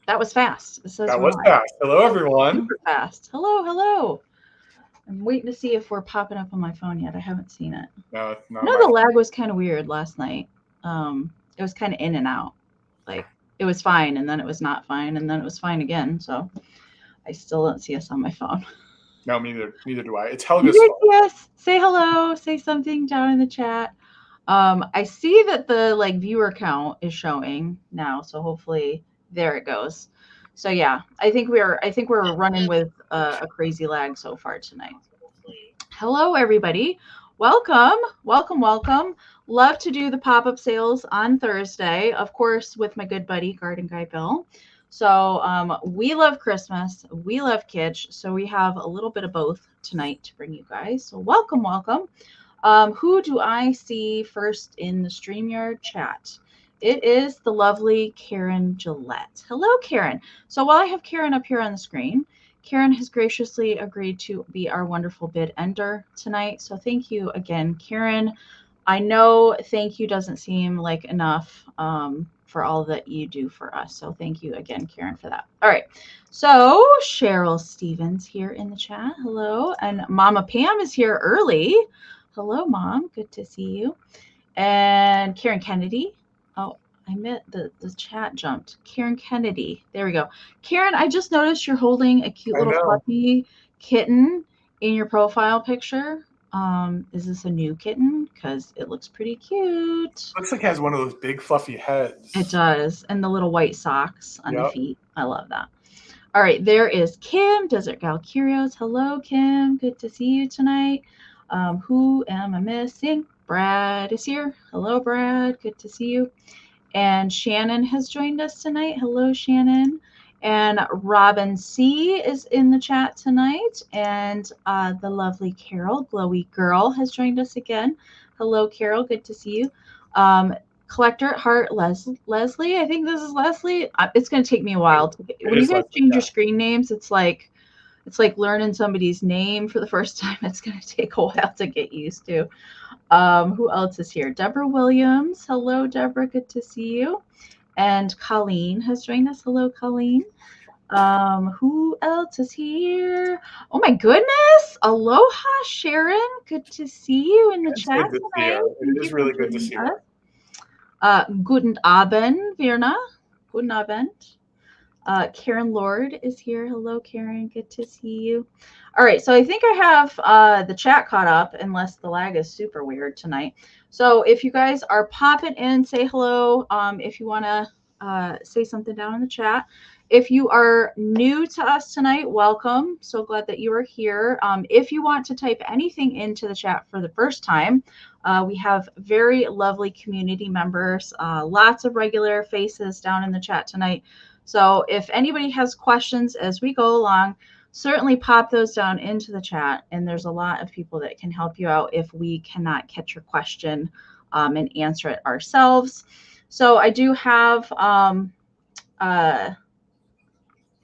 That was fast. It says That we're was live. fast. Hello, everyone. Super fast. Hello, hello. I'm waiting to see if we're popping up on my phone yet. I haven't seen it. No, it's not No, my the lag was kind of weird last night. It was kind of in and out. Like it was fine, and then it was not fine, and then it was fine again. So I still don't see us on my phone. No, neither do I. It's You Helga's guys phone. see us? Say hello. Say something down in the chat. I see that the viewer count is showing now, so hopefully there it goes. So yeah, I think we're running with a crazy lag so far tonight. Hello everybody. Welcome, welcome, welcome. Love to do the pop-up sales on Thursday, of course, with my good buddy Garden Guy Bill. So we love Christmas, we love Kitsch, so we have a little bit of both tonight to bring you guys. So welcome, welcome. Who do I see first in the StreamYard chat? It is the lovely Karen Gillette. Hello, Karen. So while I have Karen up here on the screen, Karen has graciously agreed to be our wonderful bid ender tonight. So thank you again, Karen. I know thank you doesn't seem like enough for all that you do for us. So thank you again, Karen, for that. All right. So Cheryl Stevens here in the chat. Hello. And Mama Pam is here early. Hello, Mom. Good to see you. And Karen Kennedy. Oh, I meant the chat jumped. Karen Kennedy. There we go. Karen, I just noticed you're holding a cute little fluffy kitten in your profile picture. Is this a new kitten? Because it looks pretty cute. Looks like it has one of those big fluffy heads. It does. And the little white socks on the feet. I love that. All right, there is Kim, Desert Gal Curios. Hello, Kim. Good to see you tonight. Who am I missing? Brad is here. Hello, Brad. Good to see you. And Shannon has joined us tonight. Hello, Shannon. And Robin C is in the chat tonight. And the lovely Carol, Glowy Girl, has joined us again. Hello, Carol. Good to see you. Collector at Heart, Leslie. I think this is Leslie. It's going to take me a while. When you guys change your screen names, it's like learning somebody's name for the first time. It's going to take a while to get used to. Who else is here? Deborah Williams. Hello, Deborah. Good to see you. And Colleen has joined us. Hello, Colleen. Who else is here? Oh my goodness. Aloha, Sharon. Good to see you in the chat tonight. It is really good to see her. Guten Abend, Virna. Guten Abend. Karen Lord is here. Hello, Karen. Good to see you. All right, so I think I have the chat caught up, unless the lag is super weird tonight. So if you guys are popping in, say hello. If you want to say something down in the chat. If you are new to us tonight, welcome. So glad that you are here. If you want to type anything into the chat for the first time, we have very lovely community members, lots of regular faces down in the chat tonight. So if anybody has questions as we go along, certainly pop those down into the chat. And there's a lot of people that can help you out if we cannot catch your question and answer it ourselves. So I do have, what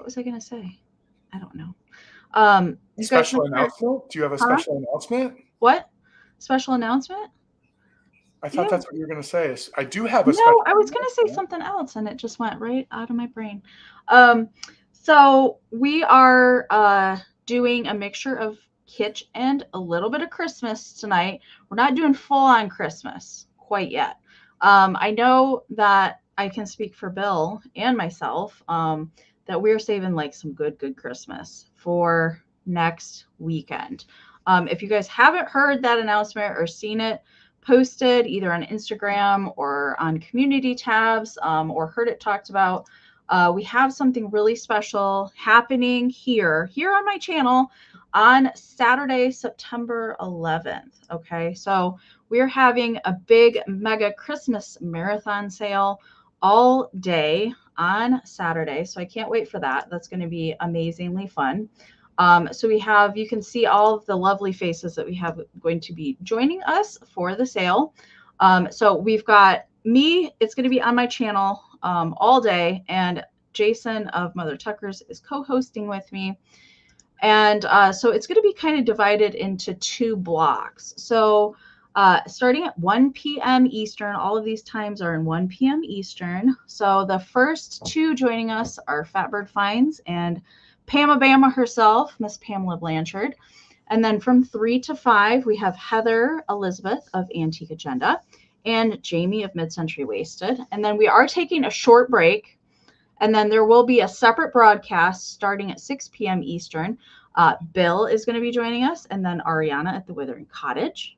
was I going to say? I don't know. Special announcement? Do you have a special announcement? What? Special announcement? I thought that's what you were going to say. I do have a special. No, I was going to say something else, and it just went right out of my brain. So we are doing a mixture of Kitsch and a little bit of Christmas tonight. We're not doing full-on Christmas quite yet. I know that I can speak for Bill and myself that we're saving like some good Christmas for next weekend. If you guys haven't heard that announcement or seen it posted either on Instagram or on community tabs or heard it talked about, we have something really special happening here on my channel on Saturday, September 11th. Okay, so we're having a big mega Christmas marathon sale all day on Saturday. So I can't wait for that. That's going to be amazingly fun. So you can see all of the lovely faces that we have going to be joining us for the sale. So we've got me, it's going to be on my channel all day, and Jason of Mother Tuckers is co-hosting with me. And so it's going to be kind of divided into two blocks. So starting at 1 p.m. Eastern. All of these times are in 1 p.m. Eastern. So the first two joining us are Fatbird Finds and Pama Bama herself, Miss Pamela Blanchard. And then from 3 to 5, we have Heather Elizabeth of Antique Agenda and Jamie of Mid-Century Wasted. And then we are taking a short break. And then there will be a separate broadcast starting at 6 p.m. Eastern. Bill is going to be joining us, and then Ariana at the Withering Cottage.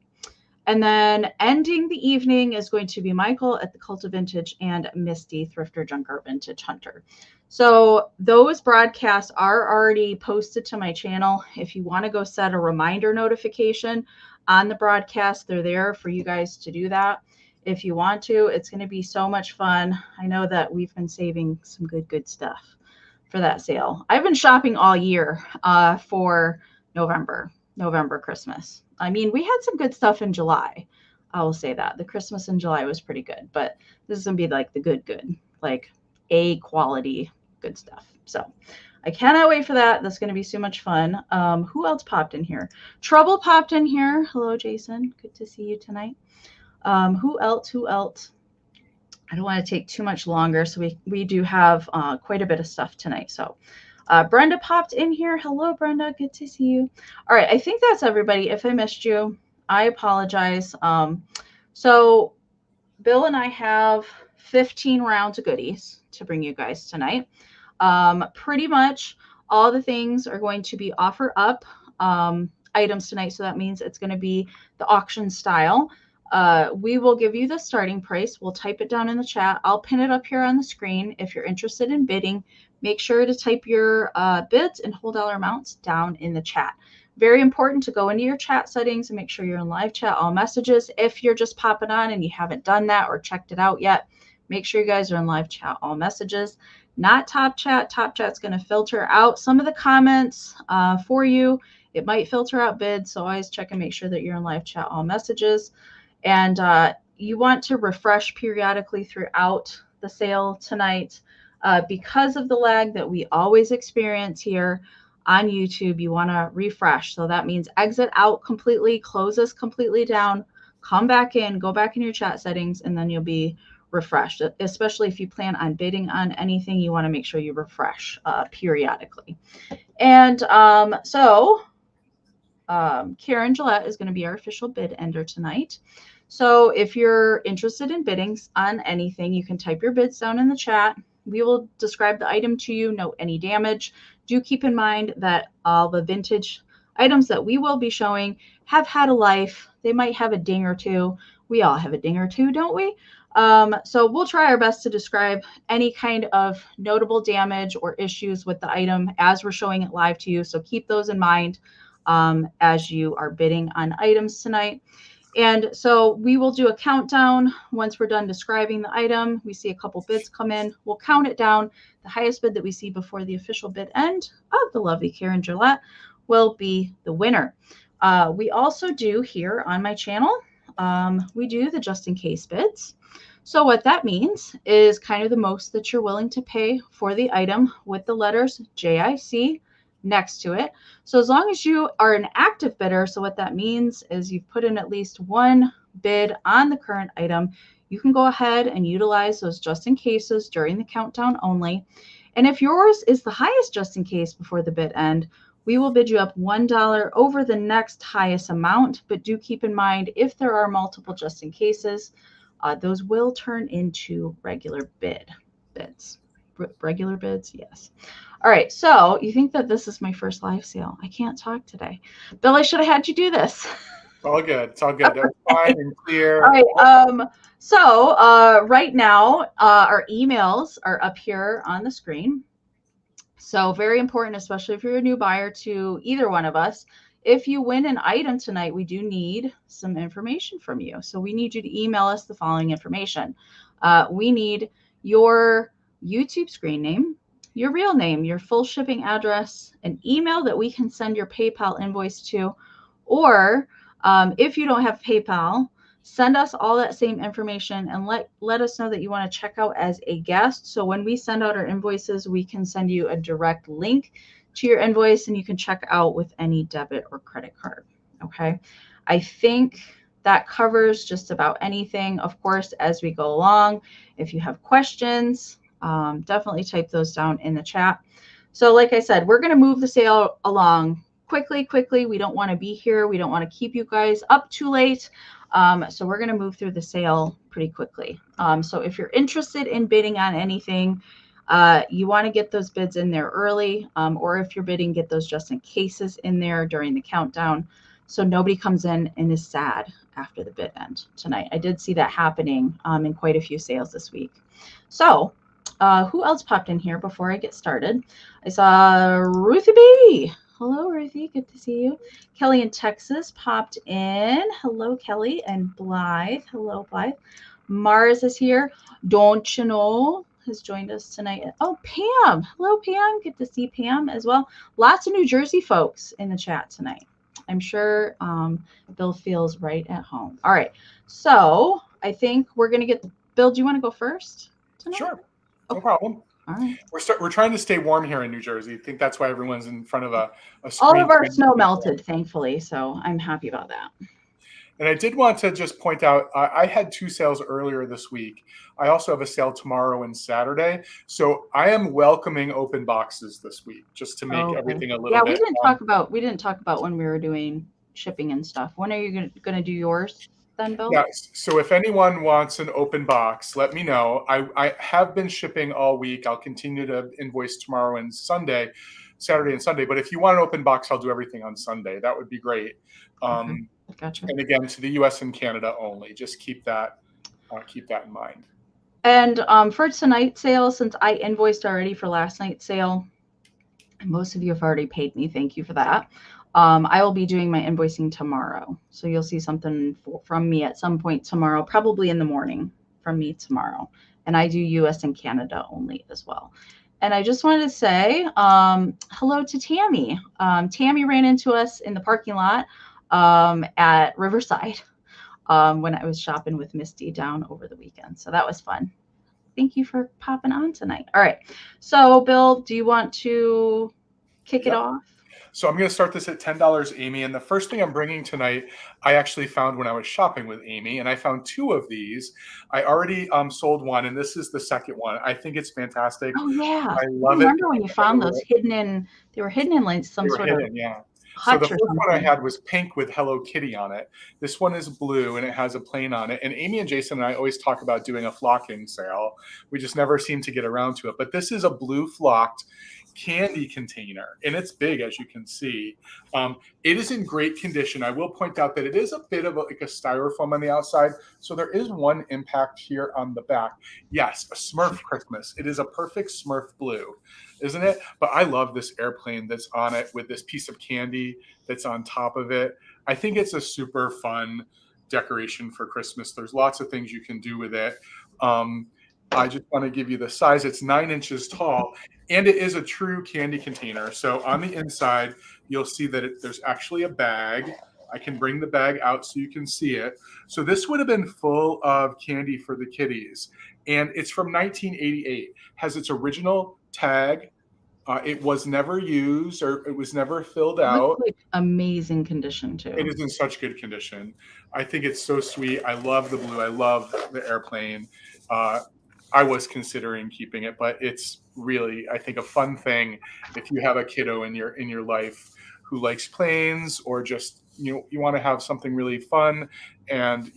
And then ending the evening is going to be Michael at the Cult of Vintage and Misty, Thrifter, Junker, Vintage Hunter. So those broadcasts are already posted to my channel. If you want to go set a reminder notification on the broadcast, they're there for you guys to do that. If you want to, it's going to be so much fun. I know that we've been saving some good stuff for that sale. I've been shopping all year for November Christmas. I mean, we had some good stuff in July. I will say that. The Christmas in July was pretty good, but this is going to be like the good, like A quality good stuff. So I cannot wait for that. That's going to be so much fun. Who else popped in here? Trouble popped in here. Hello, Jason. Good to see you tonight. Who else? I don't want to take too much longer. So we do have quite a bit of stuff tonight. So Brenda popped in here. Hello, Brenda. Good to see you. All right. I think that's everybody. If I missed you, I apologize. So Bill and I have 15 rounds of goodies to bring you guys tonight. Pretty much all the things are going to be offer up items tonight. So that means it's going to be the auction style. We will give you the starting price. We'll type it down in the chat. I'll pin it up here on the screen. If you're interested in bidding, make sure to type your bids and whole dollar amounts down in the chat. Very important to go into your chat settings and make sure you're in live chat, all messages. If you're just popping on and you haven't done that or checked it out yet, make sure you guys are in live chat, all messages, not top chat. Top chat's going to filter out some of the comments for you. It might filter out bids, so always check and make sure that you're in live chat, all messages. And you want to refresh periodically throughout the sale tonight because of the lag that we always experience here on YouTube. You want to refresh. So that means exit out completely, close this completely down, come back in, go back in your chat settings, and then you'll be refreshed. Especially if you plan on bidding on anything, you want to make sure you refresh periodically. And Karen Gillette is going to be our official bid ender tonight. So if you're interested in bidding on anything, you can type your bids down in the chat. We will describe the item to you, note any damage. Do keep in mind that all the vintage items that we will be showing have had a life. They might have a ding or two. We all have a ding or two, don't we? So we'll try our best to describe any kind of notable damage or issues with the item as we're showing it live to you. So keep those in mind as you are bidding on items tonight. And so we will do a countdown once we're done describing the item. We see a couple bids come in. We'll count it down. The highest bid that we see before the official bid end of the lovely Karen Gillette will be the winner. We also do here on my channel, we do the just in case bids. So what that means is kind of the most that you're willing to pay for the item with the letters JIC next to it. So as long as you are an active bidder, so what that means is you've put in at least one bid on the current item, you can go ahead and utilize those just in cases during the countdown only. And if yours is the highest just in case before the bid end, we will bid you up $1 over the next highest amount. But do keep in mind, if there are multiple just in cases, those will turn into regular bids. Regular bids, yes. All right, so you think that this is my first live sale. I can't talk today. Bill, I should have had you do this. It's all good. It's all good. That's fine and clear. All right, so right now, our emails are up here on the screen. So very important, especially if you're a new buyer to either one of us. If you win an item tonight, we do need some information from you. So we need you to email us the following information. We need your YouTube screen name, your real name, your full shipping address, an email that we can send your PayPal invoice to, or if you don't have PayPal, send us all that same information and let us know that you want to check out as a guest. So when we send out our invoices, we can send you a direct link to your invoice and you can check out with any debit or credit card. Okay. I think that covers just about anything. Of course, as we go along, if you have questions, definitely type those down in the chat. So like I said, we're going to move the sale along quickly. We don't want to be here. We don't want to keep you guys up too late. So we're going to move through the sale pretty quickly. So if you're interested in bidding on anything, you want to get those bids in there early, or if you're bidding, get those just in cases in there during the countdown, so nobody comes in and is sad after the bid end tonight. I did see that happening in quite a few sales this week. So who else popped in here before I get started? I saw Ruthie B. Hello, Ruthie. Good to see you. Kelly in Texas popped in. Hello, Kelly. And Blythe. Hello, Blythe. Mars is here. Don't you know has joined us tonight. Oh, Pam. Hello, Pam. Good to see Pam as well. Lots of New Jersey folks in the chat tonight. I'm sure Bill feels right at home. All right. So I think we're going to get Bill, do you want to go first tonight? Sure. No problem. All right. We're trying to stay warm here in New Jersey. I think that's why everyone's in front of a screen. All of our snow melted, thankfully, so I'm happy about that. And I did want to just point out, I had 2 sales earlier this week. I also have a sale tomorrow and Saturday. So I am welcoming open boxes this week, just to make everything a little bit. Yeah, we didn't talk about when we were doing shipping and stuff. When are you going to do yours then, Bill? Yes. So if anyone wants an open box, let me know. I have been shipping all week. I'll continue to invoice tomorrow and Sunday, Saturday and Sunday. But if you want an open box, I'll do everything on Sunday. That would be great. Okay. Gotcha. And again, to the U.S. and Canada only. Just keep that in mind. And for tonight's sale, since I invoiced already for last night's sale, most of you have already paid me. Thank you for that. I will be doing my invoicing tomorrow. So you'll see something from me at some point tomorrow, probably in the morning from me tomorrow. And I do US and Canada only as well. And I just wanted to say hello to Tammy. Tammy ran into us in the parking lot at Riverside when I was shopping with Misty down over the weekend. So that was fun. Thank you for popping on tonight. All right. So Bill, do you want to kick it off? So I'm going to start this at $10, Amy. And the first thing I'm bringing tonight, I actually found when I was shopping with Amy, and I found 2 of these. I already sold one, and this is the second one. I think it's fantastic. Oh yeah, I love it. Remember when you found those hidden in? They were hidden in like some sort of So the first one I had was pink with Hello Kitty on it. This one is blue and it has a plane on it. And Amy and Jason and I always talk about doing a flocking sale. We just never seem to get around to it. But this is a blue flocked candy container, and it's big, as you can see. It is in great condition. I will point out that it is a bit of like a styrofoam on the outside, so there is one impact here on the back. Yes, a Smurf Christmas. It is a perfect Smurf blue, isn't it? But I love this airplane that's on it with this piece of candy that's on top of it. I think it's a super fun decoration for Christmas. There's lots of things you can do with it. I just want to give you the size. It's 9 inches tall, and it is a true candy container. So on the inside, you'll see that there's actually a bag. I can bring the bag out so you can see it. So this would have been full of candy for the kiddies, and it's from 1988. Has its original tag. It was never used, or it was never filled out. Like amazing condition too. It is in such good condition. I think it's so sweet. I love the blue. I love the airplane. I was considering keeping it, but it's really, I think, a fun thing if you have a kiddo in your life who likes planes, or just you want to have something really fun and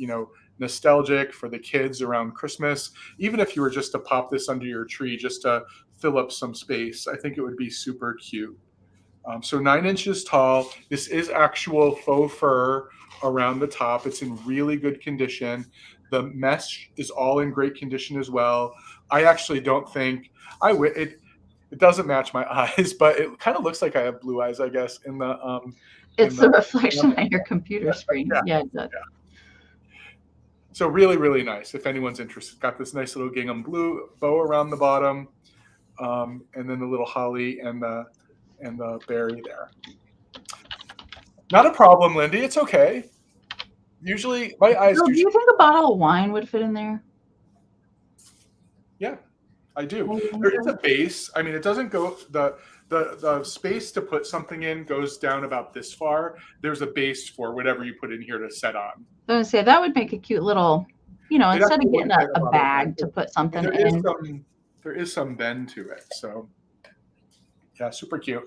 nostalgic for the kids around Christmas. Even if you were just to pop this under your tree just to fill up some space, I think it would be super cute. So 9 inches tall. This is actual faux fur around the top. It's in really good condition. The mesh is all in great condition as well. I actually don't think it doesn't match my eyes, but it kind of looks like I have blue eyes, I guess, in the it's the reflection on your computer screen. Yeah, it does. Yeah. So really, really nice. If anyone's interested, got this nice little gingham blue bow around the bottom, and then the little holly and the berry there. Not a problem, Lindy. It's okay. Usually, my eyes. Do you think a bottle of wine would fit in there? Yeah, I do. There is a base. I mean, it doesn't go the space to put something in goes down about this far. There's a base for whatever you put in here to set on. I was gonna say that would make a cute little, you know, instead of getting a bag to put something in. There is some bend to it. So yeah, super cute.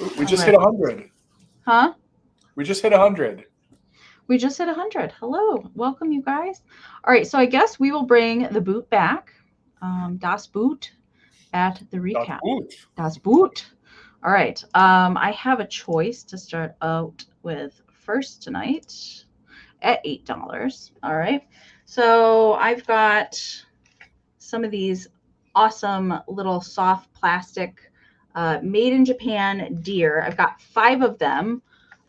Ooh, we just hit 100. Huh? We just hit 100. We just hit 100. Hello, welcome you guys. All right, so I guess we will bring the boot back. Das Boot at the recap. Das Boot. All right, I have a choice to start out with first tonight at $8. All right, so I've got some of these awesome little soft plastic made in Japan deer. I've got 5 of them.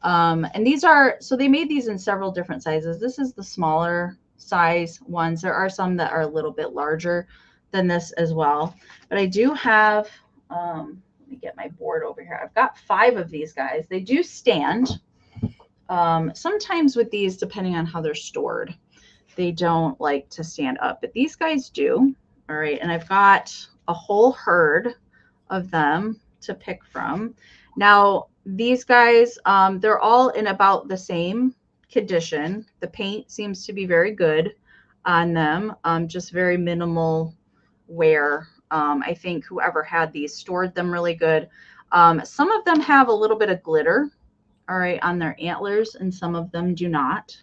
And these are, so they made these in several different sizes. This is the smaller size ones. There are some that are a little bit larger than this as well. But I do have, let me get my board over here. I've got 5 of these guys. They do stand. Sometimes with these, depending on how they're stored, they don't like to stand up, but these guys do. All right. And I've got a whole herd of them to pick from. Now, these guys, they're all in about the same condition. The paint seems to be very good on them, just very minimal wear. I think whoever had these stored them really good. Some of them have a little bit of glitter, all right, on their antlers, and some of them do not.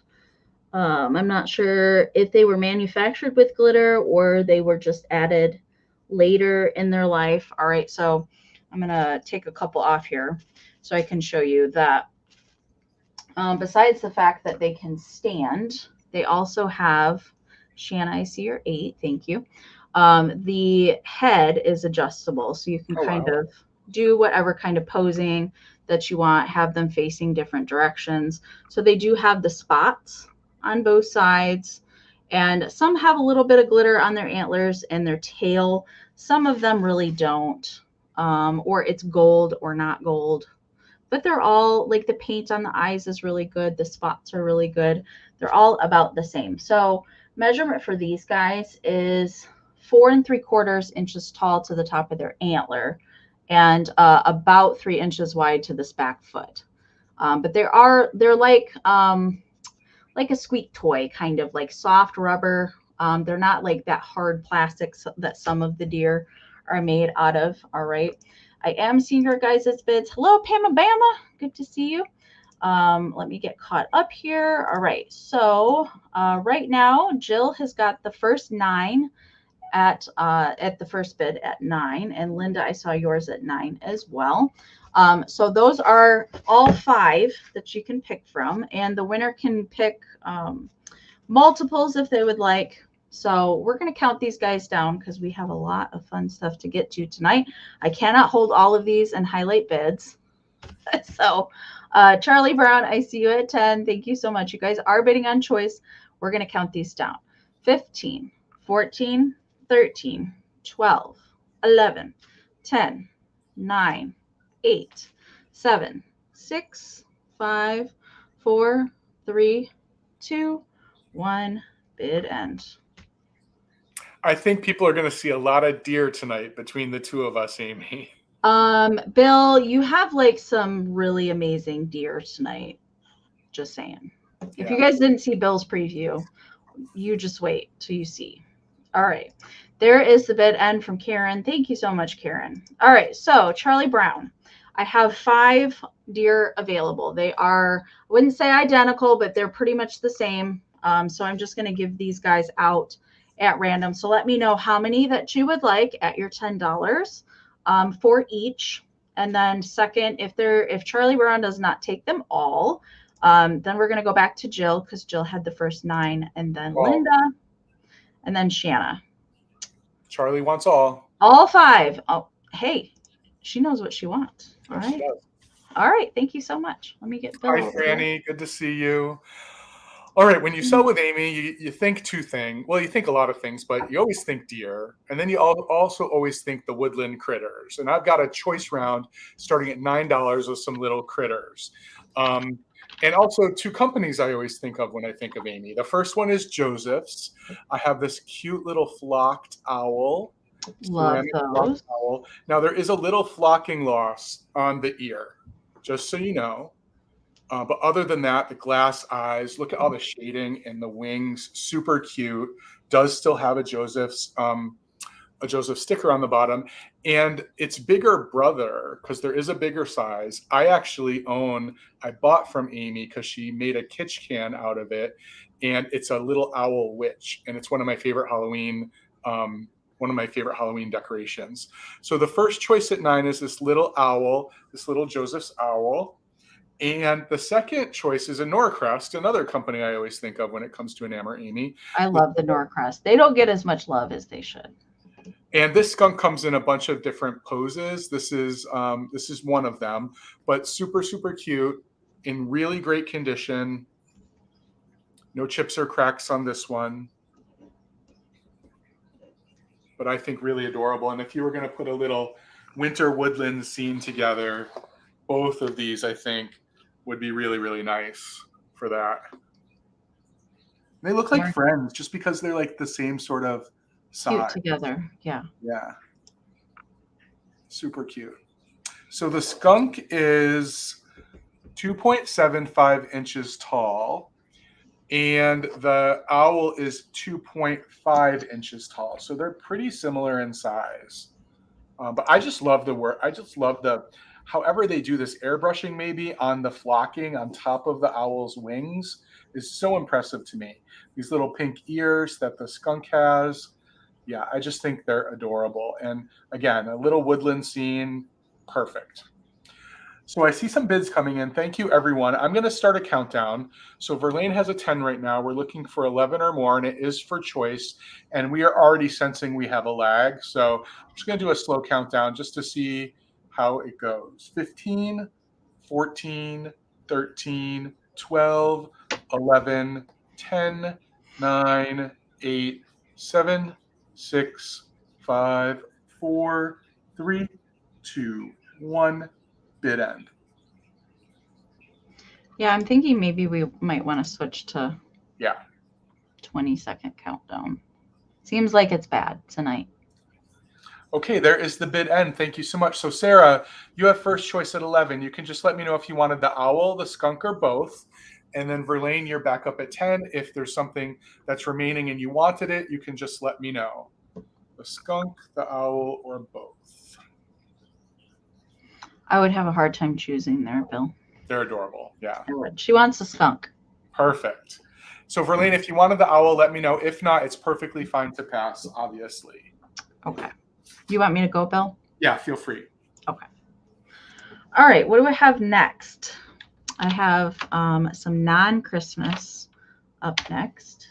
I'm not sure if they were manufactured with glitter or they were just added later in their life. All right, so I'm going to take a couple off here so I can show you that besides the fact that they can stand, they also have, Shanna, I see your 8, thank you. The head is adjustable, so you can kind of do whatever kind of posing that you want, have them facing different directions. So they do have the spots on both sides, and some have a little bit of glitter on their antlers and their tail. Some of them really don't, or it's gold or not gold. But they're all, like, the paint on the eyes is really good. The spots are really good. They're all about the same. So measurement for these guys is 4 3/4 inches tall to the top of their antler, and about 3 inches wide to this back foot. But they're like a squeak toy, kind of like soft rubber. They're not like that hard plastic that some of the deer are made out of. All right. I am seeing your guys' bids. Hello, Pam Bama. Good to see you. Let me get caught up here. All right. So right now, Jill has got the first 9 at the first bid at 9. And Linda, I saw yours at 9 as well. So those are all 5 that you can pick from. And the winner can pick multiples if they would like. So we're going to count these guys down because we have a lot of fun stuff to get to tonight. I cannot hold all of these and highlight bids. So Charlie Brown, I see you at 10. Thank you so much. You guys are bidding on choice. We're going to count these down. 15, 14, 13, 12, 11, 10, 9, 8, 7, 6, 5, 4, 3, 2, 1. Bid end. I think people are going to see a lot of deer tonight between the two of us, Amy. Bill, you have like some really amazing deer tonight. Just saying. Yeah. If you guys didn't see Bill's preview, you just wait till you see. All right. There is the bid end from Karen. Thank you so much, Karen. All right. So Charlie Brown, I have 5 deer available. They are, I wouldn't say identical, but they're pretty much the same. So I'm just going to give these guys out at random. So let me know how many that you would like at your $10 for each. And then second, if Charlie Brown does not take them all, then we're going to go back to Jill because Jill had the first 9, and then Linda, and then Shanna. Charlie wants all. All 5. Oh, hey, she knows what she wants. All right. All right. Thank you so much. Let me get Bill. Hi, Franny. Good to see you. All right, when you sell with Amy, you think 2 things. Well, you think a lot of things, but you always think deer. And then you also always think the woodland critters. And I've got a choice round starting at $9 with some little critters. And also 2 companies I always think of when I think of Amie. The first one is Joseph's. I have this cute little flocked owl, Love ceramic flocked those. owl. Now there is a little flocking loss on the ear, just so you know. But other than that, the glass eyes, look at all the shading and the wings, super cute. Does still have a Joseph sticker on the bottom, and its bigger brother, because there is a bigger size, I bought from Amie because she made a Kitsch can out of it, and it's a little owl witch, and it's one of my favorite Halloween decorations. So the first choice at 9 is this little owl, this little Joseph's owl. And the second choice is a Norcrest, another company I always think of when it comes to enamor Amie. I love the Norcrest. They don't get as much love as they should. And this skunk comes in a bunch of different poses. This is one of them, but super, super cute, in really great condition. No chips or cracks on this one, but I think really adorable. And if you were going to put a little winter woodland scene together, both of these, I think, would be really, really nice for that. They look like friends just because they're like the same sort of size. Cute together. Yeah. Yeah. Super cute. So the skunk is 2.75 inches tall, and the owl is 2.5 inches tall. So they're pretty similar in size. But I just love the work. I just love however they do this airbrushing maybe on the flocking on top of the owl's wings is so impressive to me. These little pink ears that the skunk has. Yeah, I just think they're adorable. And again, a little woodland scene, perfect. So I see some bids coming in. Thank you, everyone. I'm going to start a countdown. So Verlaine has a 10 right now. We're looking for 11 or more, and it is for choice. And we are already sensing we have a lag. So I'm just going to do a slow countdown just to see how it goes. 15, 14, 13, 12, 11, 10, 9, 8, 7, 6, 5, 4, 3, 2, 1. Bid end. Yeah, I'm thinking maybe we might want to switch to 20-second countdown. Seems like it's bad tonight. Okay, there is the bid end. Thank you so much. So Sarah, you have first choice at 11. You can just let me know if you wanted the owl, the skunk, or both. And then Verlaine, you're back up at 10. If there's something that's remaining and you wanted it, you can just let me know. The skunk, the owl, or both. I would have a hard time choosing there, Bill. They're adorable. Yeah. I would. She wants a skunk. Perfect. So Verlaine, if you wanted the owl, let me know. If not, it's perfectly fine to pass, obviously. Okay. You want me to go, Bill? Yeah, feel free. Okay. All right. What do I have next? I have some non-Christmas up next.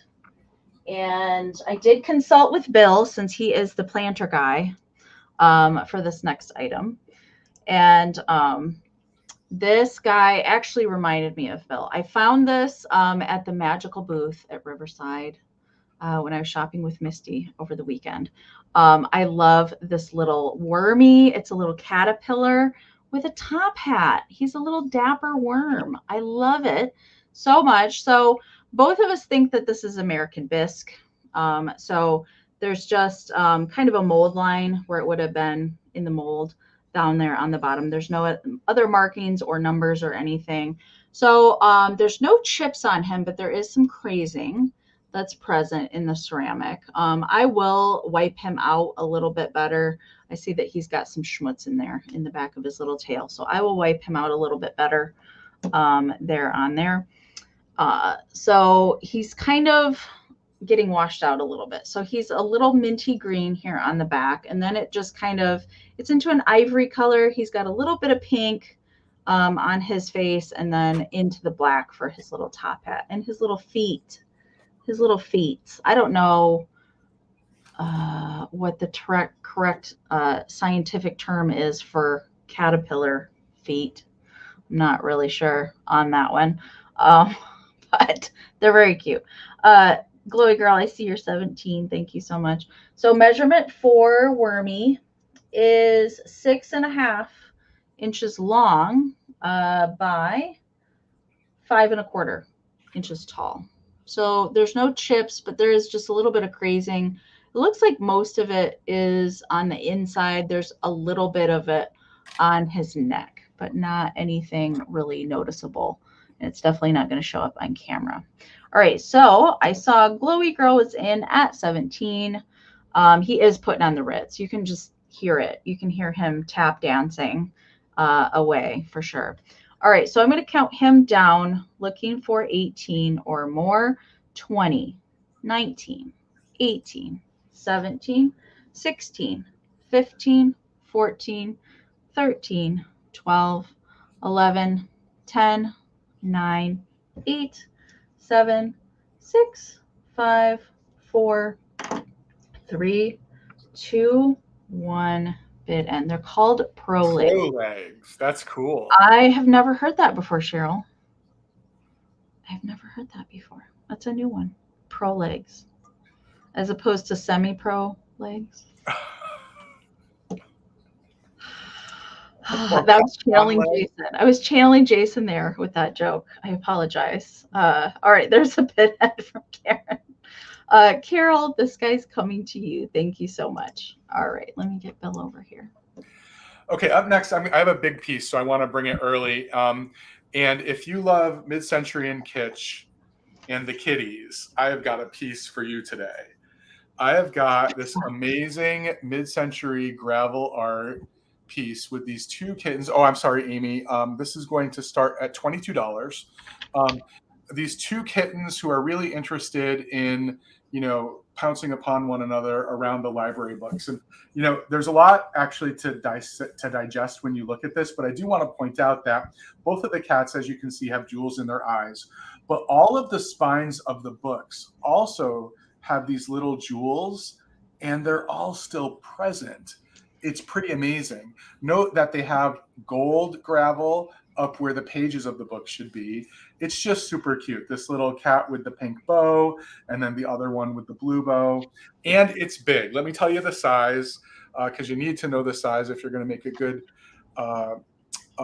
And I did consult with Bill since he is the planter guy for this next item. And this guy actually reminded me of Bill. I found this at the magical booth at Riverside when I was shopping with Misty over the weekend. I love this little wormy. It's a little caterpillar with a top hat. He's a little dapper worm. I love it so much. So both of us think that this is American bisque. So there's just kind of a mold line where it would have been in the mold down there on the bottom. There's no other markings or numbers or anything. So there's no chips on him, but there is some crazing that's present in the ceramic. I will wipe him out a little bit better. I see that he's got some schmutz in there in the back of his little tail. So I will wipe him out a little bit better there on there. So he's kind of getting washed out a little bit. So he's a little minty green here on the back. And then it just kind of, it's into an ivory color. He's got a little bit of pink on his face and then into the black for his little top hat and his little feet. I don't know what the correct scientific term is for caterpillar feet. I'm not really sure on that one. But they're very cute. Glowy Girl, I see you're 17. Thank you so much. So measurement for Wormy is 6.5 inches long by 5¼ inches tall. So there's no chips, but there is just a little bit of crazing. It looks like most of it is on the inside. There's a little bit of it on his neck, but not anything really noticeable. And it's definitely not going to show up on camera. All right, so I saw Glowy Girl was in at 17. He is putting on the Ritz. You can just hear it. You can hear him tap dancing away for sure. All right, so I'm going to count him down, looking for 18 or more. 20, 19, 18, 17, 16, 15, 14, 13, 12, 11, 10, 9, 8, 7, 6, 5, 4, 3, 2, 1. Bid end. They're called pro legs. Pro legs. That's cool. I have never heard that before, Cheryl. I've never heard that before. That's a new one. Pro legs, as opposed to semi-pro legs. That was channeling Jason. I was channeling Jason there with that joke. I apologize. All right, there's a bid end from Karen. Carol, this guy's coming to you. Thank you so much. All right, let me get Bill over here. Okay, up next, I have a big piece, so I want to bring it early. And if you love mid-century and kitsch and the kitties, I have got a piece for you today. I have got this amazing mid-century gravel art piece with these two kittens. Oh, I'm sorry, Amy. This is going to start at $22. These two kittens who are really interested in, pouncing upon one another around the library books. And, there's a lot actually to digest when you look at this, but I do want to point out that both of the cats, as you can see, have jewels in their eyes, but all of the spines of the books also have these little jewels, and they're all still present. It's pretty amazing. Note that they have gold gravel up where the pages of the book should be. It's just super cute. This little cat with the pink bow, and then the other one with the blue bow. And it's big. Let me tell you the size, because you need to know the size if you're going to make a good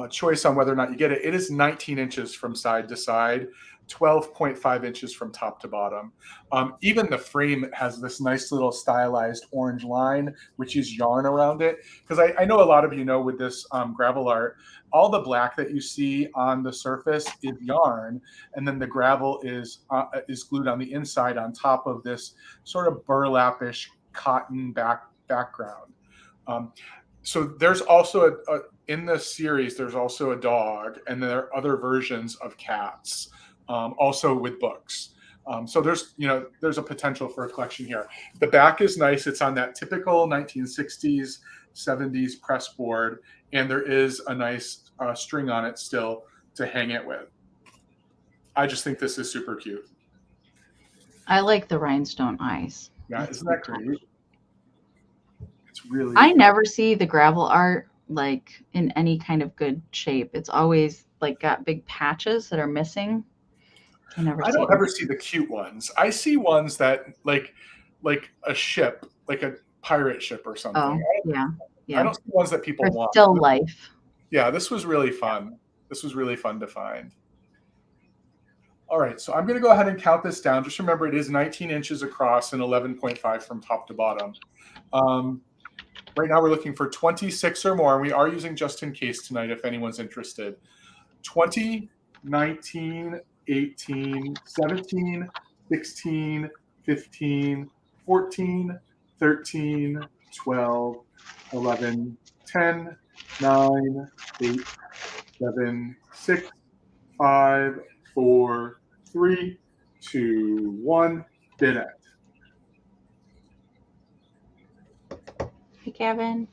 choice on whether or not you get it. It is 19 inches from side to side, 12.5 inches from top to bottom. Even the frame has this nice little stylized orange line, which is yarn around it. Because I know a lot of you know with this gravel art, all the black that you see on the surface is yarn, and then the gravel is glued on the inside on top of this sort of burlapish cotton background. So there's also in this series, there's also a dog, and there are other versions of cats, also with books. So there's a potential for a collection here. The back is nice. It's on that typical 1960s, 70s press board, and there is a nice string on it still to hang it with. I just think this is super cute. I like the rhinestone eyes. Yeah, isn't that great? It's really. I never see the gravel art like in any kind of good shape. It's always like got big patches that are missing. I don't ever see the cute ones. I see ones that like a ship, like a pirate ship or something. Oh, yeah. I don't see ones that people want. Still life. Yeah, this was really fun. This was really fun to find. All right, so I'm going to go ahead and count this down. Just remember, it is 19 inches across and 11.5 from top to bottom. Right now, we're looking for 26 or more, and we are using just in case tonight if anyone's interested. 20, 19, 18, 17, 16, 15, 14, 13, 12, 11, 10, 9, 8, 7, 6, 5, 4, 3, 2, 1. Bid end. Hey, Kevin.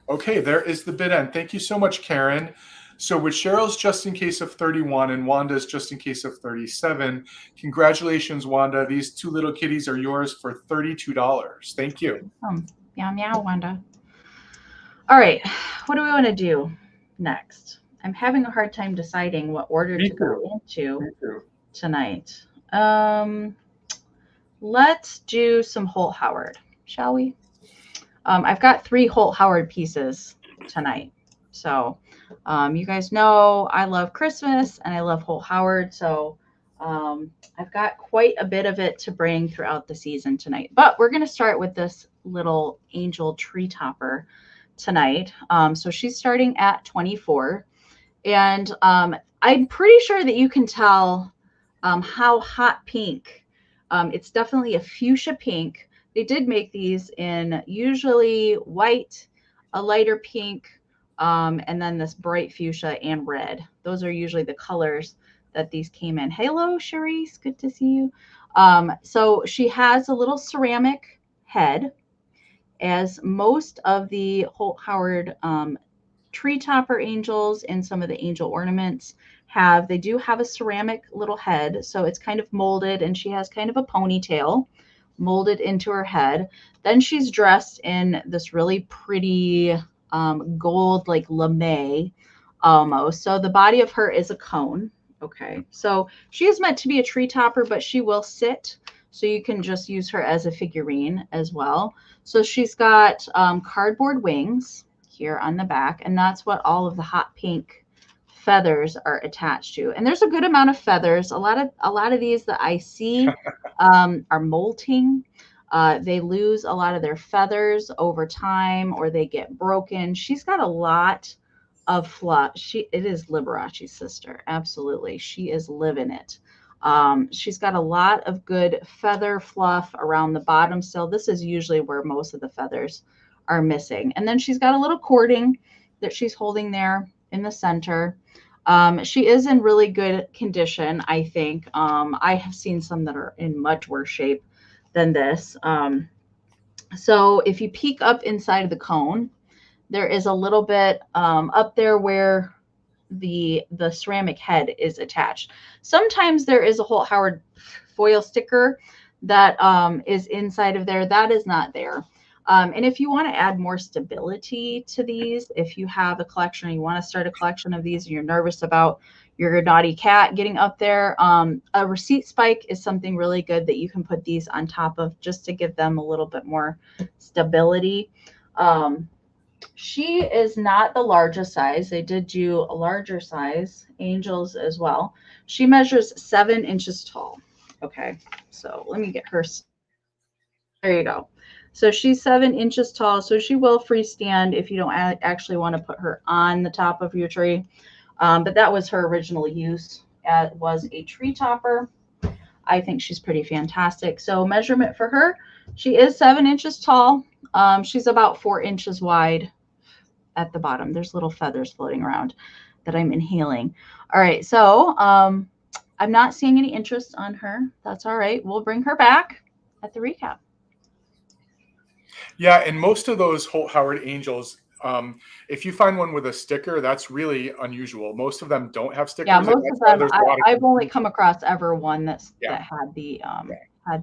Okay, there is the bid end. Thank you so much, Karen. So with Cheryl's just in case of 31 and Wanda's just in case of 37, congratulations, Wanda. These two little kitties are yours for $32. Thank you. Meow, meow, Wanda. All right, what do we want to do next? I'm having a hard time deciding what order to go into tonight. Let's do some Holt Howard, shall we? I've got 3 Holt Howard pieces tonight. So you guys know I love Christmas and I love Holt Howard. So I've got quite a bit of it to bring throughout the season tonight. But we're going to start with this little angel tree topper tonight. So she's starting at 24. And I'm pretty sure that you can tell how hot pink. It's definitely a fuchsia pink. They did make these in usually white, a lighter pink, and then this bright fuchsia and red. Those are usually the colors that these came in. Hello, Charisse. Good to see you. So she has a little ceramic head, as most of the Holt Howard tree topper angels and some of the angel ornaments have. They do have a ceramic little head, so it's kind of molded, and she has kind of a ponytail molded into her head. Then she's dressed in this really pretty gold, like lame almost. So the body of her is a cone. Okay, so she is meant to be a tree topper, but she will sit, so you can just use her as a figurine as well. So she's got cardboard wings here on the back, and that's what all of the hot pink feathers are attached to. And there's a good amount of feathers. A lot of these that I see are molting. They lose a lot of their feathers over time, or they get broken. She's got a lot of fluff. It is Liberace's sister. Absolutely. She is living it. She's got a lot of good feather fluff around the bottom still. This is usually where most of the feathers are missing. And then she's got a little cording that she's holding there in the center. She is in really good condition, I think. I have seen some that are in much worse shape than this. So if you peek up inside of the cone, there is a little bit up there where the ceramic head is attached. Sometimes there is a Holt Howard foil sticker that is inside of there. That is not there. And if you want to add more stability to these, if you have a collection or you want to start a collection of these and you're nervous about your naughty cat getting up there, a receipt spike is something really good that you can put these on top of just to give them a little bit more stability. She is not the largest size. They did do a larger size angels as well. She measures 7 inches tall. Okay, so let me get her. There you go. So she's 7 inches tall. So she will freestand if you don't actually want to put her on the top of your tree. But that was her original use. It was a tree topper. I think she's pretty fantastic. So measurement for her, she is 7 inches tall. She's about 4 inches wide at the bottom. There's little feathers floating around that I'm inhaling. All right, so I'm not seeing any interest on her. That's all right. We'll bring her back at the recap. Yeah, and most of those Holt Howard angels, if you find one with a sticker, that's really unusual. Most of them don't have stickers. Yeah, most of them. I've only come across ever one that had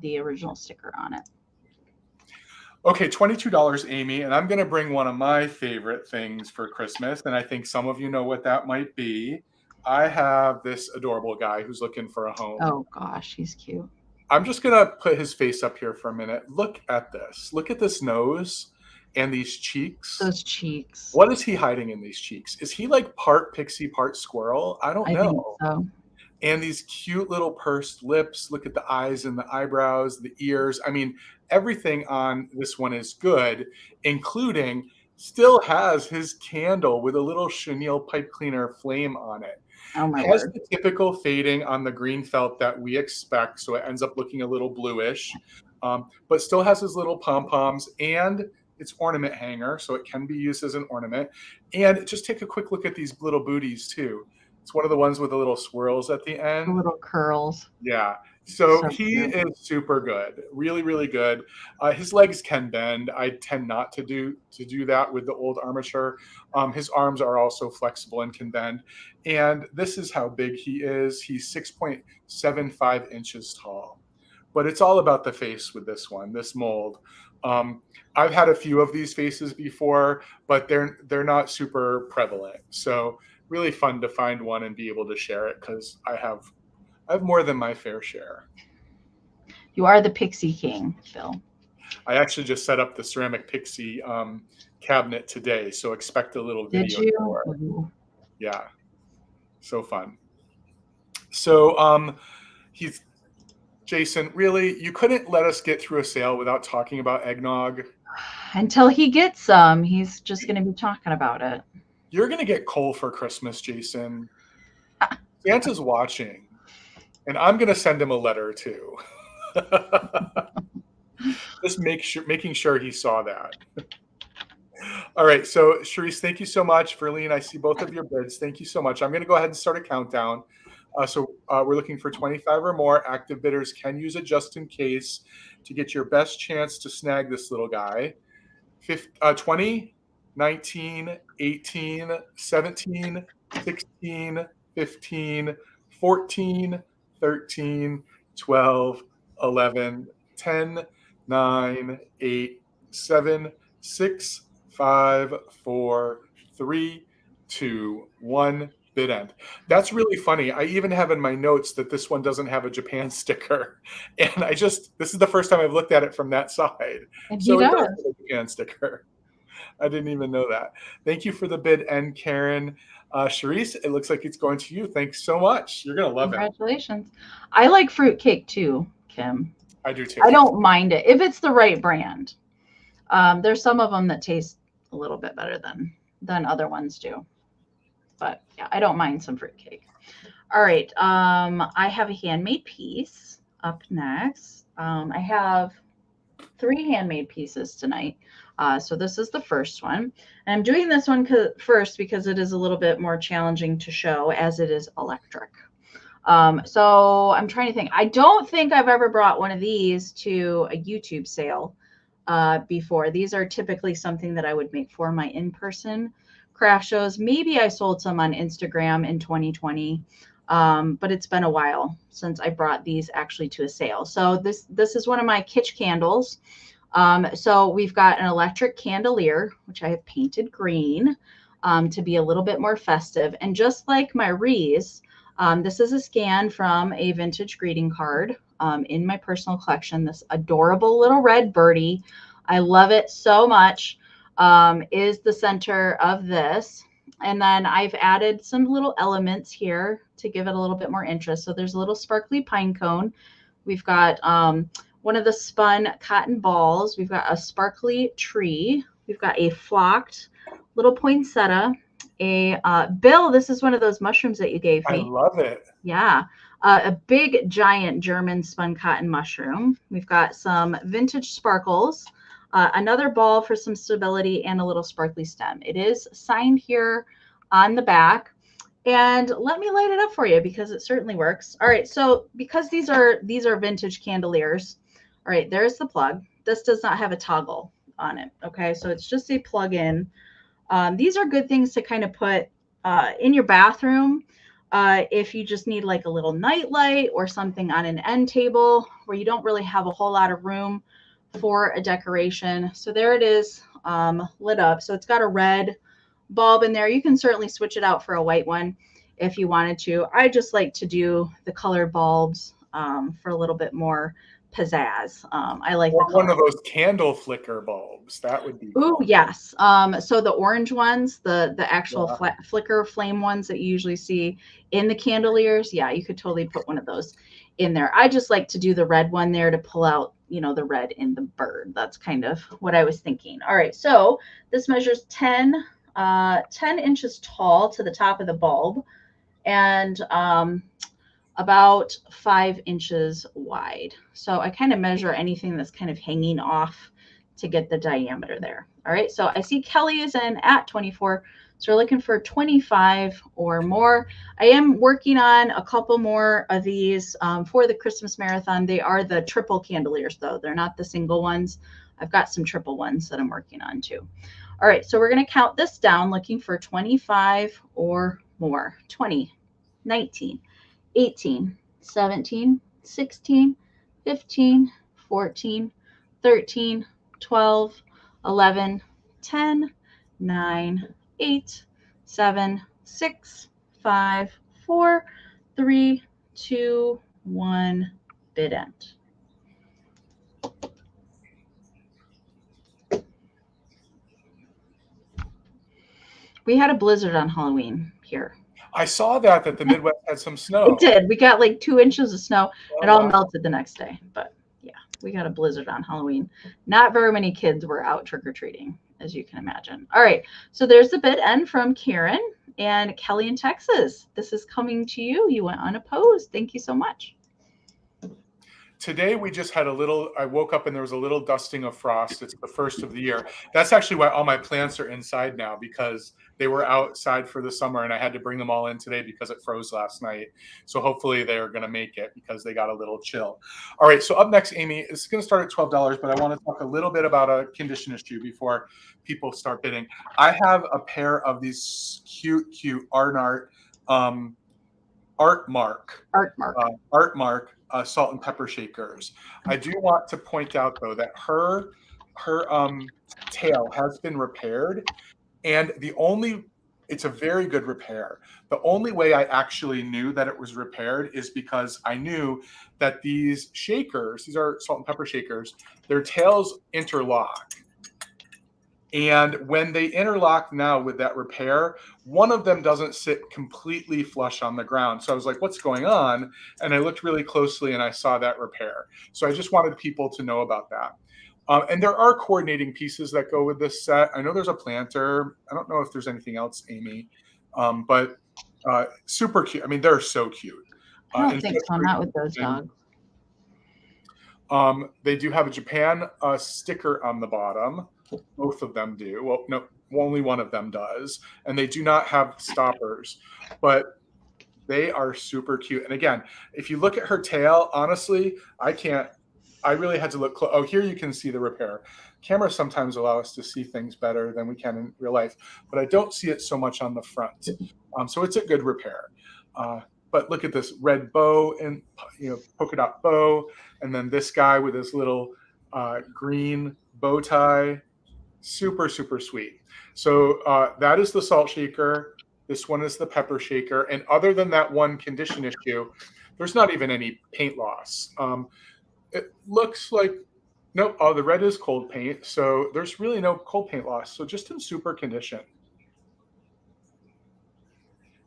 the original sticker on it. Okay, $22, Amy, and I'm going to bring one of my favorite things for Christmas, and I think some of you know what that might be. I have this adorable guy who's looking for a home. Oh, gosh, he's cute. I'm just going to put his face up here for a minute. Look at this. Look at this nose and these cheeks. Those cheeks. What is he hiding in these cheeks? Is he like part pixie, part squirrel? I don't know. I think so. And these cute little pursed lips. Look at the eyes and the eyebrows, the ears. I mean, everything on this one is good, including still has his candle with a little chenille pipe cleaner flame on it. Oh my Has word. the typical fading on the green felt that we expect, so it ends up looking a little bluish, but still has his little pom-poms and its ornament hanger, so it can be used as an ornament. And just take a quick look at these little booties too. It's one of the ones with the little swirls at the end. The little curls. Yeah. So he is super good, really, really good. His legs can bend. I tend not to do that with the old armature. His arms are also flexible and can bend. And this is how big he is. He's 6.75 inches tall. But it's all about the face with this one, this mold. I've had a few of these faces before, but they're not super prevalent. So really fun to find one and be able to share it, because I have more than my fair share. You are the pixie king, Phil. I actually just set up the ceramic pixie cabinet today, so expect a little Did video for it. you? Yeah, so fun. So he's Jason, really, you couldn't let us get through a sale without talking about eggnog? Until he gets some, he's just going to be talking about it. You're going to get coal for Christmas, Jason. Santa's watching, and I'm going to send him a letter too. Just making sure he saw that. All right, so Charisse, thank you so much. Verlene, I see both of your bids. Thank you so much. I'm going to go ahead and start a countdown. We're looking for 25 or more. Active bidders can use it just in case to get your best chance to snag this little guy. 20, 19, 18, 17, 16, 15, 14, 13, 12, 11, 10, 9, 8, 7, 6, 5, 4, 3, 2, 1. Bid end. That's really funny. I even have in my notes that this one doesn't have a Japan sticker. And this is the first time I've looked at it from that side. And So he it does does. have a Japan sticker. I didn't even know that. Thank you for the bid end, Karen. Charisse, it looks like it's going to you. Thanks so much. You're going to love it. Congratulations. I like fruitcake too, Kim. I do too. I don't mind it if it's the right brand. There's some of them that taste a little bit better than other ones do. But yeah, I don't mind some fruitcake. All right. I have a handmade piece up next. I have 3 handmade pieces tonight. So this is the first one. And I'm doing this one first because it is a little bit more challenging to show as it is electric. So I'm trying to think. I don't think I've ever brought one of these to a YouTube sale before. These are typically something that I would make for my in-person craft shows. Maybe I sold some on Instagram in 2020, but it's been a while since I brought these actually to a sale. So this is one of my Kitsch candles. So we've got an electric chandelier, which I have painted green to be a little bit more festive. And just like my wreaths, this is a scan from a vintage greeting card in my personal collection. This adorable little red birdie, I love it so much, is the center of this. And then I've added some little elements here to give it a little bit more interest. So there's a little sparkly pine cone. We've got one of the spun cotton balls. We've got a sparkly tree. We've got a flocked little poinsettia. Bill, this is one of those mushrooms that you gave me. I love it. Yeah. A big, giant German spun cotton mushroom. We've got some vintage sparkles, another ball for some stability, and a little sparkly stem. It is signed here on the back. And let me light it up for you because it certainly works. All right. So because these are vintage chandeliers. All right. There's the plug. This does not have a toggle on it. Okay. So it's just a plug-in. These are good things to kind of put in your bathroom if you just need like a little night light or something on an end table where you don't really have a whole lot of room for a decoration. So there it is, lit up. So it's got a red bulb in there. You can certainly switch it out for a white one if you wanted to. I just like to do the colored bulbs for a little bit more pizzazz. I like one of those candle flicker bulbs. That would be cool. Ooh, yes. So the orange ones, the actual flicker flame ones that you usually see in the candeliers, yeah, you could totally put one of those in there. I just like to do the red one there to pull out, the red in the bird. That's kind of what I was thinking. All right, so this measures 10 inches tall to the top of the bulb and about 5 inches wide. So I kind of measure anything that's kind of hanging off to get the diameter there. All right, so I see Kelly is in at 24. So we're looking for 25 or more. I am working on a couple more of these for the Christmas marathon. They are the triple candeliers though. They're not the single ones. I've got some triple ones that I'm working on too. All right, so we're gonna count this down looking for 25 or more. 20, 19, 18, 17, 16, 15, 14, 13, 12, 11, 10, 9, 8, 7, 6, 5, 4, 3, 2, 1, bid end. We had a blizzard on Halloween here. I saw that the Midwest had some snow. It did. We got like 2 inches of snow. Oh, it all wow. melted the next day. But yeah, we got a blizzard on Halloween. Not very many kids were out trick-or-treating, as you can imagine. All right. So there's the bid end from Karen and Kelly in Texas. This is coming to you. You went unopposed. Thank you so much. Today we just had I woke up and there was a little dusting of frost. It's the first of the year. That's actually why all my plants are inside now, because they were outside for the summer and I had to bring them all in today because it froze last night. So hopefully they're going to make it because they got a little chill. All right. So up next, Amy, it's going to start at $12, but I want to talk a little bit about a condition issue before people start bidding. I have a pair of these cute Arnart Artmark salt and pepper shakers. I do want to point out though that her tail has been repaired, and it's a very good repair. The only way I actually knew that it was repaired is because I knew that these are salt and pepper shakers, their tails interlock. And when they interlock now with that repair, one of them doesn't sit completely flush on the ground. So I was like, what's going on? And I looked really closely and I saw that repair. So I just wanted people to know about that. And there are coordinating pieces that go with this set. I know there's a planter. I don't know if there's anything else, Amy, but super cute. I mean, they're so cute. I don't think so. Not with those dogs. They do have a Japan sticker on the bottom. Both of them do. Well, no, only one of them does. And they do not have stoppers, but they are super cute. And again, if you look at her tail, honestly, I really had to look close. Oh, here you can see the repair. Cameras sometimes allow us to see things better than we can in real life, but I don't see it so much on the front. So it's a good repair. But look at this red bow and polka dot bow. And then this guy with his little green bow tie. Super, super sweet. So that is the salt shaker. This one is the pepper shaker. And other than that one condition issue, there's not even any paint loss. It looks like, nope, the red is cold paint. So there's really no cold paint loss. So just in super condition.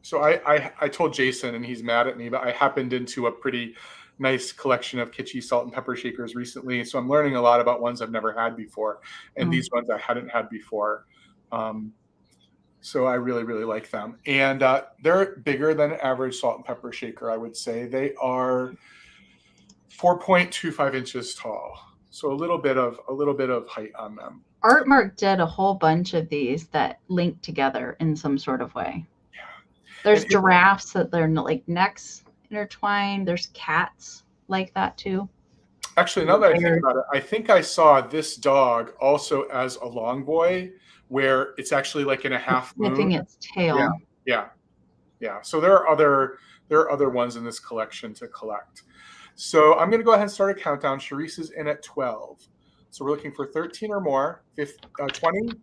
So I told Jason, and he's mad at me, but I happened into a pretty nice collection of kitschy salt and pepper shakers recently. So I'm learning a lot about ones I've never had before. And these ones I hadn't had before. So I really, really like them. And they're bigger than an average salt and pepper shaker, I would say. They are 4.25 inches tall. So a little bit of height on them. Artmark did a whole bunch of these that link together in some sort of way. Yeah. There's giraffes that they're like necks intertwined. There's cats like that too. Actually, now that I think about it, I think I saw this dog also as a long boy, where it's actually like in a half moon. Sniffing its tail. Yeah. So there are other ones in this collection to collect. So I'm going to go ahead and start a countdown. Charisse is in at 12. So we're looking for 13 or more. 20,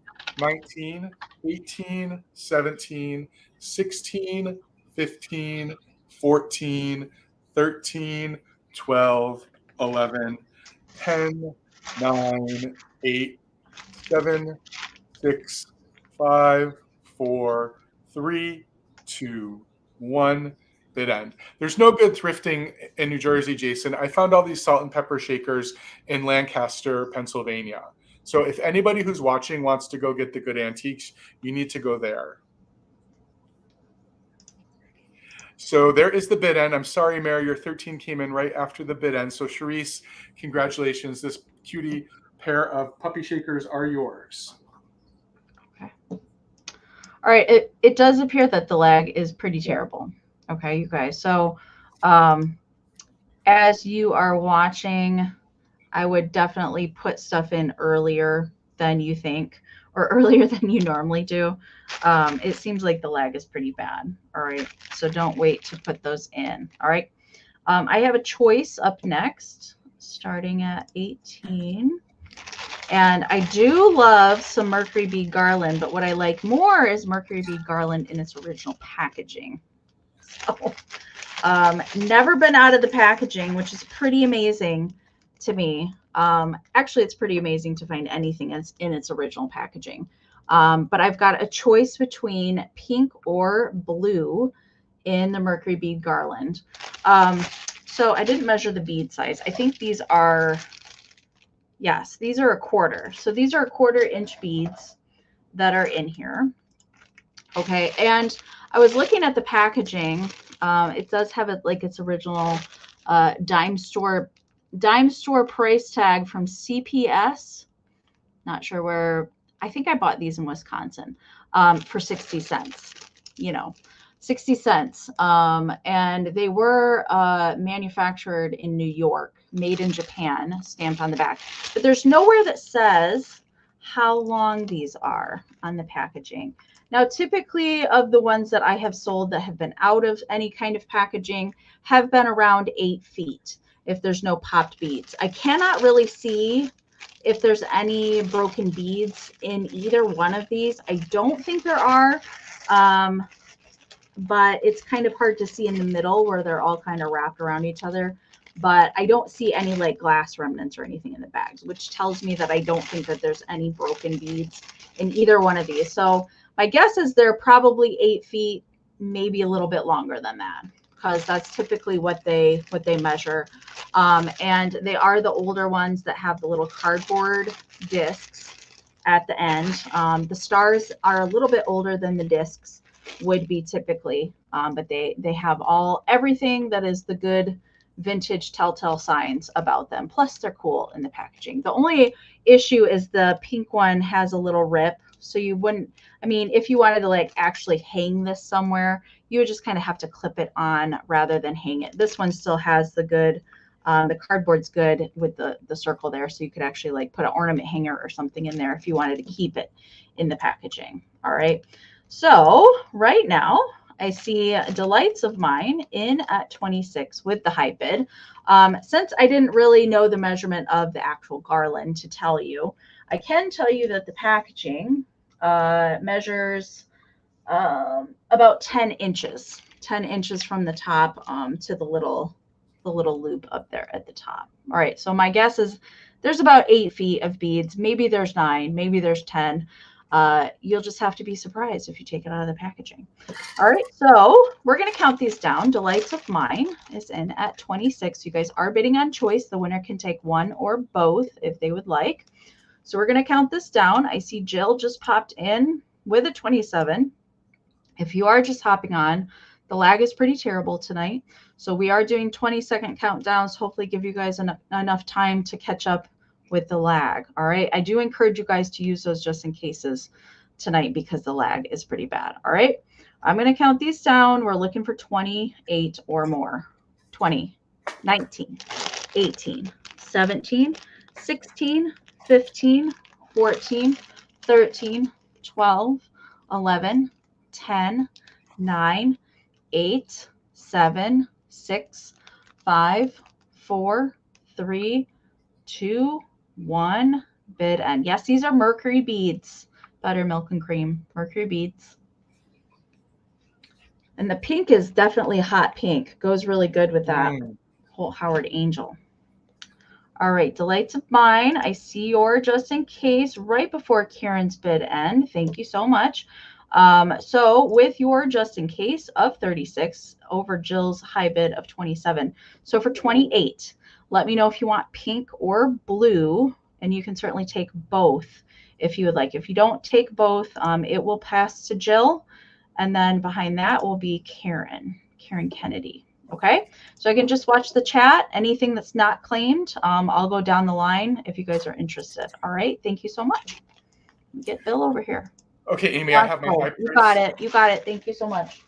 19, 18, 17, 16, 15, 14, 13, 12, 11, 10, 9, 8, 7, 6, 5, 4, 3, 2, 1. Bid end. There's no good thrifting in New Jersey, Jason. I found all these salt and pepper shakers in Lancaster, Pennsylvania. So if anybody who's watching wants to go get the good antiques, you need to go there. So there is the bid end. I'm sorry, Mary, your 13 came in right after the bid end. So Charisse, congratulations. This cutie pair of puppy shakers are yours. Okay. All right. It does appear that the lag is pretty terrible. Okay, you guys. So as you are watching, I would definitely put stuff in earlier than you think, or earlier than you normally do. It seems like the lag is pretty bad. All right. So don't wait to put those in. All right. I have a choice up next, starting at 18. And I do love some Mercury bead garland, but what I like more is Mercury bead garland in its original packaging. So never been out of the packaging, which is pretty amazing to me. Actually, it's pretty amazing to find anything in its original packaging. But I've got a choice between pink or blue in the Mercury bead garland. So I didn't measure the bead size. I think these are, yes, these are a quarter. So these are 1/4 inch beads that are in here. Okay, and I was looking at the packaging. It does have it like its original dime store price tag from CPS. Not sure where. I think I bought these in Wisconsin for 60 cents. You know, 60 cents. And they were manufactured in New York, made in Japan, stamped on the back. But there's nowhere that says how long these are on the packaging. Now, typically of the ones that I have sold that have been out of any kind of packaging have been around 8 feet if there's no popped beads. I cannot really see if there's any broken beads in either one of these. I don't think there are, but it's kind of hard to see in the middle where they're all kind of wrapped around each other. But I don't see any like glass remnants or anything in the bags, which tells me that I don't think that there's any broken beads in either one of these. So my guess is they're probably 8 feet, maybe a little bit longer than that, because that's typically what they measure. And they are the older ones that have the little cardboard discs at the end. The stars are a little bit older than the discs would be typically, but they have everything that is the good vintage telltale signs about them. Plus they're cool in the packaging. The only issue is the pink one has a little rip. So you wouldn't, I mean, if you wanted to like actually hang this somewhere, you would just kind of have to clip it on rather than hang it. This one still has the good, the cardboard's good with the circle there. So you could actually like put an ornament hanger or something in there if you wanted to keep it in the packaging. All right. So right now I see Delights of Mine in at 26 with the high bid. Since I didn't really know the measurement of the actual garland to tell you, I can tell you that the packaging measures about 10 inches from the top to the little loop up there at the top. All right, so my guess is there's about 8 feet of beads. Maybe there's 9, maybe there's 10. You'll just have to be surprised if you take it out of the packaging. All right, so we're going to count these down. Delights of Mine is in at 26. You guys are bidding on choice. The winner can take one or both if they would like. So we're going to count this down. I see Jill just popped in with a 27. If you are just hopping on, the lag is pretty terrible tonight. So we are doing 20-second countdowns, hopefully give you guys enough time to catch up with the lag. All right. I do encourage you guys to use those just in cases tonight because the lag is pretty bad. All right. I'm going to count these down. We're looking for 28 or more. 20, 19, 18, 17, 16, 15, 14, 13, 12, 11, 10, 9, 8, 7, 6, 5, 4, 3, 2, 1. Bid end. Yes, these are Mercury beads. Buttermilk and cream. Mercury beads. And the pink is definitely hot pink. Goes really good with that Holt Howard Angel. All right, Delights of Mine. I see your just in case right before Karen's bid end. Thank you so much. So with your just in case of 36 over Jill's high bid of 27. So for 28, let me know if you want pink or blue, and you can certainly take both if you would like. If you don't take both, it will pass to Jill, and then behind that will be Karen Kennedy. Okay, so I can just watch the chat. Anything that's not claimed, I'll go down the line if you guys are interested. All right, thank you so much. Get Bill over here. Okay, Amy, I have my high price. You got it. You got it. Thank you so much.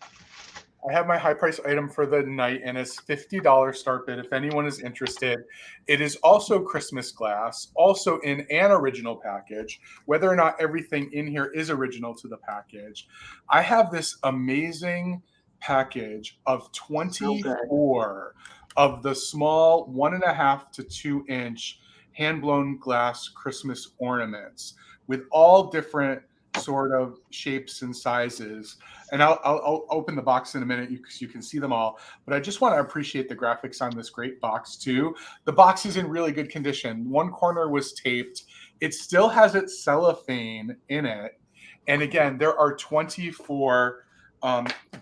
I have my high price item for the night, and it's $50 start bid if anyone is interested. It is also Christmas glass, also in an original package. Whether or not everything in here is original to the package, I have this amazing package of 24 of the small 1.5 to 2 inch hand-blown glass Christmas ornaments with all different sort of shapes and sizes. And I'll open the box in a minute because you can see them all. But I just want to appreciate the graphics on this great box too. The box is in really good condition. One corner was taped. It still has its cellophane in it. And again, there are 24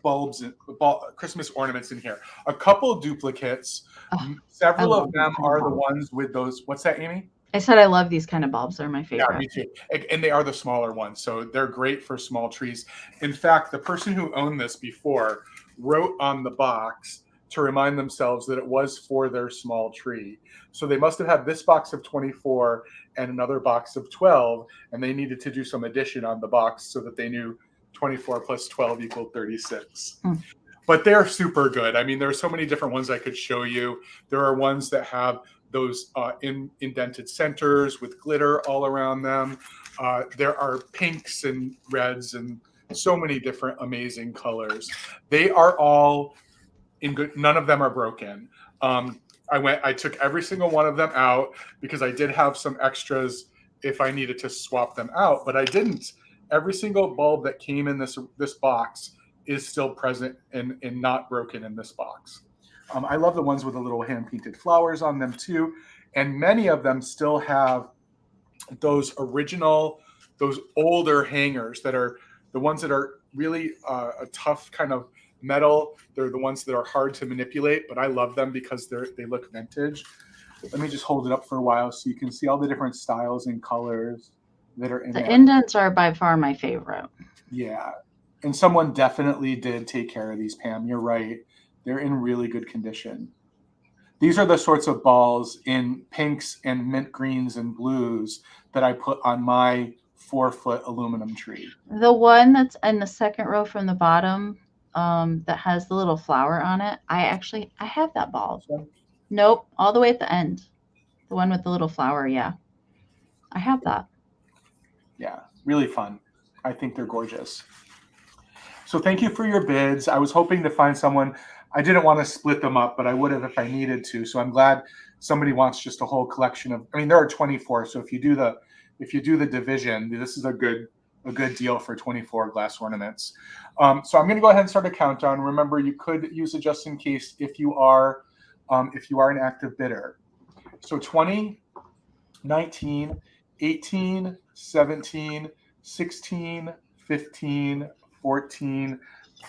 bulbs, Christmas ornaments in here. A couple duplicates. Oh, Several of them are the ones with those. What's that, Amy? I said I love these kind of bulbs. They're my favorite. Yeah, me too. And they are the smaller ones, so they're great for small trees. In fact, the person who owned this before wrote on the box to remind themselves that it was for their small tree. So they must have had this box of 24 and another box of 12, and they needed to do some addition on the box so that they knew 24 plus 12 equaled 36. But they're super good. I mean, there are so many different ones I could show you. There are ones that have those indented centers with glitter all around them. There are pinks and reds and so many different amazing colors. They are all in good. None of them are broken. I took every single one of them out because I did have some extras if I needed to swap them out, but I didn't. Every single bulb that came in this box is still present and not broken in this box. I love the ones with the little hand-painted flowers on them too. And many of them still have those older hangers that are the ones that are really a tough kind of metal. They're the ones that are hard to manipulate, but I love them because they look vintage. Let me just hold it up for a while so you can see all the different styles and colors that are in there. The indents are by far my favorite. Yeah. And someone definitely did take care of these, Pam. You're right. They're in really good condition. These are the sorts of balls in pinks and mint greens and blues that I put on my 4-foot aluminum tree. The one that's in the second row from the bottom that has the little flower on it, I have that ball. Nope, all the way at the end. The one with the little flower, yeah. I have that. Yeah, really fun. I think they're gorgeous. So thank you for your bids. I was hoping to find someone. I didn't want to split them up, but I would have if I needed to. So I'm glad somebody wants just a whole collection of. I mean, there are 24. So if you do the division, this is a good deal for 24 glass ornaments. So I'm going to go ahead and start a countdown. Remember, you could use it just in case if you are an active bidder. So 20, 19, 18, 17, 16, 15. 14,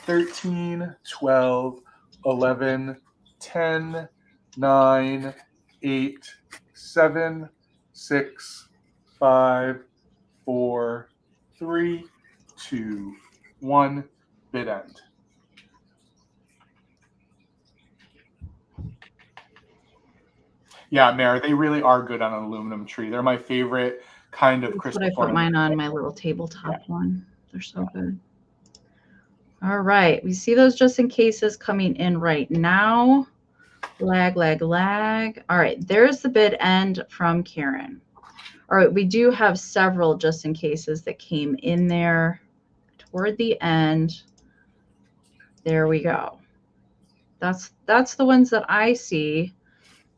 13, 12, 11, 10, 9, 8, 7, 6, 5, 4, 3, 2, 1, bid end. Yeah, Mare, they really are good on an aluminum tree. They're my favorite kind of Christmas ornament. I put mine on my little tabletop one. They're so good. All right, we see those just in cases coming in right now. Lag. All right, there's the bid end from Karen. All right, we do have several just in cases that came in there toward the end. There we go. That's the ones that I see.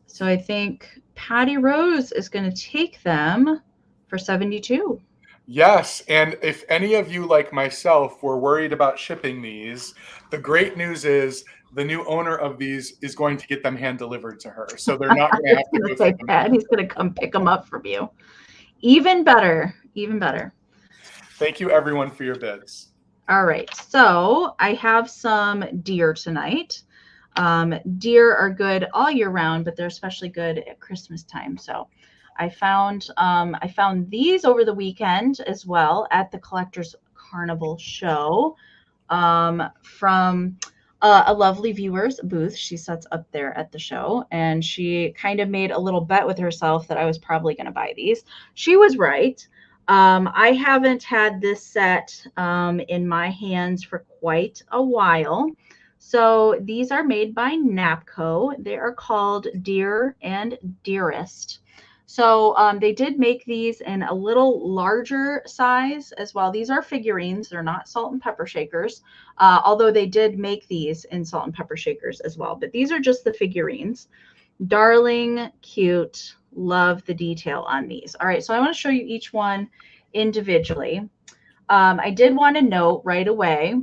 So I think Patty Rose is going to take them for 72. Yes, and if any of you, like myself, were worried about shipping these, the great news is the new owner of these is going to get them hand delivered to her. So they're not going to have to go say that. He's going to come pick them up from you. Even better. Thank you, everyone, for your bids. All right, so I have some deer tonight. Deer are good all year round, but they're especially good at Christmas time. So I found these over the weekend as well at the Collectors Carnival show from a lovely viewer's booth. She sits up there at the show, and she kind of made a little bet with herself that I was probably going to buy these. She was right. I haven't had this set in my hands for quite a while. So these are made by Napco. They are called Dear and Dearest. So they did make these in a little larger size as well. These are figurines. They're not salt and pepper shakers, although they did make these in salt and pepper shakers as well. But these are just the figurines. Darling, cute. Love the detail on these. All right, so I want to show you each one individually. I did want to note right away.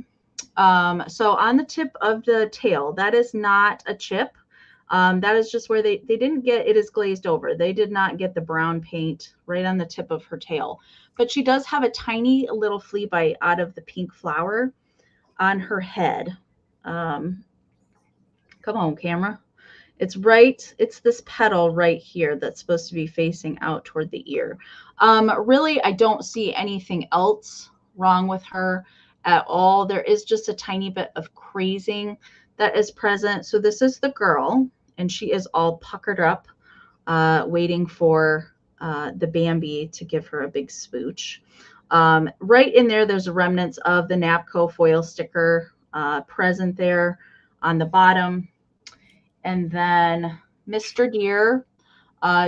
So on the tip of the tail, that is not a chip. That is just where they didn't get, it is glazed over. They did not get the brown paint right on the tip of her tail. But she does have a tiny little flea bite out of the pink flower on her head. Come on, camera. It's this petal right here that's supposed to be facing out toward the ear. Really, I don't see anything else wrong with her at all. There is just a tiny bit of crazing that is present. So this is the girl, and she is all puckered up, waiting for the Bambi to give her a big smooch. Right in there, there's remnants of the Napco foil sticker present there on the bottom. And then Mr. Deer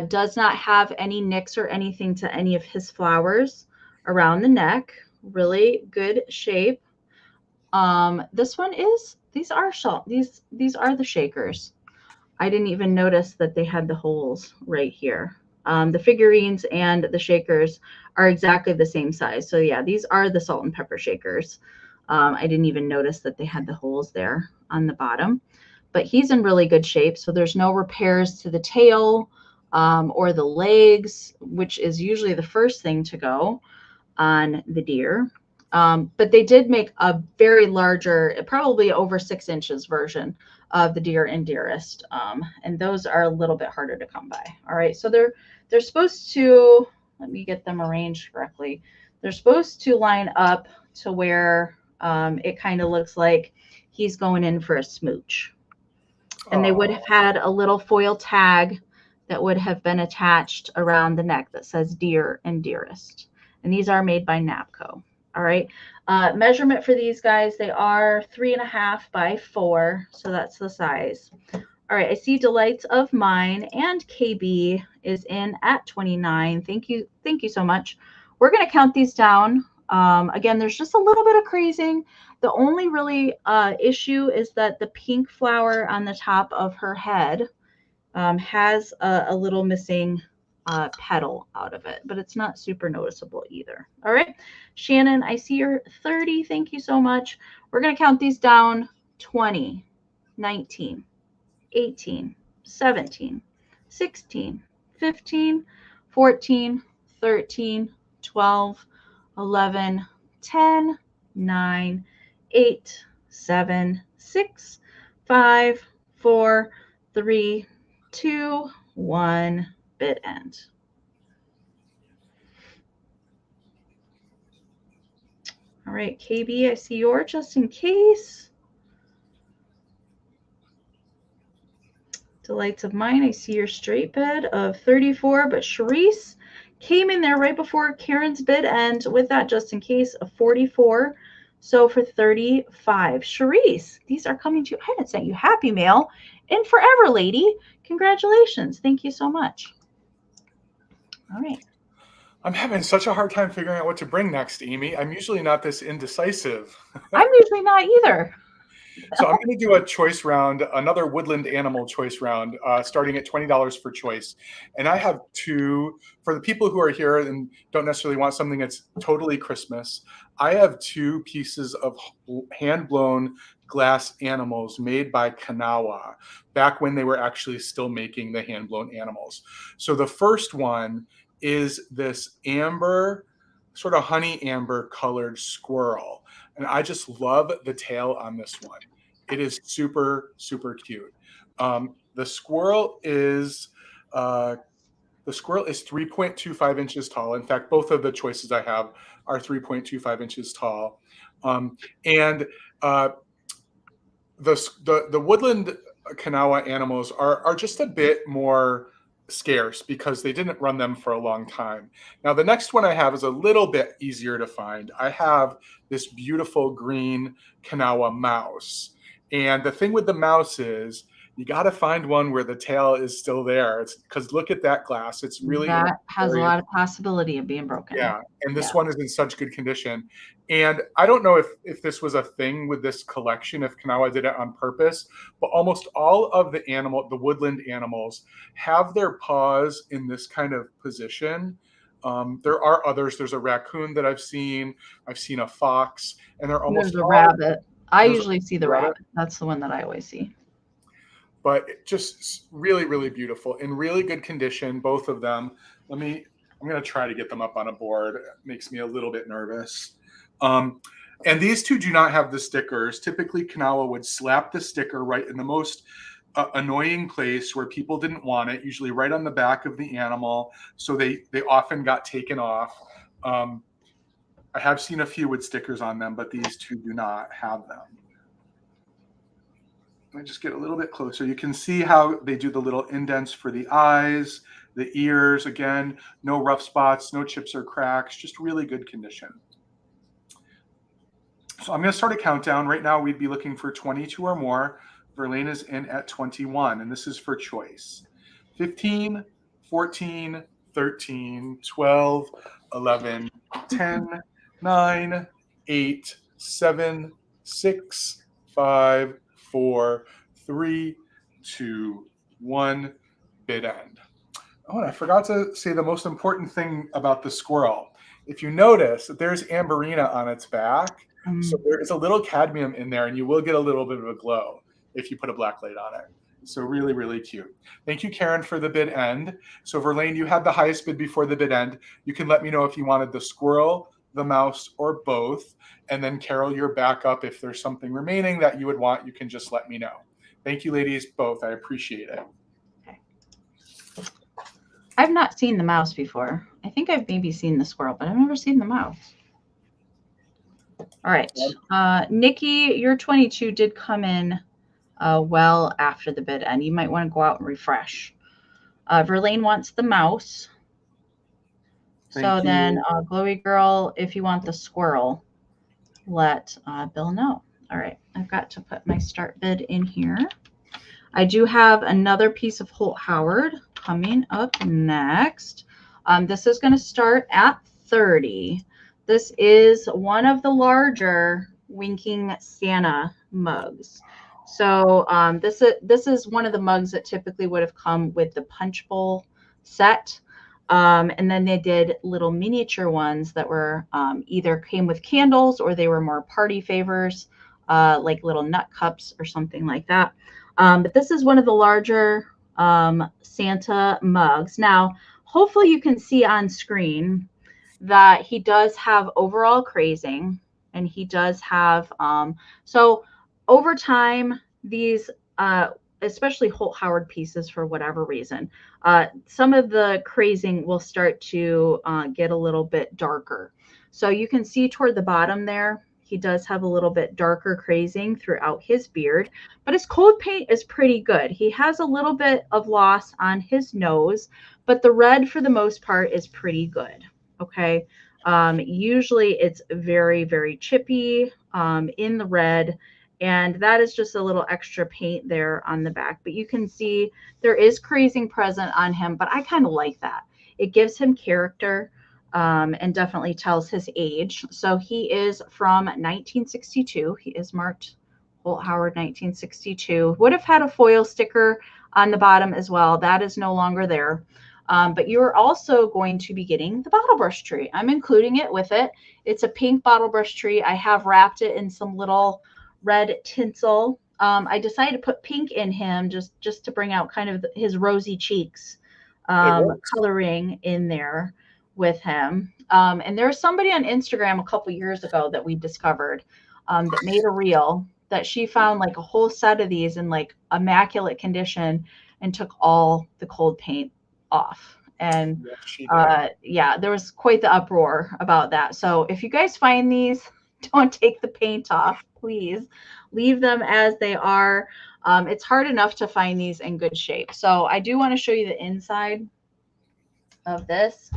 does not have any nicks or anything to any of his flowers around the neck. Really good shape. This one is, these are the shakers. I didn't even notice that they had the holes right here. The figurines and the shakers are exactly the same size. So yeah, these are the salt and pepper shakers. I didn't even notice that they had the holes there on the bottom, but he's in really good shape. So there's no repairs to the tail or the legs, which is usually the first thing to go on the deer. But they did make a very larger, probably over 6 inches version of the Deer and Dearest. And those are a little bit harder to come by. All right. So they're supposed to, let me get them arranged correctly. They're supposed to line up to where it kind of looks like he's going in for a smooch. And they would have had a little foil tag that would have been attached around the neck that says Deer and Dearest. And these are made by Napco. All right. Measurement for these guys, they are 3.5 by 4. So that's the size. All right. I see Delights of Mine and KB is in at 29. Thank you. Thank you so much. We're going to count these down. Again, there's just a little bit of crazing. The only really issue is that the pink flower on the top of her head has a little missing petal out of it, but it's not super noticeable either. All right, Shannon, I see you're 30. Thank you so much. We're going to count these down: 20, 19, 18, 17, 16, 15, 14, 13, 12, 11, 10, 9, 8, 7, 6, 5, 4, 3, 2, 1, bit end. All right, KB, I see your just in case. Delights of Mine, I see your straight bid of 34, but Charisse came in there right before Karen's bid end with that just in case of 44. So for 35, Charisse, these are coming to you. I haven't sent you Happy Mail in forever, lady. Congratulations. Thank you so much. All right. I'm having such a hard time figuring out what to bring next, Amie. I'm usually not this indecisive. I'm usually not either. So I'm going to do a choice round, another woodland animal choice round, starting at $20 for choice. And I have two, for the people who are here and don't necessarily want something that's totally Christmas, I have 2 pieces of hand-blown glass animals made by Kanawha, back when they were actually still making the hand-blown animals. So the first one is this amber, sort of honey amber colored squirrel. And I just love the tail on this one. It is super, super cute. The squirrel is 3.25 inches tall. In fact, both of the choices I have are 3.25 inches tall. And the woodland Kanawha animals are just a bit more scarce because they didn't run them for a long time. Now, the next one I have is a little bit easier to find. I have this beautiful green Kanawha mouse. And the thing with the mouse is you got to find one where the tail is still there. It's because look at that glass. It's really, that has a lot of possibility of being broken. Yeah. And this one is in such good condition. And I don't know if this was a thing with this collection, if Kanawha did it on purpose, but almost all of the woodland animals have their paws in this kind of position. There are others. There's a raccoon that I've seen a fox, and they're almost There's a rabbit. I usually see the rabbit. That's the one that I always see. but just really, really beautiful, in really good condition, both of them. I'm going to try to get them up on a board. It makes me a little bit nervous. And these two do not have the stickers. Typically, Kanawha would slap the sticker right in the most annoying place where people didn't want it, usually right on the back of the animal. So they often got taken off. I have seen a few with stickers on them, but these two do not have them. Let me just get a little bit closer. You can see how they do the little indents for the eyes, the ears. Again, no rough spots, no chips or cracks, just really good condition. So I'm going to start a countdown. Right now, we'd be looking for 22 or more. Verlaine is in at 21, and this is for choice. 15, 14, 13, 12, 11, 10, 9, 8, 7, 6, 5, 4, 3, 2, 1, bid end. Oh, and I forgot to say the most important thing about the squirrel. If you notice, there's amberina on its back. So there is a little cadmium in there, and you will get a little bit of a glow if you put a black light on it. So really, really cute. Thank you, Karen, for the bid end. So Verlaine, you had the highest bid before the bid end. You can let me know if you wanted the squirrel, the mouse, or both. And then Carol, you're back up. If there's something remaining that you would want, you can just let me know. Thank you, ladies, both. I appreciate it. Okay. I've not seen the mouse before. I think I've maybe seen the squirrel, but I've never seen the mouse. All right. Nikki, your 22 did come in well after the bid end. You might want to go out and refresh. Verlaine wants the mouse. Then Glowy Girl, if you want the squirrel, let Bill know. All right. I've got to put my start bid in here. I do have another piece of Holt Howard coming up next. This is going to start at 30. This is one of the larger Winking Santa mugs. So this is one of the mugs that typically would have come with the punch bowl set. And then they did little miniature ones that were either came with candles or they were more party favors, like little nut cups or something like that. But this is one of the larger Santa mugs. Now, hopefully you can see on screen that he does have overall crazing, and he does have so over time these especially Holt Howard pieces, for whatever reason, some of the crazing will start to get a little bit darker. So you can see toward the bottom there, he does have a little bit darker crazing throughout his beard, but his cold paint is pretty good. He has a little bit of loss on his nose, but the red for the most part is pretty good. Okay. Usually it's very, very chippy in the red, and that is just a little extra paint there on the back. But you can see there is crazing present on him, but I kind of like that. It gives him character and definitely tells his age. So he is from 1962. He is marked Holt Howard 1962. Would have had a foil sticker on the bottom as well. That is no longer there. But you're also going to be getting the bottle brush tree. I'm including it with it. It's a pink bottle brush tree. I have wrapped it in some little red tinsel. I decided to put pink in him just to bring out kind of his rosy cheeks coloring in there with him. And there was somebody on Instagram a couple years ago that we discovered that made a reel that she found like a whole set of these in like immaculate condition and took all the cold paint off. And yeah, there was quite the uproar about that. So if you guys find these, don't take the paint off, please. Leave them as they are. It's hard enough to find these in good shape. So I do want to show you the inside of this.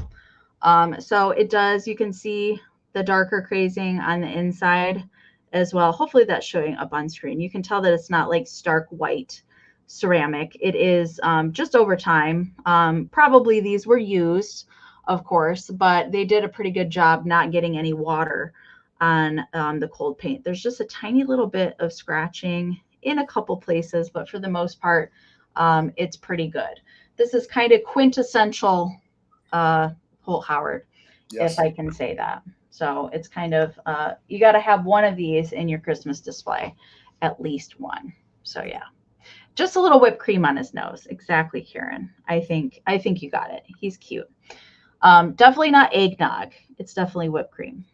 So it does, you can see the darker crazing on the inside as well. Hopefully that's showing up on screen. You can tell that it's not like stark white ceramic. It is just over time. Probably these were used, of course, but they did a pretty good job not getting any water on the cold paint. There's just a tiny little bit of scratching in a couple places, but for the most part, it's pretty good. This is kind of quintessential Holt Howard, yes, if I can say that. So it's kind of, you got to have one of these in your Christmas display, at least one. So yeah. Just a little whipped cream on his nose. Exactly, Karen. I think you got it. He's cute. Definitely not eggnog. It's definitely whipped cream.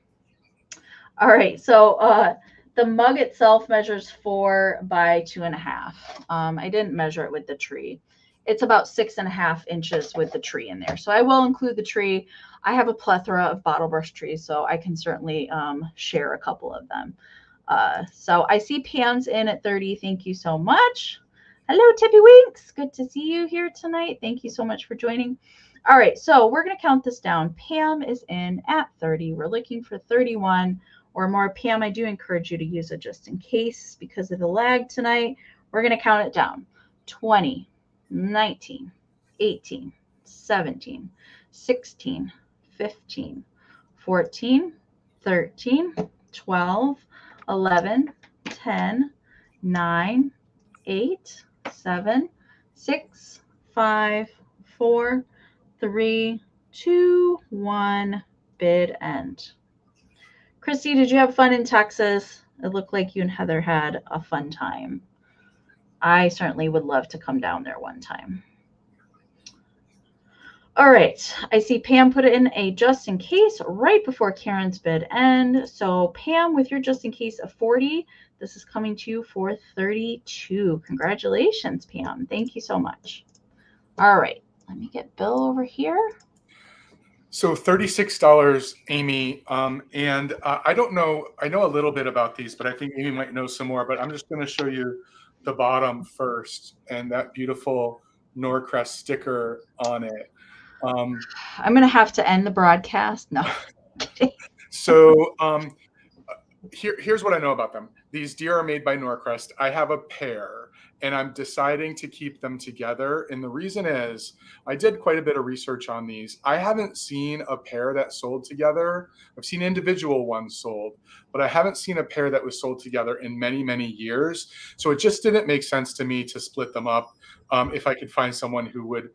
All right. So the mug itself measures 4 by 2.5. I didn't measure it with the tree. It's about 6.5 inches with the tree in there. So I will include the tree. I have a plethora of bottle brush trees, so I can certainly share a couple of them. So I see Pam's in at 30. Thank you so much. Hello, Tippy Winks. Good to see you here tonight. Thank you so much for joining. All right, so we're going to count this down. Pam is in at 30. We're looking for 31 or more. Pam, I do encourage you to use it just in case because of the lag tonight. We're going to count it down. 20, 19, 18, 17, 16, 15, 14, 13, 12, 11, 10, 9, 8, 7, 6, 5, 4, 3, 2, 1, bid end. Christy, did you have fun in Texas? It looked like you and Heather had a fun time. I certainly would love to come down there one time. All right, I see Pam put it in a just in case right before Karen's bid end. So Pam, with your just in case of 40, this is coming to you for 32. Congratulations, Pam. Thank you so much. All right, let me get Bill over here. So $36, Amy. And I don't know, I know a little bit about these, but I think Amy might know some more, but I'm just going to show you the bottom first and that beautiful Norcrest sticker on it. I'm going to have to end the broadcast. No. So here's what I know about them. These deer are made by Norcrest. I have a pair and I'm deciding to keep them together. And the reason is I did quite a bit of research on these. I haven't seen a pair that sold together. I've seen individual ones sold, but I haven't seen a pair that was sold together in many, many years. So it just didn't make sense to me to split them up if I could find someone who would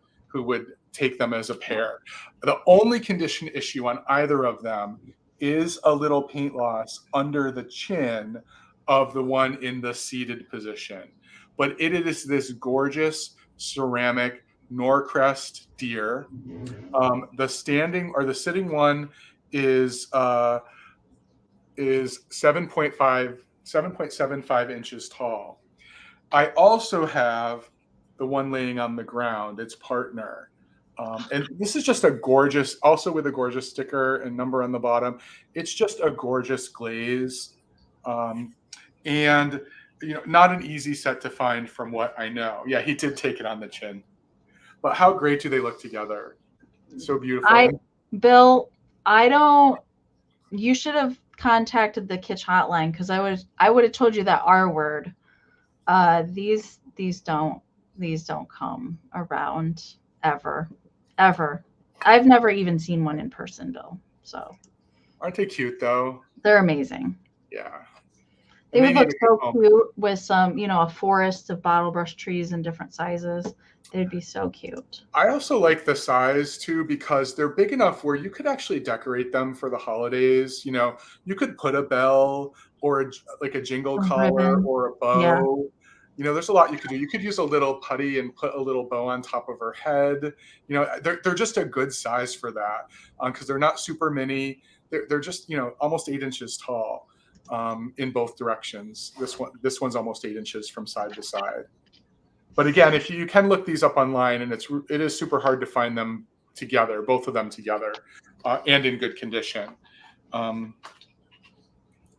take them as a pair. The only condition issue on either of them is a little paint loss under the chin of the one in the seated position. But it is this gorgeous ceramic Norcrest deer. The standing or the sitting one is 7.75 inches tall. I also have the one laying on the ground, its partner. And this is just a gorgeous, also with a gorgeous sticker and number on the bottom. It's just a gorgeous glaze. And, you know, not an easy set to find from what I know. Yeah, he did take it on the chin. But how great do they look together? So beautiful. Bill, you should have contacted the Kitsch hotline because I would have told you that R word. These don't come around ever. I've never even seen one in person, Bill. So aren't they cute though? They're amazing. Yeah. They would look so cute with some, a forest of bottle brush trees in different sizes. They'd be so cute. I also like the size too because they're big enough where you could actually decorate them for the holidays. You could put a bell or like a jingle collar or a bow. Yeah. There's a lot you could do. You could use a little putty and put a little bow on top of her head. They're just a good size for that because they're not super mini. They're just, almost 8 inches tall in both directions. This one's almost 8 inches from side to side. But again, if you can look these up online, and it is super hard to find them together, both of them together, and in good condition.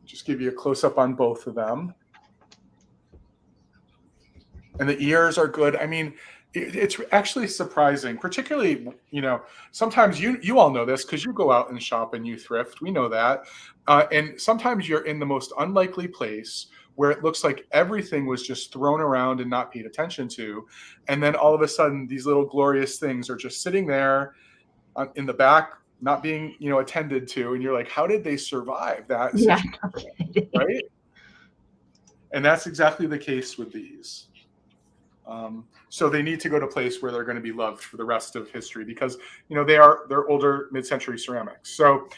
Just give you a close up on both of them. And the ears are good. I mean, it's actually surprising, particularly, sometimes you all know this because you go out and shop and you thrift. We know that. And sometimes you're in the most unlikely place where it looks like everything was just thrown around and not paid attention to. And then all of a sudden, these little glorious things are just sitting there in the back, not being, attended to. And you're like, how did they survive that situation? Right? And that's exactly the case with these. So they need to go to a place where they're going to be loved for the rest of history because, they're older mid-century ceramics. So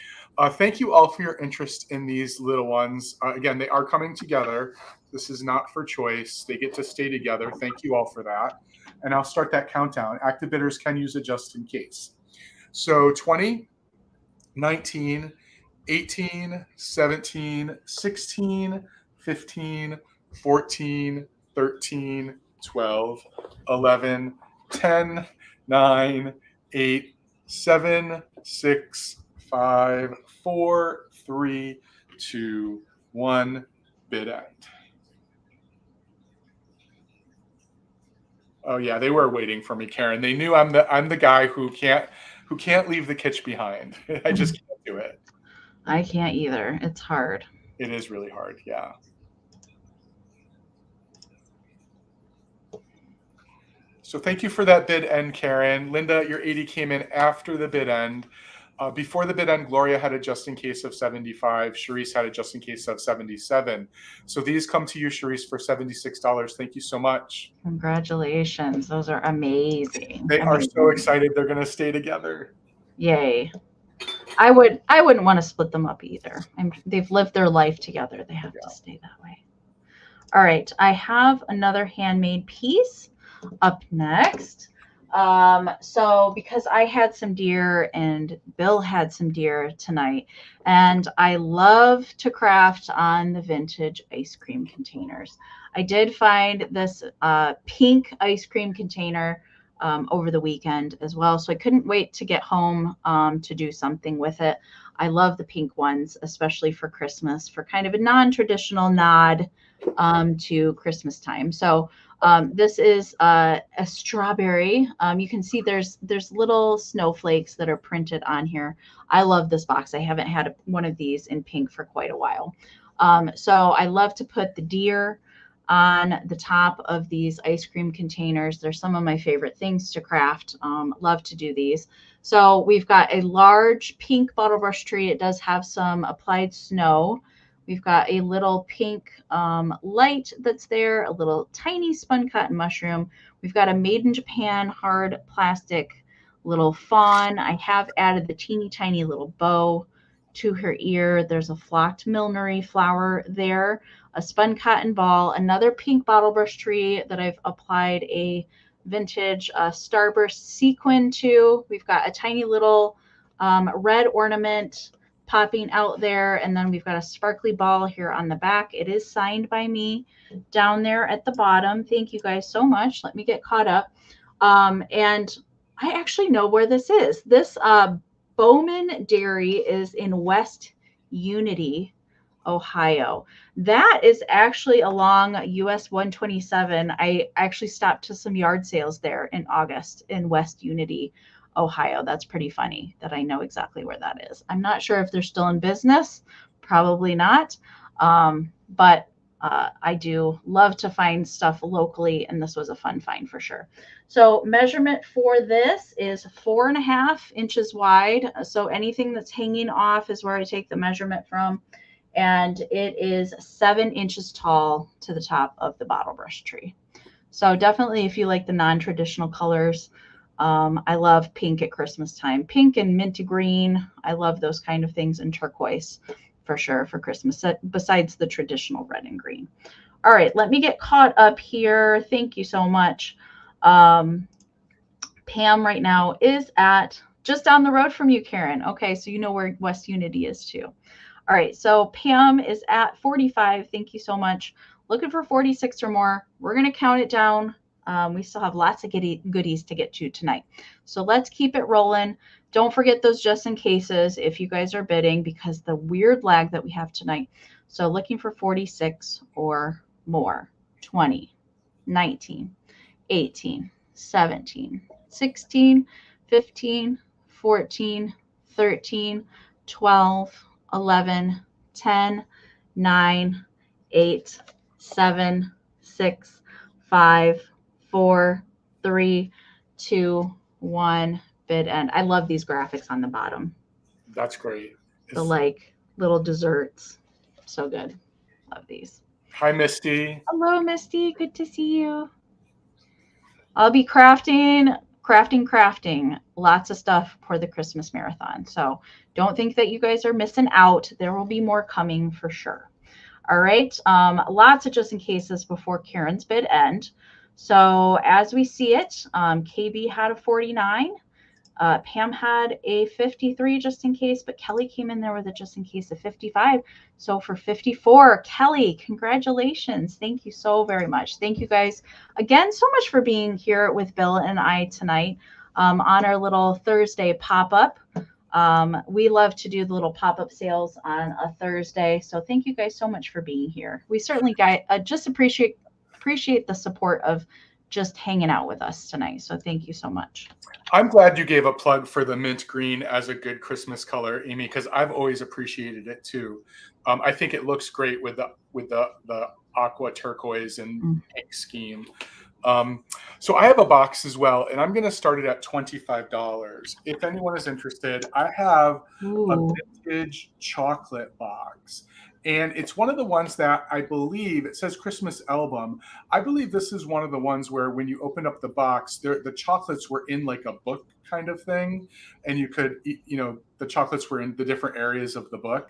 thank you all for your interest in these little ones. Again, they are coming together. This is not for choice. They get to stay together. Thank you all for that. And I'll start that countdown. Active bidders can use it just in case. So 20, 19, 18, 17, 16, 15, 14, 13, 12, 11, 10, 9, 8, 7, 6, 5, 4, 3, 2, 1. Bid end. Oh yeah, they were waiting for me, Karen. They knew I'm the guy who can't leave the kitsch behind. I just can't do it. I can't either. It's hard. It is really hard, yeah. So thank you for that bid end, Karen. Linda, your 80 came in after the bid end. Before the bid end, Gloria had a just in case of 75. Charisse had a just in case of 77. So these come to you, Charisse, for $76. Thank you so much. Congratulations. Those are amazing. They are so excited. They're going to stay together. Yay. I wouldn't want to split them up either. They've lived their life together. They have to stay that way. All right. I have another handmade piece up next. So because I had some deer and Bill had some deer tonight, and I love to craft on the vintage ice cream containers. I did find this pink ice cream container over the weekend as well. So I couldn't wait to get home to do something with it. I love the pink ones, especially for Christmas, for kind of a non-traditional nod to Christmas time. So this is a strawberry. You can see there's little snowflakes that are printed on here. I love this box. I haven't had one of these in pink for quite a while. So I love to put the deer on the top of these ice cream containers. They're some of my favorite things to craft. Love to do these. So we've got a large pink bottle brush tree. It does have some applied snow. We've got a little pink light that's there, a little tiny spun cotton mushroom. We've got a made in Japan hard plastic little fawn. I have added the teeny tiny little bow to her ear. There's a flocked millinery flower there, a spun cotton ball, another pink bottle brush tree that I've applied a vintage starburst sequin to. We've got a tiny little red ornament popping out there, and then we've got a sparkly ball here on the back. It is signed by me down there at the bottom. Thank you guys so much. Let me get caught up. And I actually know where this is. This Bowman Dairy is in West Unity, Ohio. That is actually along US 127. I actually stopped to some yard sales there in August in West Unity, Ohio. That's pretty funny that I know exactly where that is. I'm not sure if they're still in business. Probably not. But I do love to find stuff locally, and this was a fun find for sure. So measurement for this is 4.5 inches wide. So anything that's hanging off is where I take the measurement from. And it is 7 inches tall to the top of the bottle brush tree. So definitely if you like the non-traditional colors, I love pink at Christmas time. Pink and minty green. I love those kind of things, and turquoise for sure for Christmas, besides the traditional red and green. All right, let me get caught up here. Thank you so much. Pam right now is at just down the road from you, Karen. Okay, so you know where West Unity is too. All right, so Pam is at 45. Thank you so much. Looking for 46 or more. We're going to count it down. We still have lots of goodies to get to tonight. So let's keep it rolling. Don't forget those just in cases if you guys are bidding, because the weird lag that we have tonight. So looking for 46 or more. 20, 19, 18, 17, 16, 15, 14, 13, 12, 11, 10, 9, 8, 7, 6, 5, 4, 3, 2, 1. Bid end. I love these graphics on the bottom. That's great. The like little desserts. So good. Love these. Hi, Misty. Hello, Misty. Good to see you. I'll be crafting lots of stuff for the Christmas marathon. So don't think that you guys are missing out. There will be more coming for sure. All right. Lots of just in cases before Karen's bid end. So as we see it, KB had a 49. Pam had a 53 just in case, but Kelly came in there with a just in case of 55. So for 54, Kelly, congratulations. Thank you so very much. Thank you guys again so much for being here with Bill and I tonight on our little Thursday pop-up. We love to do the little pop-up sales on a Thursday. So thank you guys so much for being here. We certainly just appreciate the support of just hanging out with us tonight. So thank you so much. I'm glad you gave a plug for the mint green as a good Christmas color, Amie, because I've always appreciated it too. I think it looks great with the aqua turquoise and pink scheme. So I have a box as well, and I'm going to start it at $25. If anyone is interested, I have a vintage chocolate box. And it's one of the ones that I believe, it says Christmas album. I believe this is one of the ones where when you open up the box, the chocolates were in like a book kind of thing. And you could, the chocolates were in the different areas of the book.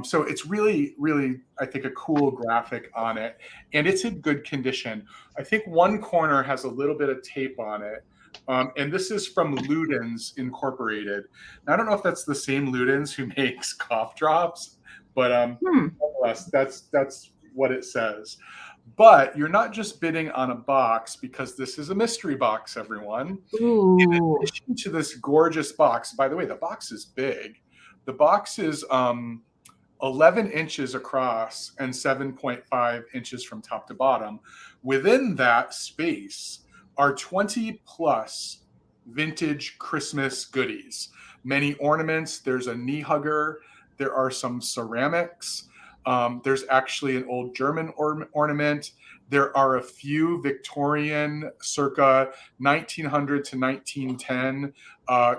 So it's really, really, I think, a cool graphic on it. And it's in good condition. I think one corner has a little bit of tape on it. And this is from Ludens Incorporated. Now, I don't know if that's the same Ludens who makes cough drops. But nonetheless, that's what it says. But you're not just bidding on a box because this is a mystery box, everyone. Ooh. In addition to this gorgeous box, by the way, the box is big. The box is 11 inches across and 7.5 inches from top to bottom. Within that space are 20 plus vintage Christmas goodies. Many ornaments. There's a knee hugger. There are some ceramics. There's actually an old German ornament. There are a few Victorian circa 1900 to 1910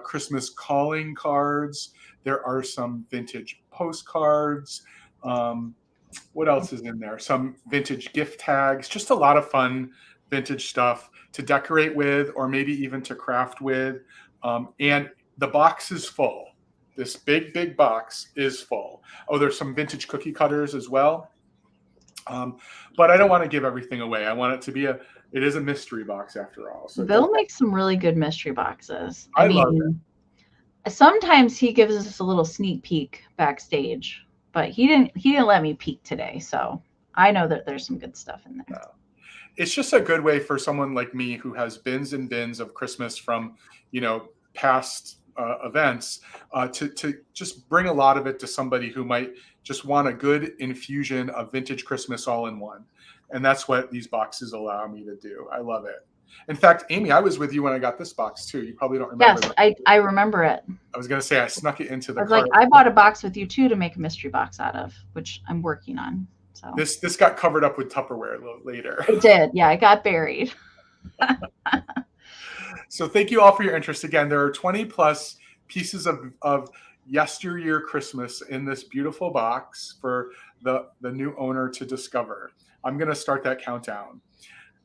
Christmas calling cards. There are some vintage postcards. What else is in there? Some vintage gift tags. Just a lot of fun vintage stuff to decorate with or maybe even to craft with. And the box is full. This big box is full. Oh, there's some vintage cookie cutters as well. But I don't want to give everything away. I want it to be it is a mystery box after all. So Bill makes some really good mystery boxes. I love it. Sometimes he gives us a little sneak peek backstage, but he didn't let me peek today. So I know that there's some good stuff in there. No. It's just a good way for someone like me who has bins and bins of Christmas from, past events to just bring a lot of it to somebody who might just want a good infusion of vintage Christmas all in one. And that's what these boxes allow me to do. I love it. In fact, Amie, I was with you when I got this box too. You probably don't remember. Yes, I remember it. I was going to say I snuck it into the I was like, I bought a box with you too to make a mystery box out of, which I'm working on. So this got covered up with Tupperware a little later. It did. Yeah, it got buried. So thank you all for your interest. Again, there are 20 plus pieces of yesteryear Christmas in this beautiful box for the new owner to discover. I'm going to start that countdown.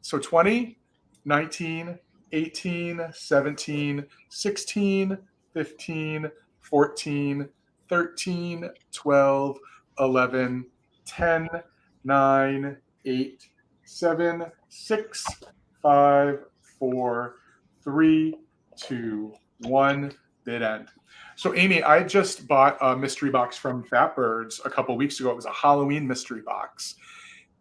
So 20, 19, 18, 17, 16, 15, 14, 13, 12, 11, 10, 9, 8, 7, 6, 5, 4, 3, 2, 1, bid end. So Amie, I just bought a mystery box from Fat Birds a couple weeks ago. It was a Halloween mystery box.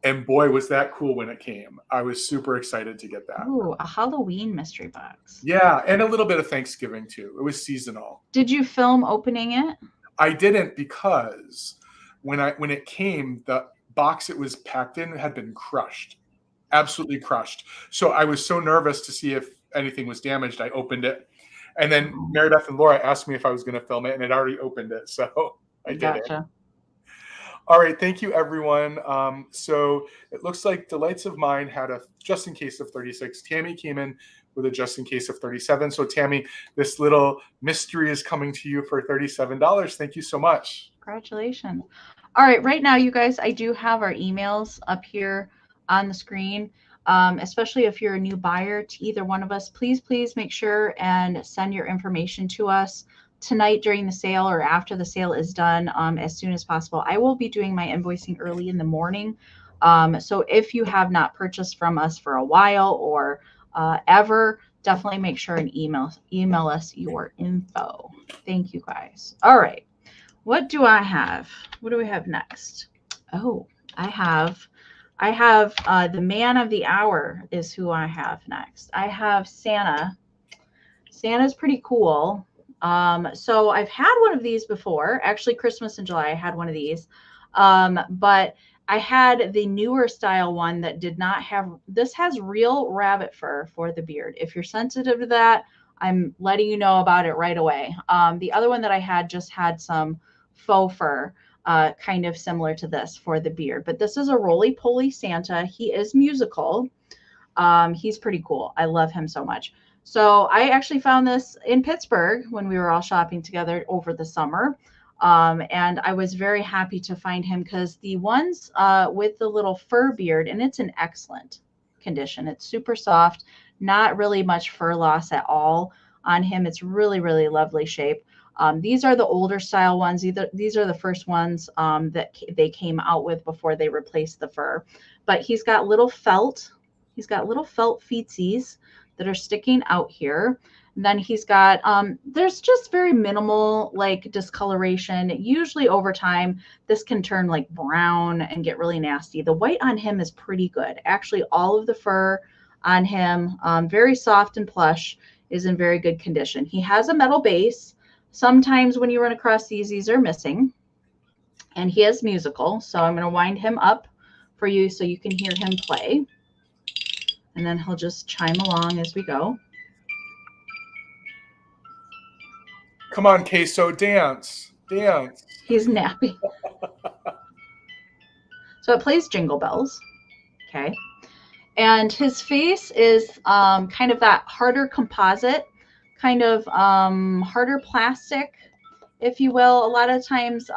And boy, was that cool when it came. I was super excited to get that. Ooh, a Halloween mystery box. Yeah, and a little bit of Thanksgiving too. It was seasonal. Did you film opening it? I didn't because when it came, the box it was packed in had been crushed. Absolutely crushed. So I was so nervous to see if anything was damaged. I opened it. And then Mary Beth and Laura asked me if I was going to film it, and it already opened it. So I did it. All right. Thank you, everyone. So it looks like Delights of Mine had a just in case of 36. Tammy came in with a just in case of 37. So Tammy, this little mystery is coming to you for $37. Thank you so much. Congratulations. All right. Right now, you guys, I do have our emails up here on the screen. Especially if you're a new buyer to either one of us, please make sure and send your information to us tonight during the sale or after the sale is done, as soon as possible. I will be doing my invoicing early in the morning. So if you have not purchased from us for a while or ever, definitely make sure and email us your info. Thank you guys. All right. What do I have? What do we have next? Oh, I have the man of the hour is who I have next. I have Santa. Santa's pretty cool. So I've had one of these before. Actually, Christmas in July, I had one of these. But I had the newer style one that did not have, this has real rabbit fur for the beard. If you're sensitive to that, I'm letting you know about it right away. The other one that I had just had some faux fur, kind of similar to this for the beard. But this is a roly-poly Santa. He is musical. He's pretty cool. I love him so much. So I actually found this in Pittsburgh when we were all shopping together over the summer. And I was very happy to find him because the ones with the little fur beard, and it's in excellent condition. It's super soft, not really much fur loss at all on him. It's really, really lovely shape. These are the older style ones. These are the first ones that they came out with before they replaced the fur. But he's got little felt. He's got little felt feetsies that are sticking out here. And then he's got, there's just very minimal like discoloration. Usually over time, this can turn like brown and get really nasty. The white on him is pretty good. Actually, all of the fur on him, very soft and plush, is in very good condition. He has a metal base. Sometimes when you run across these are missing. And he is musical. So I'm going to wind him up for you so you can hear him play. And then he'll just chime along as we go. Come on, Queso, dance, dance. He's napping. So it plays Jingle Bells. Okay. And his face is kind of that harder composite, kind of harder plastic, if you will. A lot of times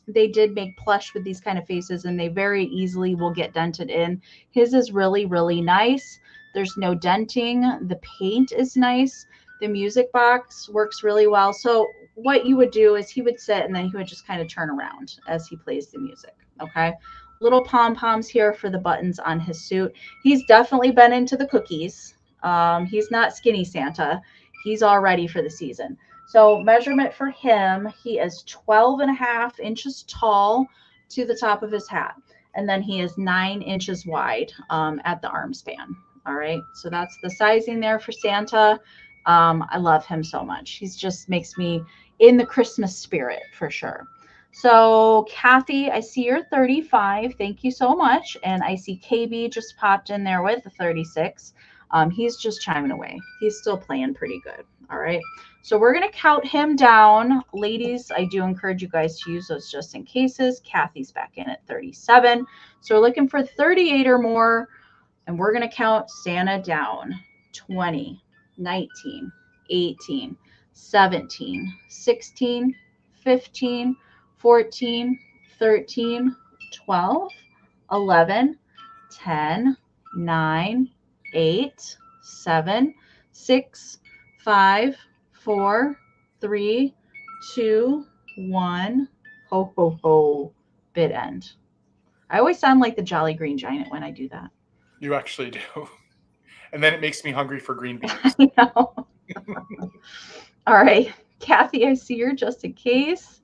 they did make plush with these kind of faces and they very easily will get dented in. His is really, really nice. There's no denting. The paint is nice. The music box works really well. So what you would do is he would sit and then he would just kind of turn around as he plays the music. Okay. Little pom-poms here for the buttons on his suit. He's definitely been into the cookies. He's not skinny Santa. He's all ready for the season. So measurement for him, he is 12.5 inches tall to the top of his hat. And then he is 9 inches wide at the arm span. All right. So that's the sizing there for Santa. I love him so much. He's just makes me in the Christmas spirit for sure. So Kathy, I see you're 35. Thank you so much. And I see KB just popped in there with the 36. He's just chiming away. He's still playing pretty good. All right. So we're going to count him down. Ladies, I do encourage you guys to use those just in cases. Kathy's back in at 37. So we're looking for 38 or more. And we're going to count Santa down. 20, 19, 18, 17, 16, 15, 14, 13, 12, 11, 10, 9, 8, 7, 6, 5, 4, 3, 2, 1. Ho, ho, ho. Bid end. I always sound like the Jolly Green Giant when I do that. You actually do. And then it makes me hungry for green beans. I know. All right. Kathy, I see you're just in case.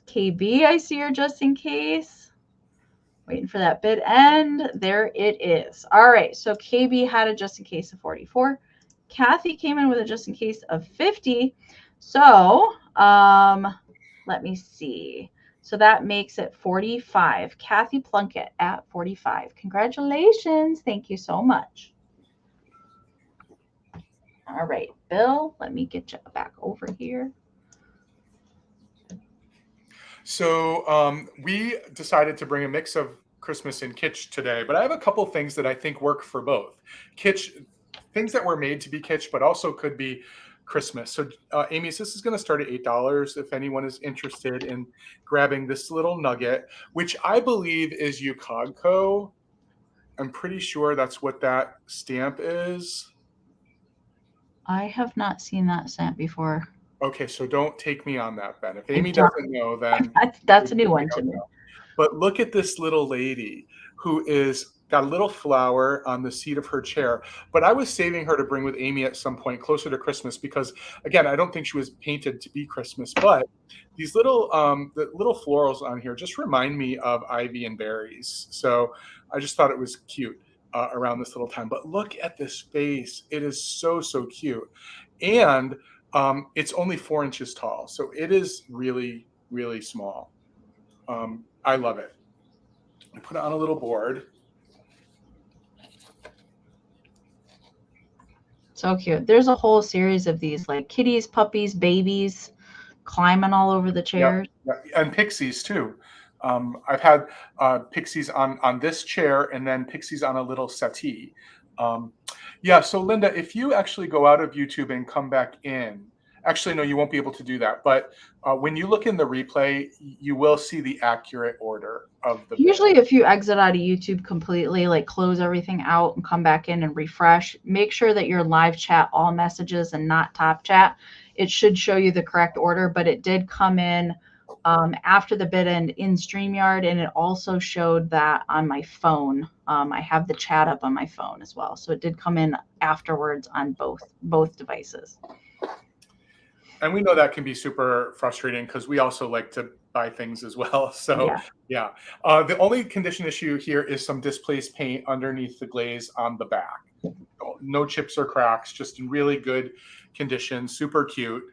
KB, I see you're just in case. Waiting for that bid end. There it is. All right. So KB had a just in case of 44. Kathy came in with a just in case of 50. So let me see. So that makes it 45. Kathy Plunkett at 45. Congratulations. Thank you so much. All right, Bill, let me get you back over here. So we decided to bring a mix of Christmas and Kitsch today, but I have a couple things that I think work for both. Kitsch, things that were made to be Kitsch, but also could be Christmas. So Amie, this is going to start at $8 if anyone is interested in grabbing this little nugget, which I believe is UCogco. I'm pretty sure that's what that stamp is. I have not seen that stamp before. Okay, so don't take me on that, Ben. If Amie doesn't know, then That's a new one to me. But look at this little lady who is got a little flower on the seat of her chair. But I was saving her to bring with Amie at some point closer to Christmas because, again, I don't think she was painted to be Christmas. But these little the little florals on here just remind me of ivy and berries. So I just thought it was cute around this little time. But look at this face; it is so cute, and it's only 4 inches tall, so it is really small. I love it. I put it on a little board. So cute. There's a whole series of these, like kitties, puppies, babies climbing all over the chairs. Yep. And pixies too. I've had pixies on this chair and then pixies on a little settee. Yeah, so Linda, if you actually go out of YouTube and come back in, actually, no, you won't be able to do that. But when you look in the replay, you will see the accurate order of the Usually if you exit out of YouTube completely, like close everything out and come back in and refresh, make sure that you're live chat all messages and not top chat. It should show you the correct order, but it did come in after the bid end in StreamYard, and it also showed that on my phone. I have the chat up on my phone as well. So it did come in afterwards on both devices. And we know that can be super frustrating because we also like to buy things as well. So yeah. The only condition issue here is some displaced paint underneath the glaze on the back. No chips or cracks, just in really good condition, super cute.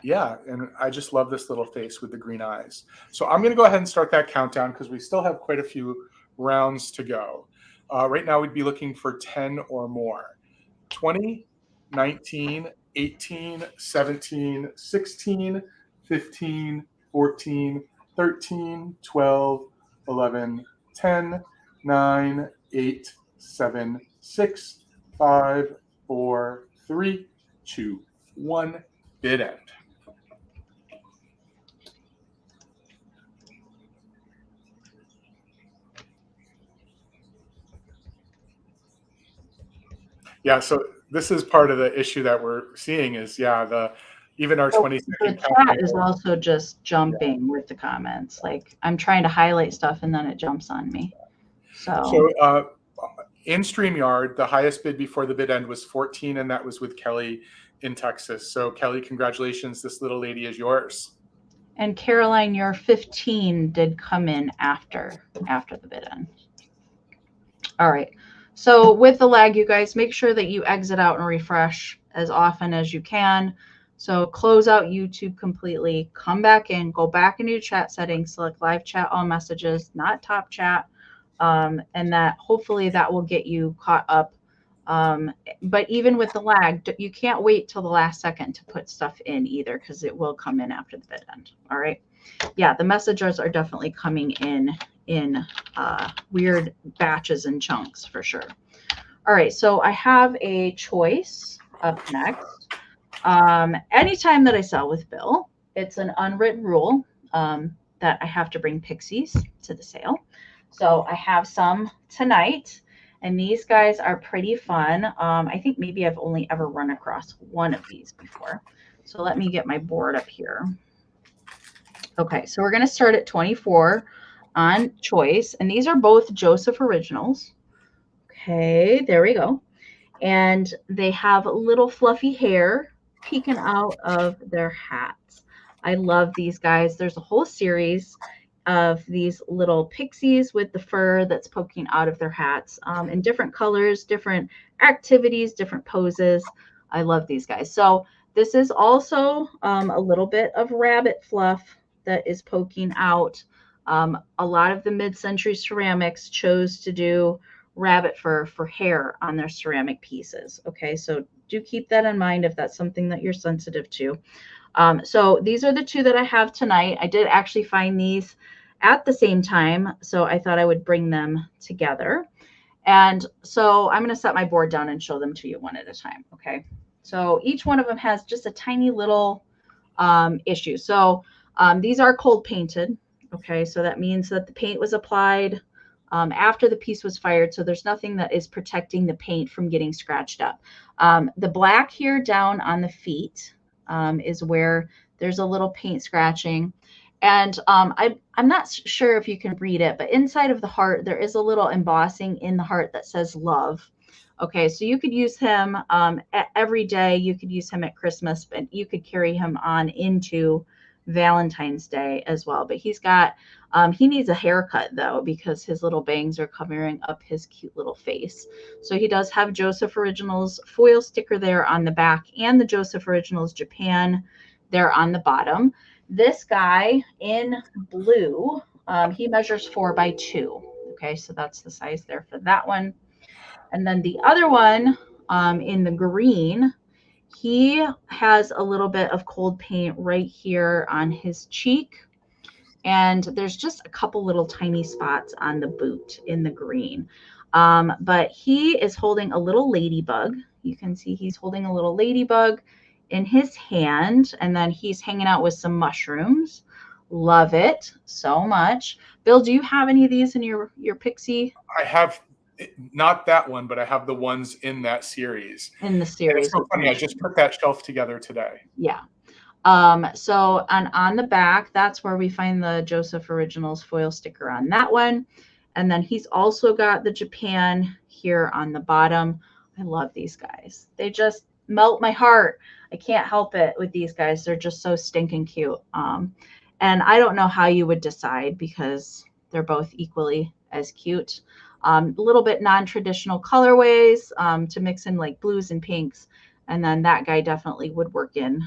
Yeah, and I just love this little face with the green eyes. So I'm going to go ahead and start that countdown because we still have quite a few rounds to go. Right now we'd be looking for 10 or more. 20, 19, 18, 17, 16, 15, 14, 13, 12, 11, 10, 9, 8, 7, 6, 5, 4, 3, 2, 1, bid end. Yeah, so this is part of the issue that we're seeing is, even our 20-second chat is also just jumping with the comments. Like I'm trying to highlight stuff and then it jumps on me. So in StreamYard, the highest bid before the bid end was 14, and that was with Kelly in Texas. So Kelly, congratulations. This little lady is yours. And Caroline, your 15 did come in after the bid end. All right. So with the lag, you guys, make sure that you exit out and refresh as often as you can. So close out YouTube completely, come back in, go back into your chat settings, select live chat, all messages, not top chat. And that hopefully that will get you caught up. But even with the lag, you can't wait till the last second to put stuff in either, because it will come in after the bid end. All right. Yeah, the messages are definitely coming in weird batches and chunks for sure. All right, so I have a choice up next. Anytime that I sell with Bill, it's an unwritten rule that I have to bring pixies to the sale. So I have some tonight, and these guys are pretty fun. I think maybe I've only ever run across one of these before. So let me get my board up here. Okay, so we're going to start at 24 on choice, and these are both Joseph originals. Okay, there we go. And they have little fluffy hair peeking out of their hats. I love these guys. There's a whole series of these little pixies with the fur that's poking out of their hats in different colors, different activities, different poses. I love these guys. So this is also a little bit of rabbit fluff that is poking out. A lot of the mid-century ceramics chose to do rabbit fur for hair on their ceramic pieces. Okay, so do keep that in mind if that's something that you're sensitive to. So these are the two that I have tonight. I did actually find these at the same time, so I thought I would bring them together. And so I'm going to set my board down and show them to you one at a time. Okay, so each one of them has just a tiny little issue. So these are cold painted. Okay, so that means that the paint was applied after the piece was fired. So there's nothing that is protecting the paint from getting scratched up. The black here down on the feet is where there's a little paint scratching. And I'm not sure if you can read it, but inside of the heart, there is a little embossing in the heart that says love. Okay, so you could use him every day. You could use him at Christmas, but you could carry him on into Valentine's Day as well. But he's got, he needs a haircut though, because his little bangs are covering up his cute little face. So he does have Joseph Originals foil sticker there on the back and the Joseph Originals Japan there on the bottom. This guy in blue, he measures 4x2. Okay, so that's the size there for that one. And then the other one in the green, he has a little bit of cold paint right here on his cheek. And there's just a couple little tiny spots on the boot in the green. But he is holding a little ladybug. You can see he's holding a little ladybug in his hand. And then he's hanging out with some mushrooms. Love it so much. Bill, do you have any of these in your pixie? I have not that one, but I have the ones in that series. In the series. And it's so funny. I just put that shelf together today. Yeah. So on the back, that's where we find the Joseph Originals foil sticker on that one. And then he's also got the Japan here on the bottom. I love these guys. They just melt my heart. I can't help it with these guys. They're just so stinking cute. And I don't know how you would decide because they're both equally as cute. A little bit non-traditional colorways to mix in like blues and pinks. And then that guy definitely would work in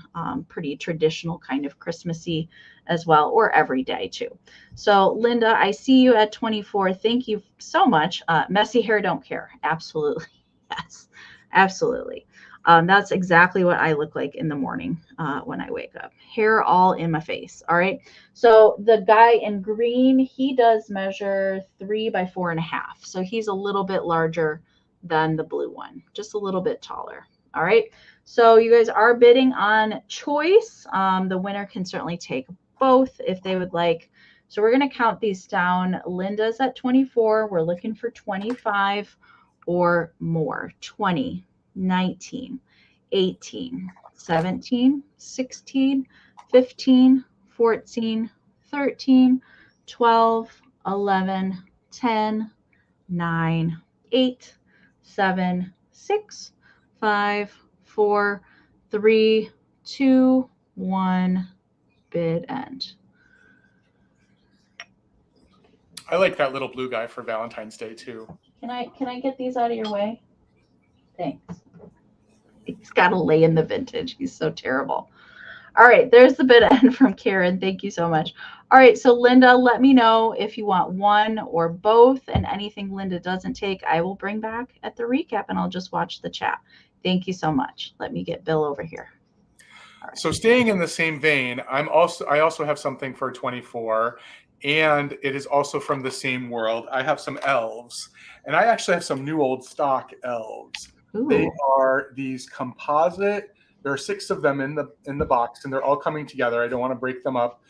pretty traditional kind of Christmassy as well, or everyday too. So Linda, I see you at 24. Thank you so much. Messy hair, don't care. Absolutely. Yes, absolutely. That's exactly what I look like in the morning when I wake up. Hair all in my face. All right. So the guy in green, he does measure 3x4.5. So he's a little bit larger than the blue one, just a little bit taller. All right. So you guys are bidding on choice. The winner can certainly take both if they would like. So we're going to count these down. Linda's at 24. We're looking for 25 or more. 20. 19, 18, 17, 16, 15, 14, 13, 12, 11, 10, 9, 8, 7, 6, 5, 4, 3, 2, 1, bid end. I like that little blue guy for Valentine's Day too. Can I get these out of your way? Thanks. He's got to lay in the vintage. He's so terrible. All right, there's the bid end from Karen. Thank you so much. All right, so Linda, let me know if you want one or both, and anything Linda doesn't take, I will bring back at the recap, and I'll just watch the chat. Thank you so much. Let me get Bill over here. Right. So staying in the same vein, I also have something for 24, and it is also from the same world. I have some elves, and I actually have some new old stock elves. Ooh. They are these composite. There are 6 of them in the box, and they're all coming together. I don't want to break them up.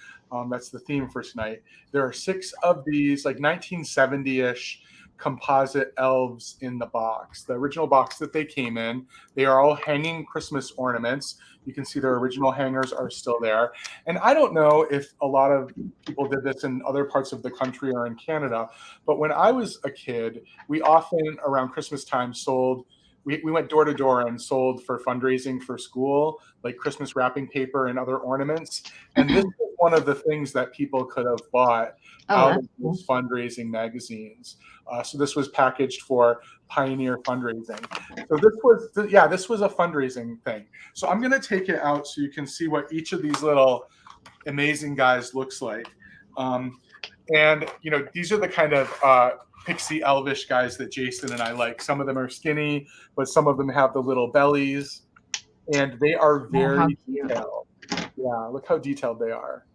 That's the theme for tonight. There are 6 of these like 1970-ish composite elves in the box. The original box that they came in. They are all hanging Christmas ornaments. You can see their original hangers are still there. And I don't know if a lot of people did this in other parts of the country or in Canada, but when I was a kid, we often around Christmas time sold. We went door to door and sold for fundraising for school, like Christmas wrapping paper and other ornaments. And this was one of the things that people could have bought out of those fundraising magazines. So this was packaged for Pioneer fundraising. So this was a fundraising thing. So I'm going to take it out so you can see what each of these little amazing guys looks like. And, you know, these are the kind of pixie elvish guys that Jason and I like. Some of them are skinny, but some of them have the little bellies, and they are very detailed. Yeah, look how detailed they are.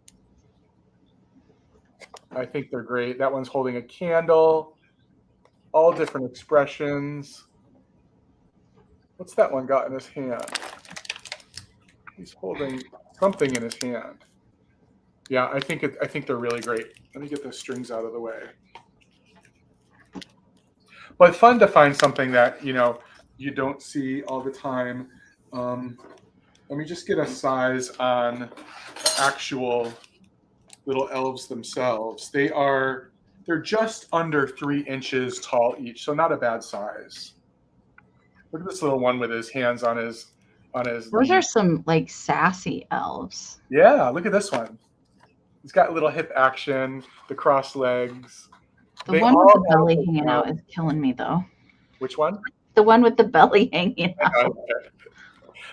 I think they're great. That one's holding a candle, all different expressions. What's that one got in his hand? He's holding something in his hand. Yeah, I think they're really great. Let me get the strings out of the way. but fun to find something that, you know, you don't see all the time. Let me just get a size on actual little elves themselves. They're just under 3 inches tall each, so not a bad size. Look at this little one with his hands on his Those knee. are some like sassy elves. Yeah, look at this one. He's got little hip action, the cross legs. The They one with the all have belly like, hanging out is killing me though. which one? The one with the belly hanging out.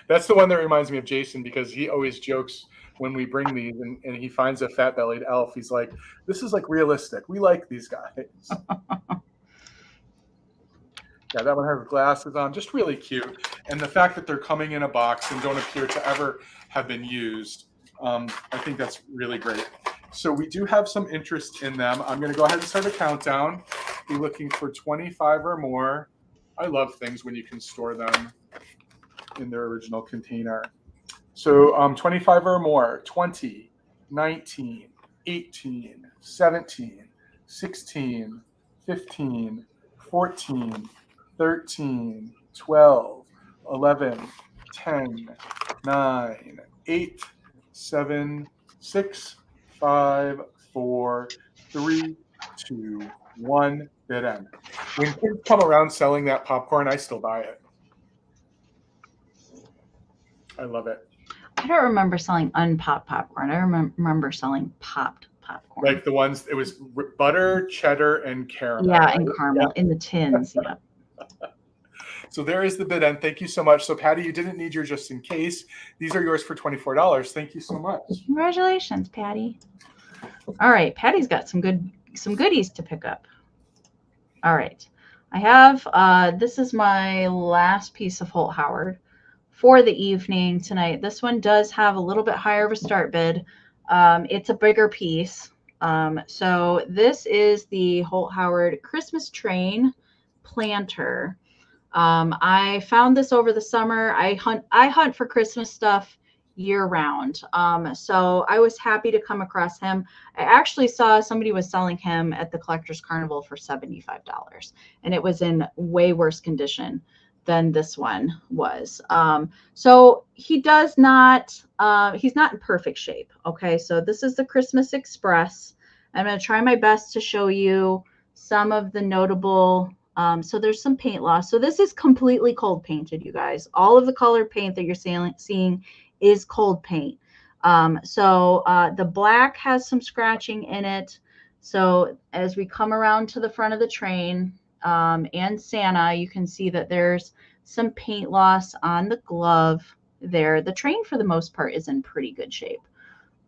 That's the one that reminds me of Jason, because he always jokes when we bring these and he finds a fat bellied elf. He's like, this is like realistic. We like these guys. Yeah, that one has glasses on, just really cute. And the fact that they're coming in a box and don't appear to ever have been used, I think that's really great. So we do have some interest in them. I'm going to go ahead and start a countdown. Be looking for 25 or more. I love things when you can store them in their original container. So 25 or more. 20, 19, 18, 17, 16, 15, 14, 13, 12, 11, 10, 9, 8, 7, 6, 5, 4, 3, 2, 1. Bid end. When kids come around selling that popcorn, I still buy it. I love it. I don't remember selling unpopped popcorn. I remember selling popped popcorn. Like the ones, it was butter, cheddar, and caramel. Yeah, right? and caramel in the tins. Yeah. So there is the bid end. Thank you so much. So Patty, you didn't need your just in case. These are yours for $24. Thank you so much. Congratulations, Patty. All right, Patty's got some goodies to pick up. All right, I have this is my last piece of Holt Howard for the evening tonight. This one does have a little bit higher of a start bid. It's a bigger piece. So this is the Holt Howard Christmas Train Planter. I found this over the summer. I hunt for Christmas stuff year round. So I was happy to come across him. I actually saw somebody was selling him at the Collectors Carnival for $75, and it was in way worse condition than this one was. So he does not, he's not in perfect shape. Okay. So this is the Christmas Express. I'm going to try my best to show you some of the notable, so there's some paint loss. So this is completely cold painted, you guys. All of the colored paint that you're seeing is cold paint. The black has some scratching in it. So as we come around to the front of the train, and Santa, you can see that there's some paint loss on the glove there. The train, for the most part, is in pretty good shape.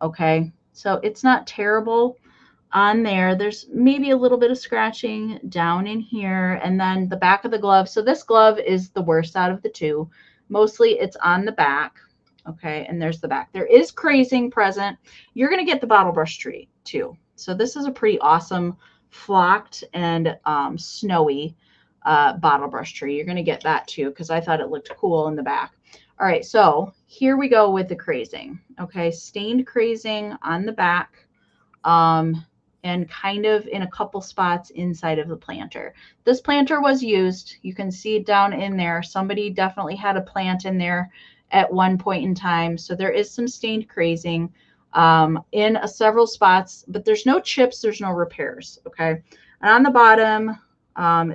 Okay, so it's not terrible on there. There's maybe a little bit of scratching down in here, and then the back of the glove. So this glove is the worst out of the two. Mostly it's on the back. Okay, and there's the back. There is crazing present. You're going to get the bottle brush tree too. So this is a pretty awesome flocked and snowy bottle brush tree. You're going to get that too, because I thought it looked cool in the back. All right, so here we go with the crazing. Okay, stained crazing on the back, and kind of in a couple spots inside of the planter. This planter was used. You can see down in there. Somebody definitely had a plant in there at one point in time. So there is some stained crazing in several spots, but there's no chips, there's no repairs. Okay. And on the bottom,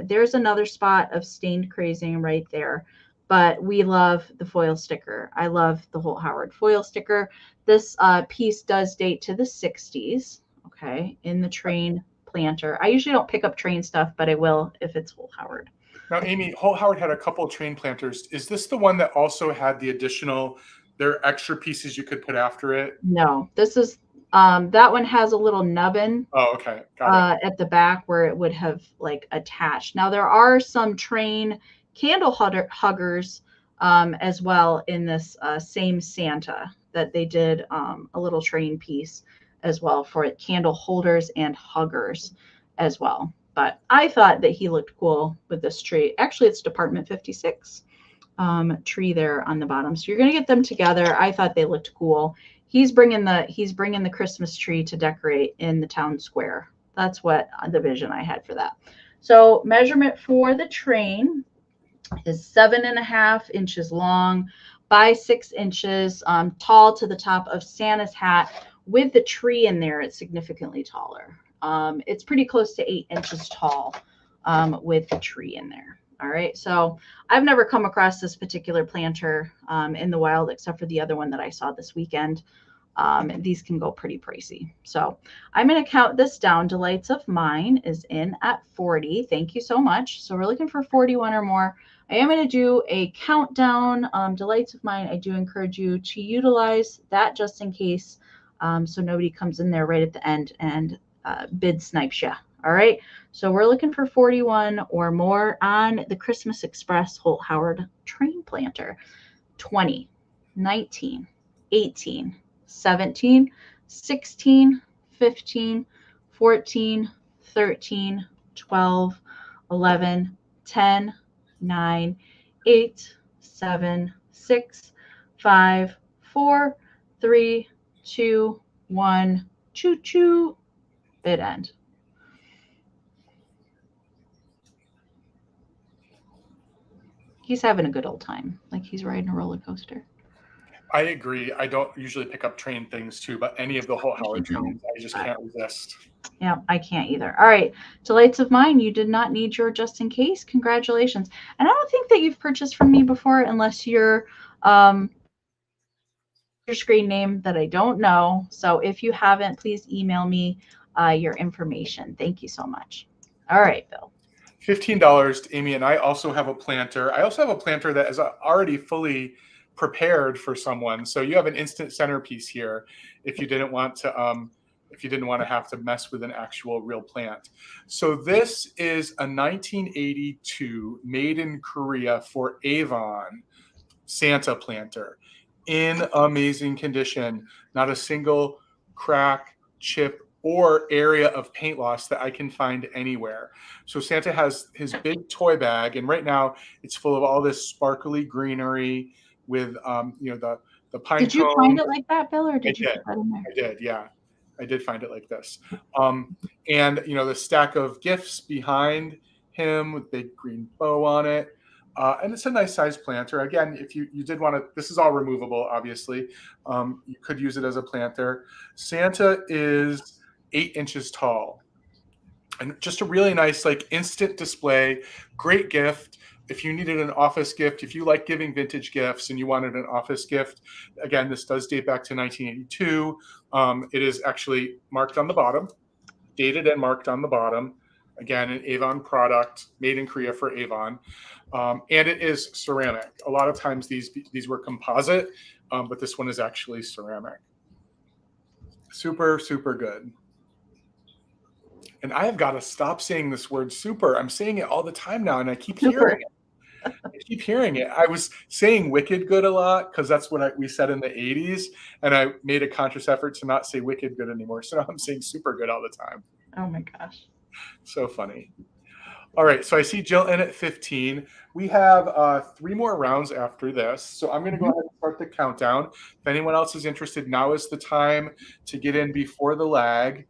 there's another spot of stained crazing right there. But we love the foil sticker. I love the Holt Howard foil sticker. This piece does date to the 60s. Okay, in the train planter. I usually don't pick up train stuff, but I will if it's Holt Howard. Now, Amy, Holt Howard had a couple of train planters. Is this the one that also had the additional, there are extra pieces you could put after it? No, this is, that one has a little nubbin. Oh, okay. Got it. At the back where it would have like attached. Now there are some train candle huggers as well in this same Santa that they did a little train piece as well for candle holders and huggers as well. But I thought that he looked cool with this tree. Actually, it's Department 56 tree there on the bottom. So you're going to get them together. I thought they looked cool. He's bringing the Christmas tree to decorate in the town square. That's what the vision I had for that. So measurement for the train is 7.5 inches long by 6 inches tall to the top of Santa's hat. With the tree in there, it's significantly taller. It's pretty close to 8 inches tall with the tree in there. All right, so I've never come across this particular planter in the wild except for the other one that I saw this weekend. These can go pretty pricey. So I'm going to count this down. Delights of Mine is in at 40. Thank you so much. So we're looking for 41 or more. I am going to do a countdown. Delights of Mine, I do encourage you to utilize that just in case, so nobody comes in there right at the end and bid snipes you. All right, so we're looking for 41 or more on the Christmas Express Holt Howard train planter. 20, 19, 18, 17, 16, 15, 14, 13, 12, 11, 10, 9, 8, 7, 6, 5, 4, 3, 2, 1, choo choo, bid end. He's having a good old time, like he's riding a roller coaster. I agree. I don't usually pick up train things too, but any of the Holt Howard trains, I just can't resist. Yeah, I can't either. All right, Delights of Mine, you did not need your just in case. Congratulations. And I don't think that you've purchased from me before unless you're your screen name that I don't know. So if you haven't, please email me your information. Thank you so much. All right, Bill. $15 to Amy, and I also have a planter. I also have a planter that is already fully prepared for someone. So you have an instant centerpiece here if you didn't want to have to mess with an actual real plant. So this is a 1982 made in Korea for Avon Santa planter in amazing condition. Not a single crack, chip, or area of paint loss that I can find anywhere. So Santa has his big toy bag, and right now it's full of all this sparkly greenery with the pine cone. Did you find it like that, Bill, or did you put that in there? I did, yeah. I did find it like this. And the stack of gifts behind him with big green bow on it. And it's a nice size planter. Again, if you did want to, this is all removable, obviously. You could use it as a planter. Santa is 8 inches tall. And just a really nice, like, instant display, great gift. If you needed an office gift, if you like giving vintage gifts and you wanted an office gift, again, this does date back to 1982. It is actually marked on the bottom, dated and marked on the bottom. Again, an Avon product, made in Korea for Avon. And it is ceramic. A lot of times these were composite, but this one is actually ceramic. Super, super good. And I have got to stop saying this word super. I'm saying it all the time now, and I keep hearing it. I was saying wicked good a lot because that's what we said in the 80s, and I made a conscious effort to not say wicked good anymore. So now I'm saying super good all the time. Oh my gosh. So funny. All right, so I see Jill in at 15. We have 3 more rounds after this. So I'm going to go ahead and start the countdown. If anyone else is interested, now is the time to get in before the lag.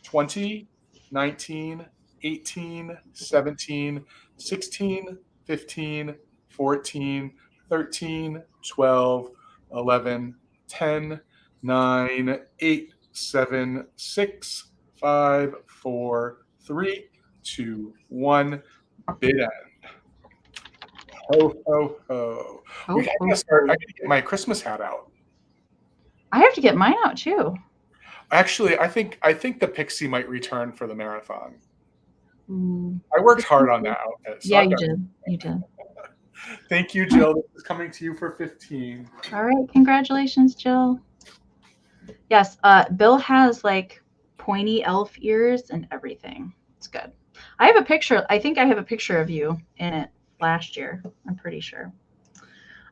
20, 19, 18, 17, 16, 15, 14, 13, 12, 11, 10, 9, 8, 7, 6, 5, 4, 3, 2, 1, bid end. Ho, ho, ho. We got to start. I got to get my Christmas hat out. I have to get mine out too. Actually, I think the pixie might return for the marathon. I worked hard on that outfit. So yeah, you did. You did. Thank you, Jill. This is coming to you for 15. All right. Congratulations, Jill. Yes, Bill has like pointy elf ears and everything. It's good. I have a picture. I think I have a picture of you in it last year. I'm pretty sure.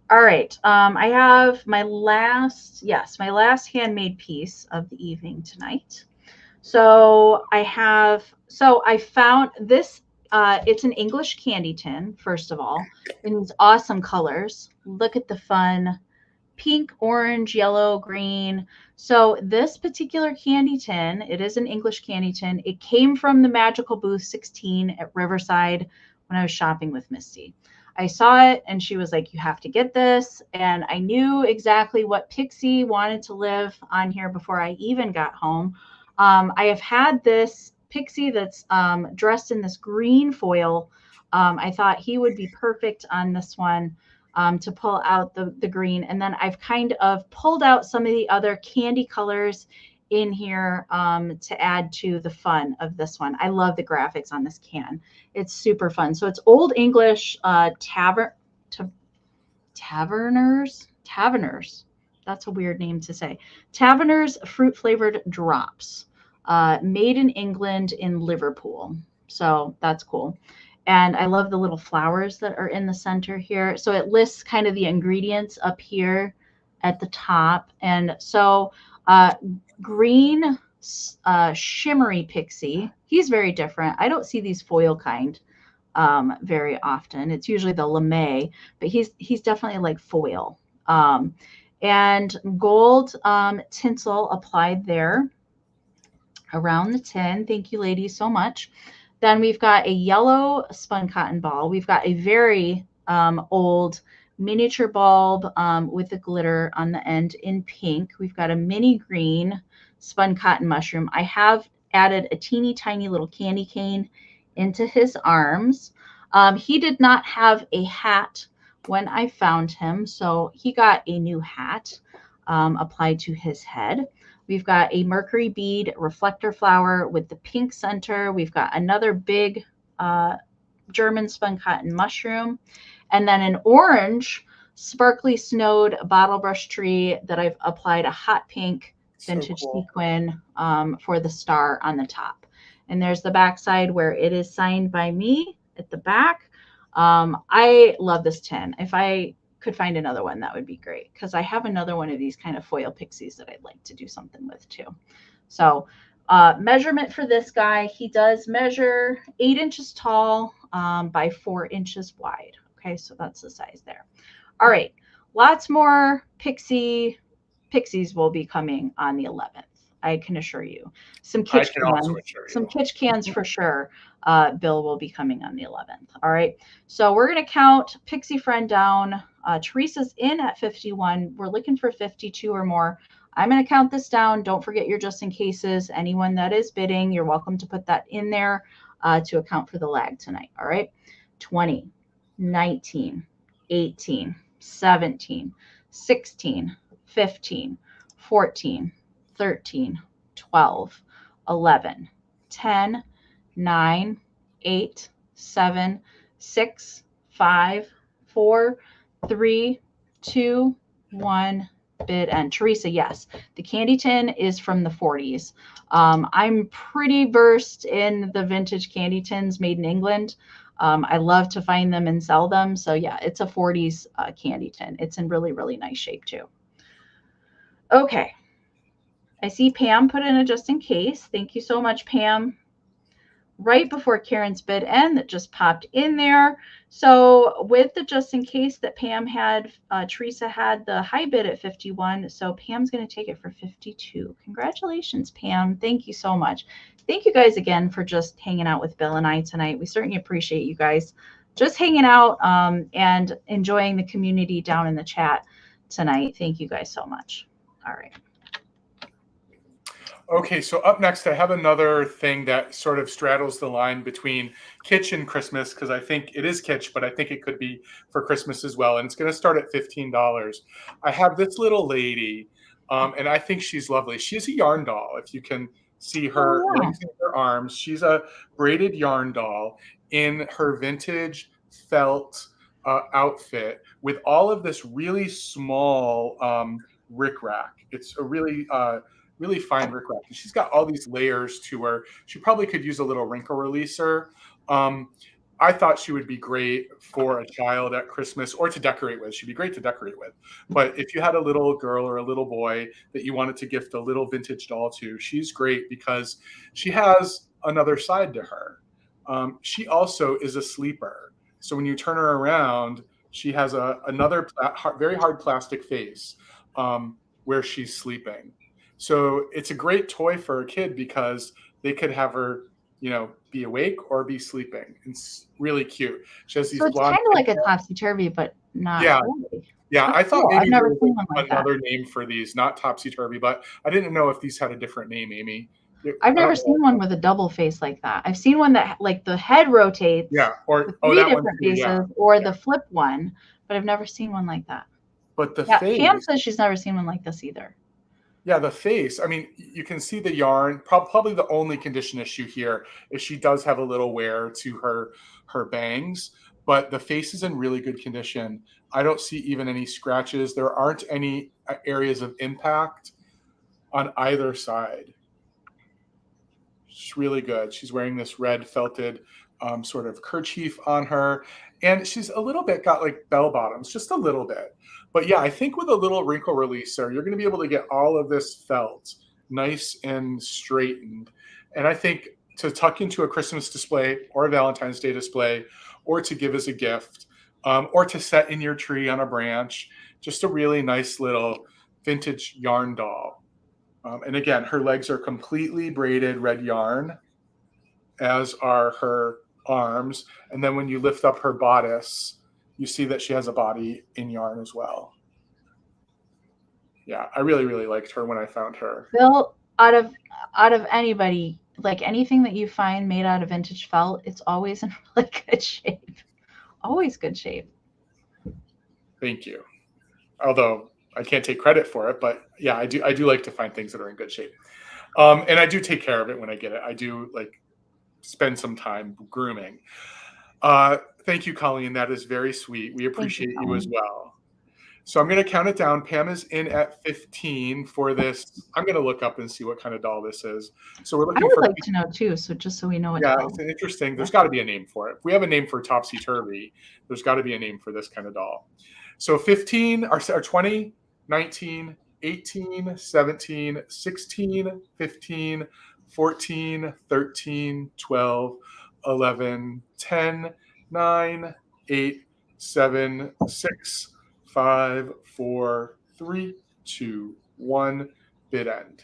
All right. I have my last handmade piece of the evening tonight. So I found this, it's an English candy tin, first of all, in these awesome colors. Look at the fun pink, orange, yellow, green. So this particular candy tin, it is an English candy tin. It came from the Magical Booth 16 at Riverside when I was shopping with Misty. I saw it and she was like, you have to get this. And I knew exactly what pixie wanted to live on here before I even got home. I have had this pixie that's dressed in this green foil. I thought he would be perfect on this one to pull out the green. And then I've kind of pulled out some of the other candy colors in here to add to the fun of this one. I love the graphics on this can. It's super fun. So it's Old English Taverners. That's a weird name to say. Taverners fruit flavored drops, made in England in Liverpool. So that's cool. And I love the little flowers that are in the center here. So it lists kind of the ingredients up here at the top. And so green shimmery pixie. He's very different. I don't see these foil kind very often. It's usually the lame, but he's definitely like foil. And gold tinsel applied there around the tin. Thank you, ladies, so much. Then we've got a yellow spun cotton ball. We've got a very old miniature bulb with the glitter on the end in pink. We've got a mini green spun cotton mushroom. I have added a teeny tiny little candy cane into his arms. He did not have a hat when I found him, so he got a new hat applied to his head. We've got a Mercury bead reflector flower with the pink center. We've got another big German spun cotton mushroom, and then an orange sparkly snowed bottle brush tree that I've applied a hot pink vintage sequin for the star on the top. And there's the back side where it is signed by me at the back. I love this tin. If I could find another one, that would be great, because I have another one of these kind of foil pixies that I'd like to do something with too. So measurement for this guy, he does measure 8 inches tall by 4 inches wide. Okay, so that's the size there. All right, lots more pixies will be coming on the 11th. I can assure you. Some Kitsch cans for sure. Bill will be coming on the 11th. All right. So we're going to count Pixie Friend down. Teresa's in at 51. We're looking for 52 or more. I'm going to count this down. Don't forget your just in cases. Anyone that is bidding, you're welcome to put that in there to account for the lag tonight. All right. 20, 19, 18, 17, 16, 15, 14, 13, 12, 11, 10, 9, 8, 7, 6, 5, 4, 3, 2, 1, bid end. Teresa, yes, the candy tin is from the 40s. I'm pretty versed in the vintage candy tins made in England. I love to find them and sell them. So yeah, it's a 40s candy tin. It's in really, really nice shape too. Okay. I see Pam put in a just in case. Thank you so much, Pam. Right before Karen's bid end that just popped in there. So with the just in case that Pam had, Teresa had the high bid at 51. So Pam's going to take it for 52. Congratulations, Pam. Thank you so much. Thank you guys again for just hanging out with Bill and I tonight. We certainly appreciate you guys just hanging out and enjoying the community down in the chat tonight. Thank you guys so much. All right. Okay, so up next, I have another thing that sort of straddles the line between kitsch and Christmas, because I think it is kitsch, but I think it could be for Christmas as well. And it's going to start at $15. I have this little lady, and I think she's lovely. She's a yarn doll. If you can see her legs and her arms, she's a braided yarn doll in her vintage felt outfit with all of this really small rickrack. It's a really fine rickrack. And she's got all these layers to her. She probably could use a little wrinkle releaser. I thought she would be great for a child at Christmas or to decorate with. She'd be great to decorate with. But if you had a little girl or a little boy that you wanted to gift a little vintage doll to, she's great because she has another side to her. She also is a sleeper. So when you turn her around, She has another very hard plastic face where she's sleeping. So it's a great toy for a kid because they could have her, you know, be awake or be sleeping. It's really cute. She has these So it's blonde. kind of like a topsy-turvy, but not Yeah, really. yeah. That's I thought cool. I've maybe there never was seen one like that. another name for these, not topsy-turvy, but I didn't know if these had a different name, Amy. I've I never don't know. seen one with a double face like that. I've seen one that like the head rotates Yeah, or with oh, three that one different too. Yeah, faces, or yeah. the flip one, but I've never seen one like that. But the Yeah, Pam face, says she's never seen one like this either. yeah, the face. I mean, you can see the yarn. Probably the only condition issue here is she does have a little wear to her bangs, but the face is in really good condition. I don't see even any scratches. There aren't any areas of impact on either side. She's really good. She's wearing this red felted sort of kerchief on her, and she's a little bit got like bell bottoms, just a little bit. But yeah, I think with a little wrinkle releaser, you're going to be able to get all of this felt nice and straightened. And I think to tuck into a Christmas display or a Valentine's Day display, or to give as a gift, or to set in your tree on a branch, just a really nice little vintage yarn doll. And again, her legs are completely braided red yarn, as are her arms. And then when you lift up her bodice, you see that she has a body in yarn as well. Yeah, I really, really liked her when I found her. Bill, out of anybody, like anything that you find made out of vintage felt, it's always in really good shape. Always good shape. Thank you. Although I can't take credit for it, but yeah, I do like to find things that are in good shape. And I do take care of it when I get it. I do like spend some time grooming. Thank you, Colleen. That is very sweet. We appreciate you as well. So I'm going to count it down. Pam is in at 15 for this. I'm going to look up and see what kind of doll this is. So we're looking I would for. like to know too. So just so we know what. Yeah, it's an interesting. There's got to be a name for it. If we have a name for topsy turvy, there's got to be a name for this kind of doll. So 15 or 20, 19, 18, 17, 16, 15, 14, 13, 12, 11, 10, 9, 8, 7, 6, 5, 4, 3, 2, 1, bid end.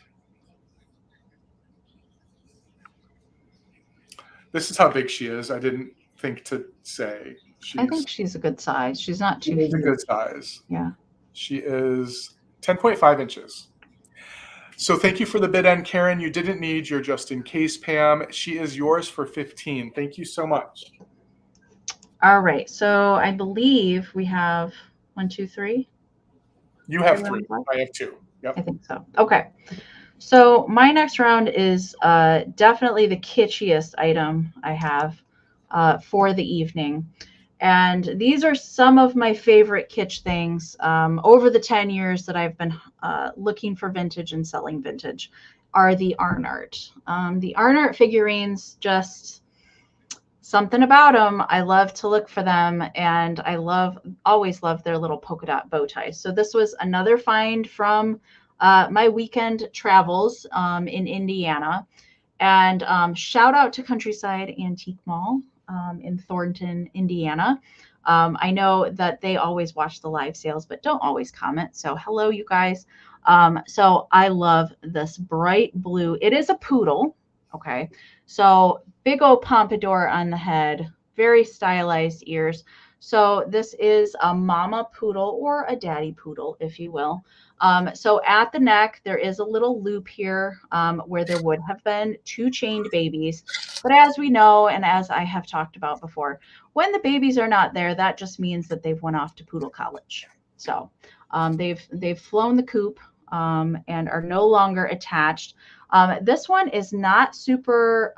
This is how big she is. I didn't think to say. I think she's a good size. She's not too huge. She's a good size. Yeah. She is 10.5 inches. So thank you for the bid end, Karen. You didn't need your just in case, Pam. She is yours for 15. Thank you so much. All right. So I believe we have 1, 2, 3. You have 3. I have 2. Yep. I think so. Okay. So my next round is definitely the kitschiest item I have for the evening. And these are some of my favorite kitsch things over the 10 years that I've been looking for vintage and selling vintage are the Arnart. The Arnart figurines, just something about them. I love to look for them, and I always love their little polka dot bow ties. So this was another find from my weekend travels in Indiana. And shout out to Countryside Antique Mall in Thornton, Indiana. I know that they always watch the live sales, but don't always comment. So hello, you guys. So I love this bright blue. It is a poodle. Okay. So big old pompadour on the head, very stylized ears. So this is a mama poodle or a daddy poodle, if you will. So at the neck, there is a little loop here where there would have been 2 chained babies. But as we know, and as I have talked about before, when the babies are not there, that just means that they've went off to poodle college. So they've flown the coop and are no longer attached. This one is not super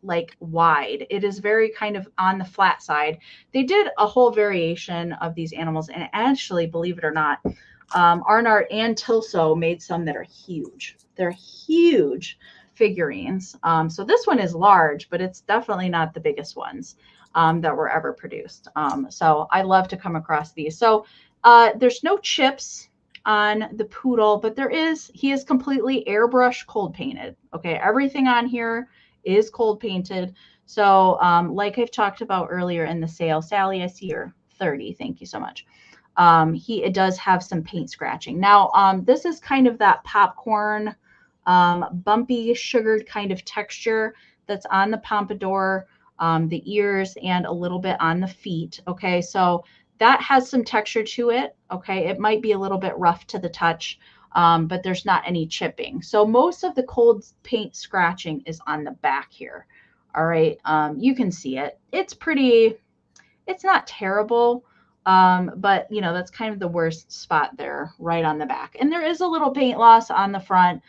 like wide. It is very kind of on the flat side. They did a whole variation of these animals, and actually, believe it or not, Arnart and Tilso made some that are huge. They're huge figurines. So this one is large, but it's definitely not the biggest ones that were ever produced. So I love to come across these. So there's no chips on the poodle, but he is completely airbrush cold painted. Okay, everything on here is cold painted. So like I've talked about earlier in the sale, Sally, I see your 30. Thank you so much. It does have some paint scratching. Now, this is kind of that popcorn, bumpy, sugared kind of texture that's on the pompadour, the ears, and a little bit on the feet. Okay, so that has some texture to it. Okay, it might be a little bit rough to the touch, but there's not any chipping. So most of the cold paint scratching is on the back here. All right, you can see it. It's not terrible. But you know, that's kind of the worst spot there, right on the back. And there is a little paint loss on the front.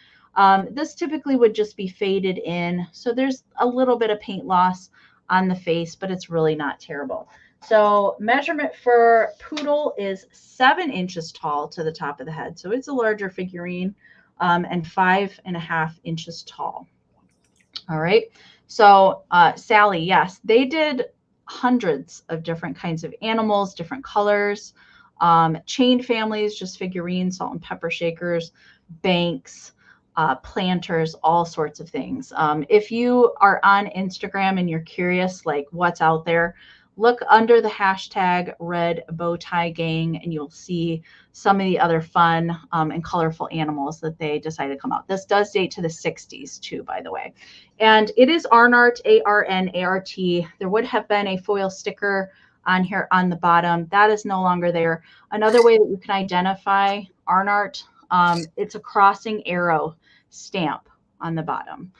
This typically would just be faded in. So there's a little bit of paint loss on the face, but it's really not terrible. So measurement for poodle is 7 inches tall to the top of the head. So it's a larger figurine, and 5.5 inches tall. All right. So Sally, yes, they did hundreds of different kinds of animals, different colors, chain families, just figurines, salt and pepper shakers, banks, planters, all sorts of things. If you are on Instagram and you're curious, like what's out there, look under the hashtag Red Bow Tie Gang, and you'll see some of the other fun and colorful animals that they decided to come out. This does date to the 60s too, by the way. And it is Arnart, A-R-N-A-R-T. There would have been a foil sticker on here on the bottom. That is no longer there. Another way that you can identify Arnart, it's a crossing arrow stamp on the bottom.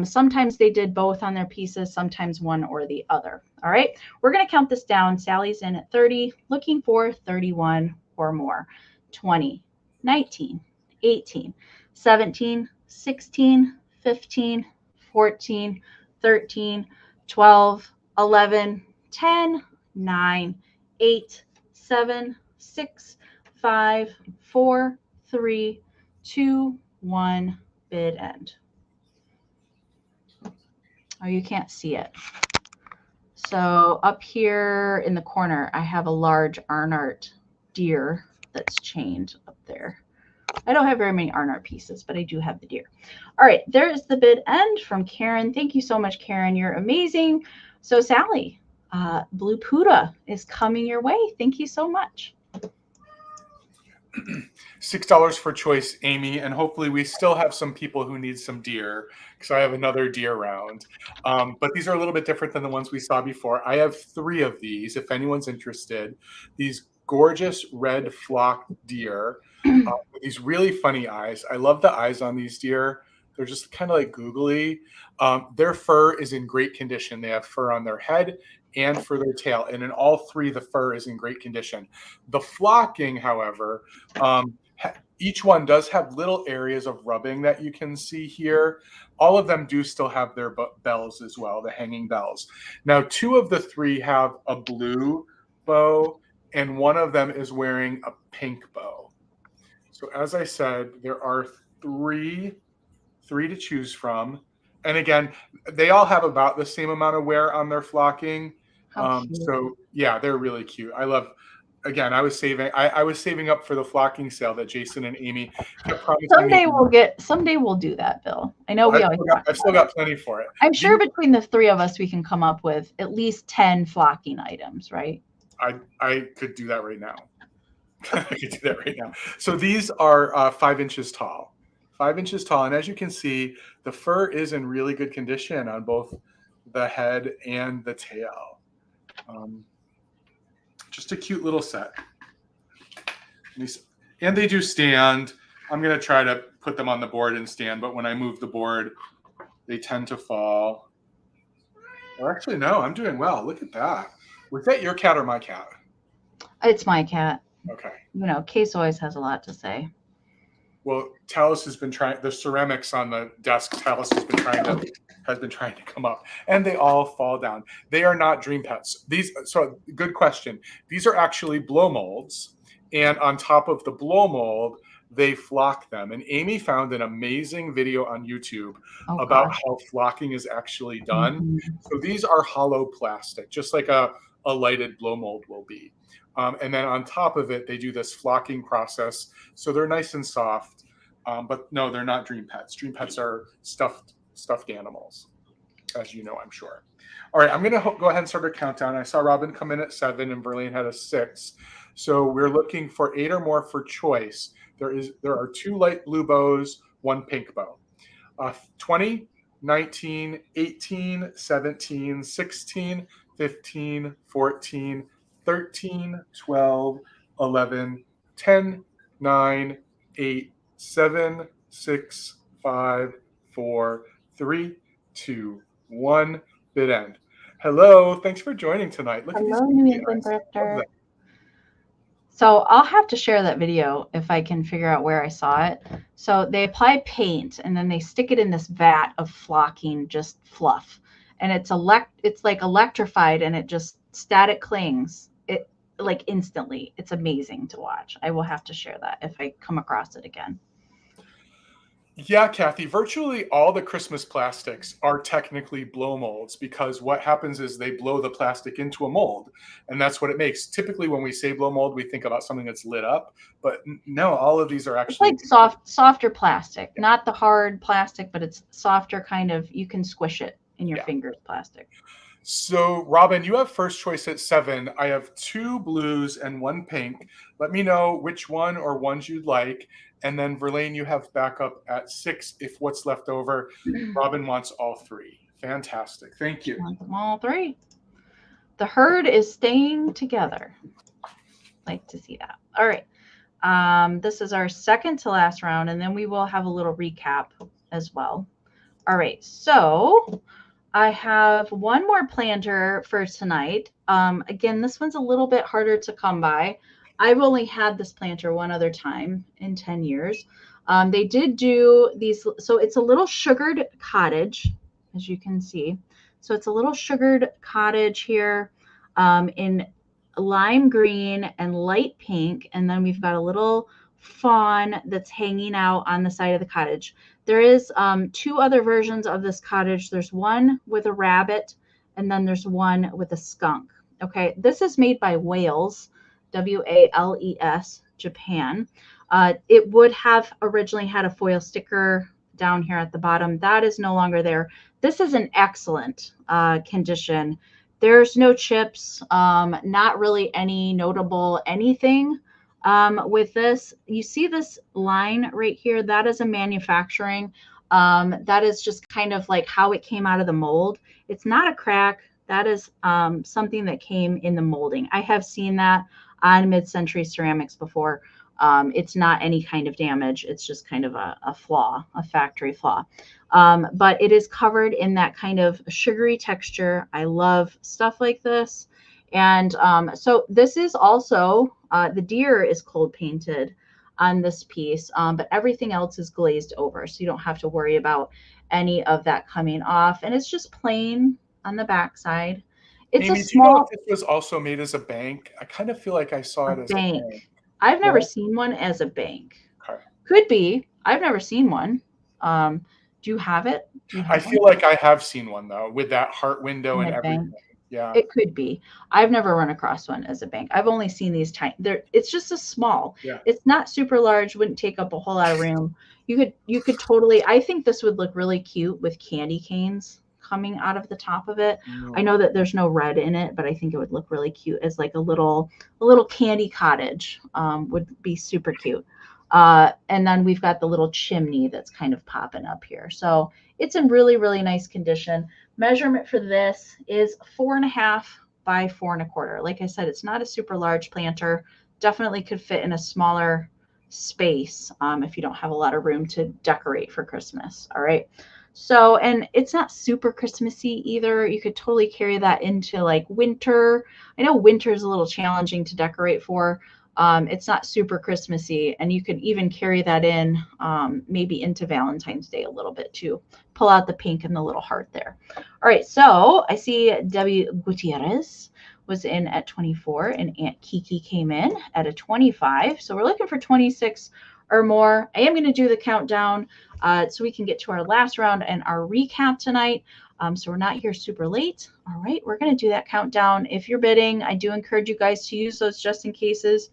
Sometimes they did both on their pieces, sometimes one or the other. All right, we're going to count this down. Sally's in at 30, looking for 31 or more. 20, 19, 18, 17, 16, 15, 14, 13, 12, 11, 10, 9, 8, 7, 6, 5, 4, 3, 2, 1, bid end. Oh, you can't see it. So up here in the corner, I have a large Arnart deer that's chained up there. I don't have very many Arnart pieces, but I do have the deer. All right, there's the bid end from Karen. Thank you so much, Karen. You're amazing. So Sally, Blue Puda is coming your way. Thank you so much. $6 for choice, Amy, and hopefully we still have some people who need some deer, because I have another deer round. But these are a little bit different than the ones we saw before. I have 3 of these, if anyone's interested. These gorgeous red flock deer with these really funny eyes. I love the eyes on these deer. They're just kind of like googly. Their fur is in great condition. They have fur on their head and for their tail. And in all 3, the fur is in great condition. The flocking, however, each one does have little areas of rubbing that you can see here. All of them do still have their bells as well, the hanging bells. Now, 2 of the 3 have a blue bow, and one of them is wearing a pink bow. So as I said, there are 3 to choose from. And again, they all have about the same amount of wear on their flocking. So yeah, they're really cute. I love, again, I was saving up for the flocking sale that Jason and Amy kept promising. Someday we'll do that, Bill. I know I've still got plenty for it. I'm sure between the 3 of us, we can come up with at least 10 flocking items, right? I could do that right now. I could do that right now. So these are 5 inches tall. 5 inches tall. And as you can see, the fur is in really good condition on both the head and the tail. Just a cute little set. And they do stand. I'm going to try to put them on the board and stand, but when I move the board, they tend to fall. Or actually, no, I'm doing well. Look at that. Was that your cat or my cat? It's my cat. Okay. You know, Case always has a lot to say. Well, Talis has been trying, the ceramics on the desk, Talis has been trying to come up, and they all fall down. They are not dream pets. So good question. These are actually blow molds, and on top of the blow mold, they flock them. And Amy found an amazing video on YouTube about how flocking is actually done. Mm-hmm. So these are hollow plastic, just like a lighted blow mold will be. And then on top of it, they do this flocking process. So they're nice and soft. But no, they're not dream pets. Dream pets are stuffed animals. as you know, I'm sure. All right, I'm going to go ahead and start a countdown. I saw Robin come in at 7 and Verlaine had a 6. So we're looking for 8 or more for choice. There are 2 light blue bows, 1 pink bow. 20, 19, 18, 17, 16, 15, 14, 13, 12, 11, 10, 9, 8, 7, 6, 5, 4, 3, 2, 1. Bid end. Hello, thanks for joining tonight. Look Hello, at these New England Drifter. So I'll have to share that video if I can figure out where I saw it. So they apply paint and then they stick it in this vat of flocking, just fluff. And it's like electrified and it just static clings. It like instantly. It's amazing to watch. I will have to share that if I come across it again. Yeah, Kathy, virtually all the Christmas plastics are technically blow molds because what happens is they blow the plastic into a mold, and that's what it makes. Typically, when we say blow mold, we think about something that's lit up, but no, all of these are actually it's like softer plastic, not the hard plastic, but it's softer kind of, you can squish it in your fingers plastic. So, Robin, you have first choice at 7. I have 2 blues and 1 pink. Let me know which one or ones you'd like. And then, Verlaine, you have backup at 6 if what's left over. Robin wants all 3. Fantastic. Thank you. Want them all 3. The herd is staying together. Like to see that. All right. This is our second to last round, and then we will have a little recap as well. All right. So I have one more planter for tonight. Again, this one's a little bit harder to come by. I've only had this planter one other time in 10 years. They did do these. So it's a little sugared cottage, as you can see. So it's a little sugared cottage here in lime green and light pink. And then we've got a little fawn that's hanging out on the side of the cottage. There is 2 other versions of this cottage. There's one with a rabbit, and then there's one with a skunk. Okay, this is made by Wales, Wales, Japan. It would have originally had a foil sticker down here at the bottom. That is no longer there. This is an excellent condition. There's no chips, not really any notable anything with this. You see this line right here? That is a manufacturing. That is just kind of like how it came out of the mold. It's not a crack. That is something that came in the molding. I have seen that on mid-century ceramics before. It's not any kind of damage. It's just kind of a flaw, a factory flaw. But it is covered in that kind of sugary texture. I love stuff like this. And so this is also, the deer is cold painted on this piece, but everything else is glazed over. So you don't have to worry about any of that coming off. And it's just plain on the backside. It's Amy, a small. do you know if this was also made as a bank? I kind of feel like I saw it as a bank. I've never seen one as a bank. Okay. Could be. I've never seen one. Do you have it? I feel like I have seen one though, with that heart window and everything. Yeah, it could be. I've never run across one as a bank. I've only seen these tiny. It's just a small. Yeah. It's not super large. Wouldn't take up a whole lot of room. You could totally. I think this would look really cute with candy canes coming out of the top of it. I know that there's no red in it, but I think it would look really cute as like a little candy cottage. Would be super cute. And then we've got the little chimney that's kind of popping up here. So it's in really, really nice condition. Measurement for this is 4.5 by 4.25. Like I said, it's not a super large planter. Definitely could fit in a smaller space if you don't have a lot of room to decorate for Christmas. All right. So, and it's not super Christmassy either. You could totally carry that into like winter. I know winter is a little challenging to decorate for. It's not super Christmassy, and you could even carry that in maybe into Valentine's Day a little bit too. Pull out the pink and the little heart there. All right, so I see Debbie Gutierrez was in at 24, and Aunt Kiki came in at a 25. So we're looking for 26 or more. I am going to do the countdown so we can get to our last round and our recap tonight. So we're not here super late. All right, we're going to do that countdown. If you're bidding, I do encourage you guys to use those just in cases.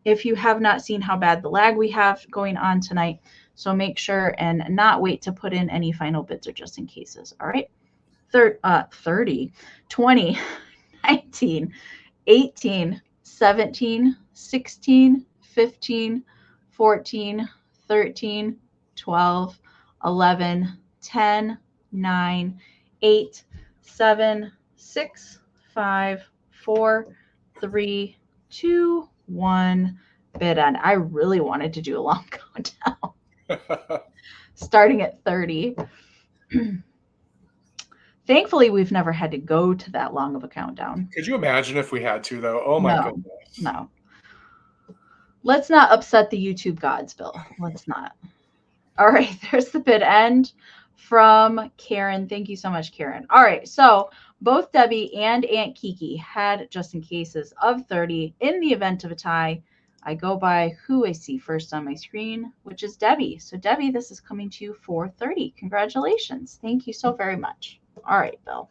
If you have not seen how bad the lag we have going on tonight, so make sure and not wait to put in any final bids or just in cases. All right, 30, 20, 19, 18, 17, 16, 15, 14, 13, 12, 11, 10, 9, 8, 7, 6, 5, 4, 3, 2, 1. Bid end. I really wanted to do a long countdown. Starting at 30. Thankfully, we've never had to go to that long of a countdown. Could you imagine if we had to, though? Oh, my goodness. No. Let's not upset the YouTube gods, Bill. Let's not. All right, there's the bid end from Karen. Thank you so much, Karen. All right, so both Debbie and Aunt Kiki had just in cases of 30. In the event of a tie, I go by who I see first on my screen, which is Debbie. So Debbie, this is coming to you for 30. Congratulations. Thank you so very much. All right, Bill.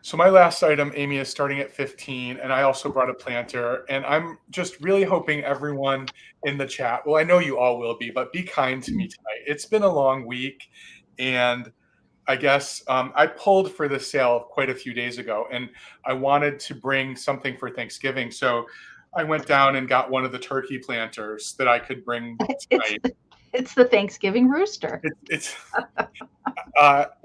So my last item, Amy, is starting at 15, and I also brought a planter, and I'm just really hoping everyone in the chat, well, I know you all will be, but be kind to me tonight. It's been a long week, and I guess I pulled for the sale quite a few days ago, and I wanted to bring something for Thanksgiving, so I went down and got one of the turkey planters that I could bring tonight. It's the Thanksgiving rooster.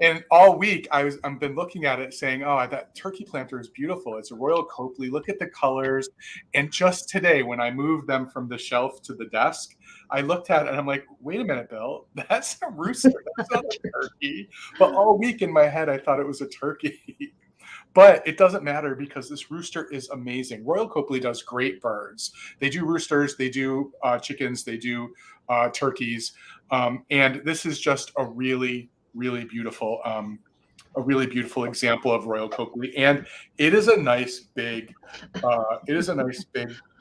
And all week I've been looking at it saying, oh, that turkey planter is beautiful. It's a Royal Copley. Look at the colors. And just today, when I moved them from the shelf to the desk, I looked at it and I'm like, wait a minute, Bill, that's a rooster. That's not a turkey. But all week in my head, I thought it was a turkey. But it doesn't matter because this rooster is amazing. Royal Copley does great birds. They do roosters, they do chickens, they do turkeys. And this is just a really beautiful example of Royal Copley. And it is a nice big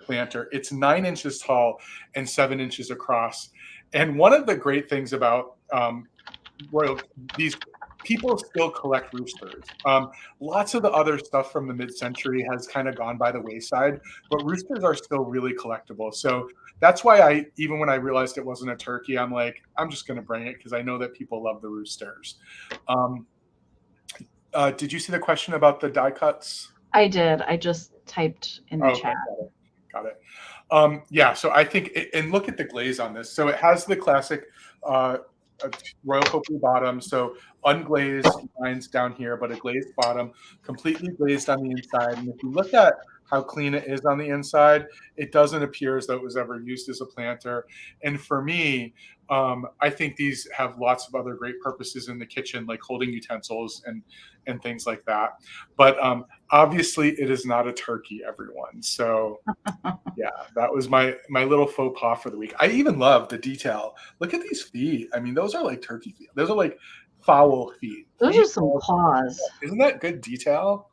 planter. It's 9 inches tall and 7 inches across. And one of the great things about these people still collect roosters. Lots of the other stuff from the mid-century has kind of gone by the wayside, but roosters are still really collectible. So that's why even when I realized it wasn't a turkey, I'm like, I'm just going to bring it because I know that people love the roosters. Did you see the question about the die cuts? I did. I just typed in the chat. Got it. Yeah, so I think, and look at the glaze on this. So it has the classic Royal Copley bottom, so unglazed lines down here, but a glazed bottom, completely glazed on the inside. And if you look at how clean it is on the inside, it doesn't appear as though it was ever used as a planter. And for me, I think these have lots of other great purposes in the kitchen, like holding utensils and things like that. But obviously, it is not a turkey, everyone. So yeah, that was my little faux pas for the week. I even love the detail. Look at these feet. I mean, those are like turkey feet. Those are like fowl feet. Those are some paws. Isn't that good detail?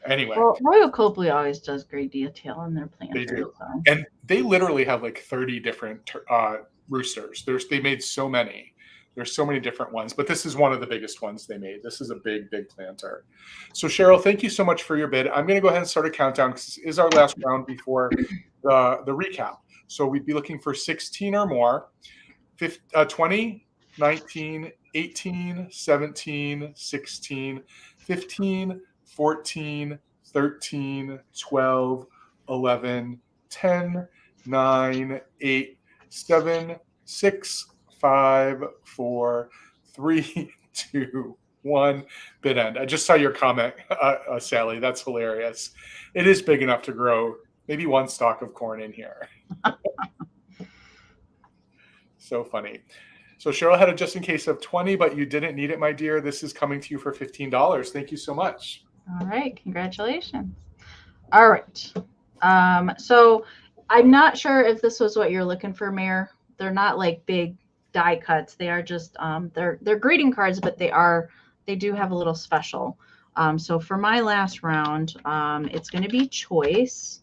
Anyway. Well, Royal Copley always does great detail in their planters. They do. So. And they literally have like 30 different roosters. They made so many. There's so many different ones, but this is one of the biggest ones they made. This is a big planter. So Cheryl, thank you so much for your bid. I'm going to go ahead and start a countdown because this is our last round before the recap. So we'd be looking for 16 or more, 20, 19, 18, 17, 16, 15, 14, 13, 12, 11, 10, 9, 8, 7, 6, 5, 4, 3, 2, 1. Bid end. I just saw your comment, Sally. That's hilarious. It is big enough to grow maybe one stalk of corn in here. So funny. So Cheryl had a just in case of 20, but you didn't need it, my dear. This is coming to you for $15. Thank you so much. All right. Congratulations. All right. So I'm not sure if this was what you're looking for, Mayor. They're not like big die cuts. They are just they're greeting cards, but they do have a little special. So for my last round, it's going to be choice,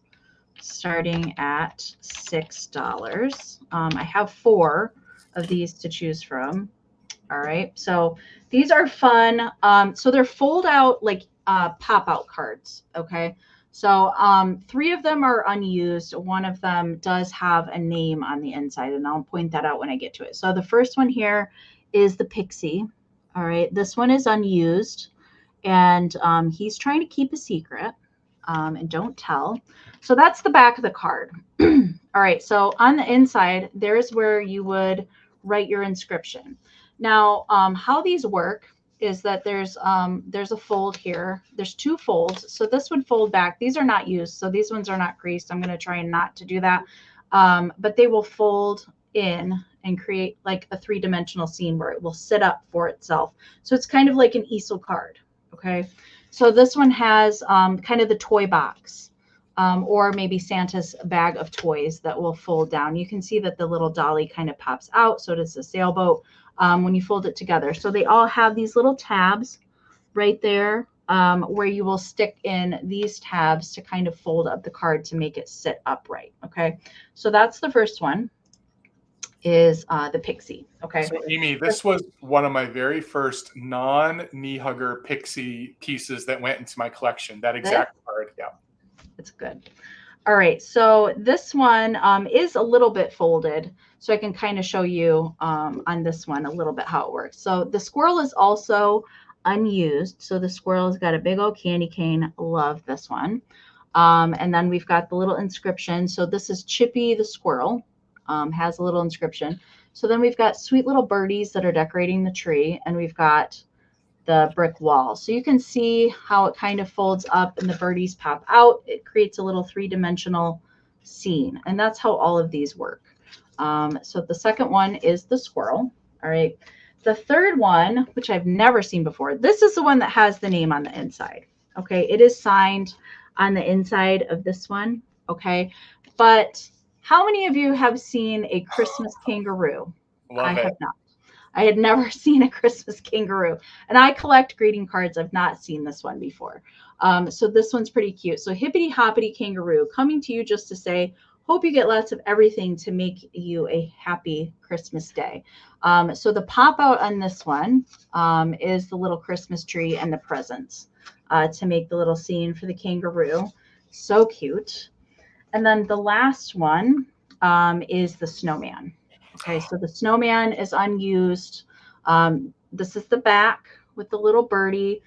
starting at $6. I have 4 of these to choose from. All right. So these are fun. So they're fold out like pop out cards. Okay. So 3 of them are unused. One of them does have a name on the inside, and I'll point that out when I get to it. So the first one here is the pixie. All right. This one is unused. and he's trying to keep a secret, and don't tell. So that's the back of the card. All right, so on the inside, there's where you would write your inscription. Now, how these work is that there's a fold here. There's 2 folds. So this would fold back. These are not used, so these ones are not creased. I'm going to try not to do that. But they will fold in and create like a 3-dimensional scene where it will sit up for itself. So it's kind of like an easel card. Okay. So this one has kind of the toy box, or maybe Santa's bag of toys that will fold down. You can see that the little dolly kind of pops out. So does the sailboat when you fold it together. So they all have these little tabs right there where you will stick in these tabs to kind of fold up the card to make it sit upright. Okay. So that's the first one, is the pixie. Okay. So Amie, this was one of my very first non-knee hugger pixie pieces that went into my collection. That exact card. Yeah. It's good. All right. So this one is a little bit folded. So I can kind of show you on this one a little bit how it works. So the squirrel is also unused. So the squirrel has got a big old candy cane. Love this one. And then we've got the little inscription. So this is Chippy the squirrel. Has a little inscription. So then we've got sweet little birdies that are decorating the tree, and we've got the brick wall. So you can see how it kind of folds up and the birdies pop out. It creates a little 3-dimensional scene, and that's how all of these work. So the second one is the squirrel. All right. The third one, which I've never seen before, this is the one that has the name on the inside. Okay. It is signed on the inside of this one. Okay. But how many of you have seen a Christmas kangaroo? I have not. I had never seen a Christmas kangaroo, and I collect greeting cards. I've not seen this one before. So this one's pretty cute. So hippity hoppity kangaroo, coming to you just to say, hope you get lots of everything to make you a happy Christmas day. So the pop out on this one is the little Christmas tree and the presents to make the little scene for the kangaroo. So cute. And then the last one is the snowman. Okay, so the snowman is unused. This is the back with the little birdie.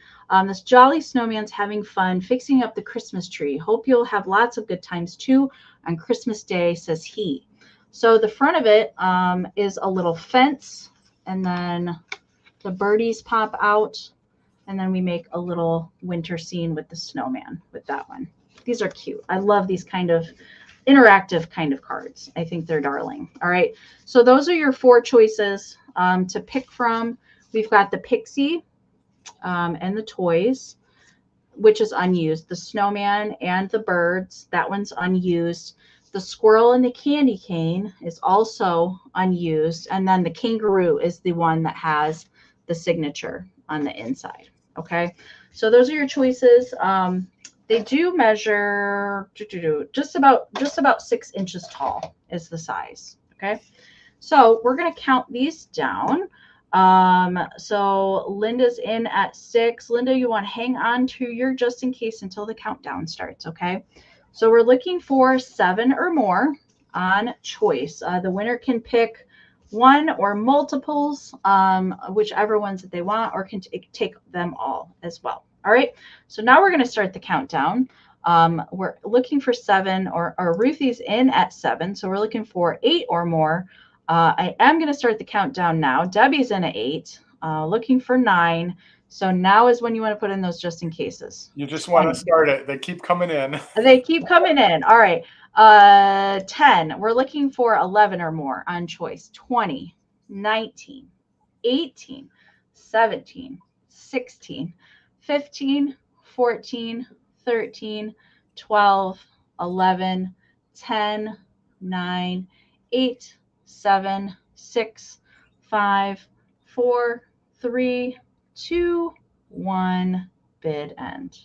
This jolly snowman's having fun fixing up the Christmas tree. Hope you'll have lots of good times too on Christmas Day, says he. So the front of it is a little fence, and then the birdies pop out, and then we make a little winter scene with the snowman with that one. These are cute. I love these kind of interactive kind of cards. I think they're darling. All right. So those are your 4 choices to pick from. We've got the pixie and the toys, which is unused. The snowman and the birds, that one's unused. The squirrel and the candy cane is also unused. And then the kangaroo is the one that has the signature on the inside. Okay. So those are your choices. They do measure just about 6 inches tall is the size. Okay. So we're going to count these down. So Linda's in at 6. Linda, you want to hang on to your just in case until the countdown starts. Okay. So we're looking for 7 or more on choice. The winner can pick one or multiples, whichever ones that they want, or can take them all as well. All right, so now we're going to start the countdown. We're looking for 7, or Ruthie's in at 7, so we're looking for 8 or more. I am going to start the countdown now. Debbie's in at 8, looking for 9. So now is when you want to put in those just in cases. You just want to start it. They keep coming in. They keep coming in. All right, 10. We're looking for 11 or more on choice. 20, 19, 18, 17, 16. 15, 14, 13, 12, 11, 10, 9, 8, 7, 6, 5, 4, 3, 2, 1, bid end.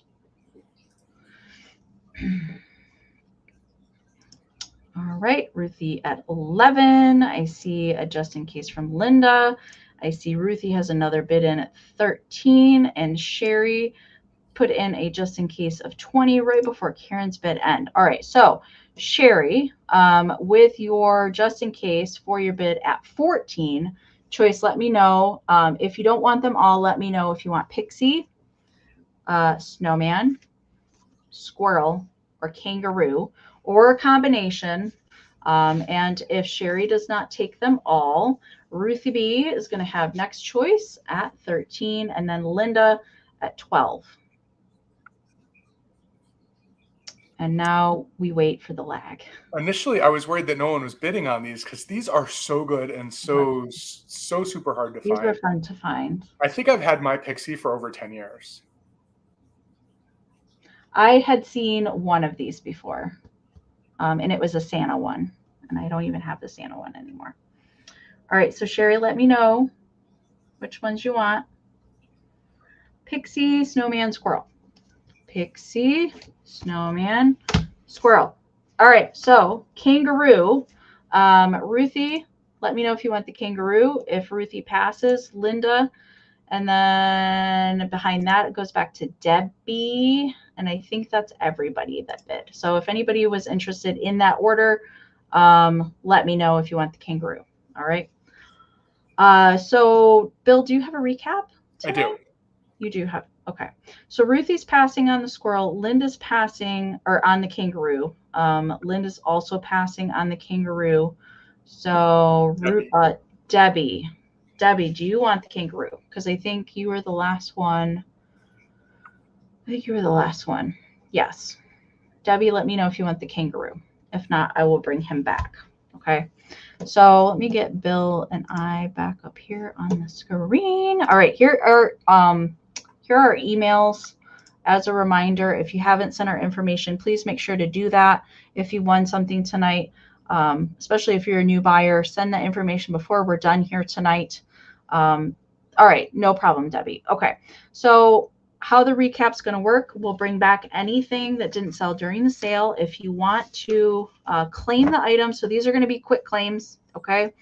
All right, Ruthie at 11. I see a just in case from Linda. I see Ruthie has another bid in at 13, and Sherry put in a just in case of 20 right before Karen's bid end. All right, so Sherry, with your just in case for your bid at 14, choice, let me know. If you don't want them all, let me know if you want pixie, snowman, squirrel, or kangaroo, or a combination. And if Sherry does not take them all, Ruthie B is going to have next choice at 13, and then Linda at 12. And now we wait for the lag. Initially, I was worried that no one was bidding on these because these are so good and so super hard to find. These are fun to find. I think I've had my pixie for over 10 years. I had seen one of these before, and it was a Santa one, and I don't even have the Santa one anymore. All right, so Sherry, let me know which ones you want. Pixie, snowman, squirrel. Pixie, snowman, squirrel. All right, so kangaroo. Ruthie, let me know if you want the kangaroo. If Ruthie passes, Linda. And then behind that, it goes back to Debbie. And I think that's everybody that bid. So if anybody was interested in that order, let me know if you want the kangaroo. All right. So Bill, do you have a recap today? I do. You do have. Okay. So Ruthie's passing on the squirrel. Linda's passing or on the kangaroo. Linda's also passing on the kangaroo. So Debbie. Debbie, do you want the kangaroo? Because I think you were the last one. Yes. Debbie, let me know if you want the kangaroo. If not, I will bring him back. Okay. So let me get Bill and I back up here on the screen. All right. Here are our emails. As a reminder, if you haven't sent our information, please make sure to do that. If you won something tonight, especially if you're a new buyer, send that information before we're done here tonight. All right, no problem, Debbie. Okay, so how the recap's going to work, we'll bring back anything that didn't sell during the sale. If you want to claim the item, so these are going to be quick claims, okay?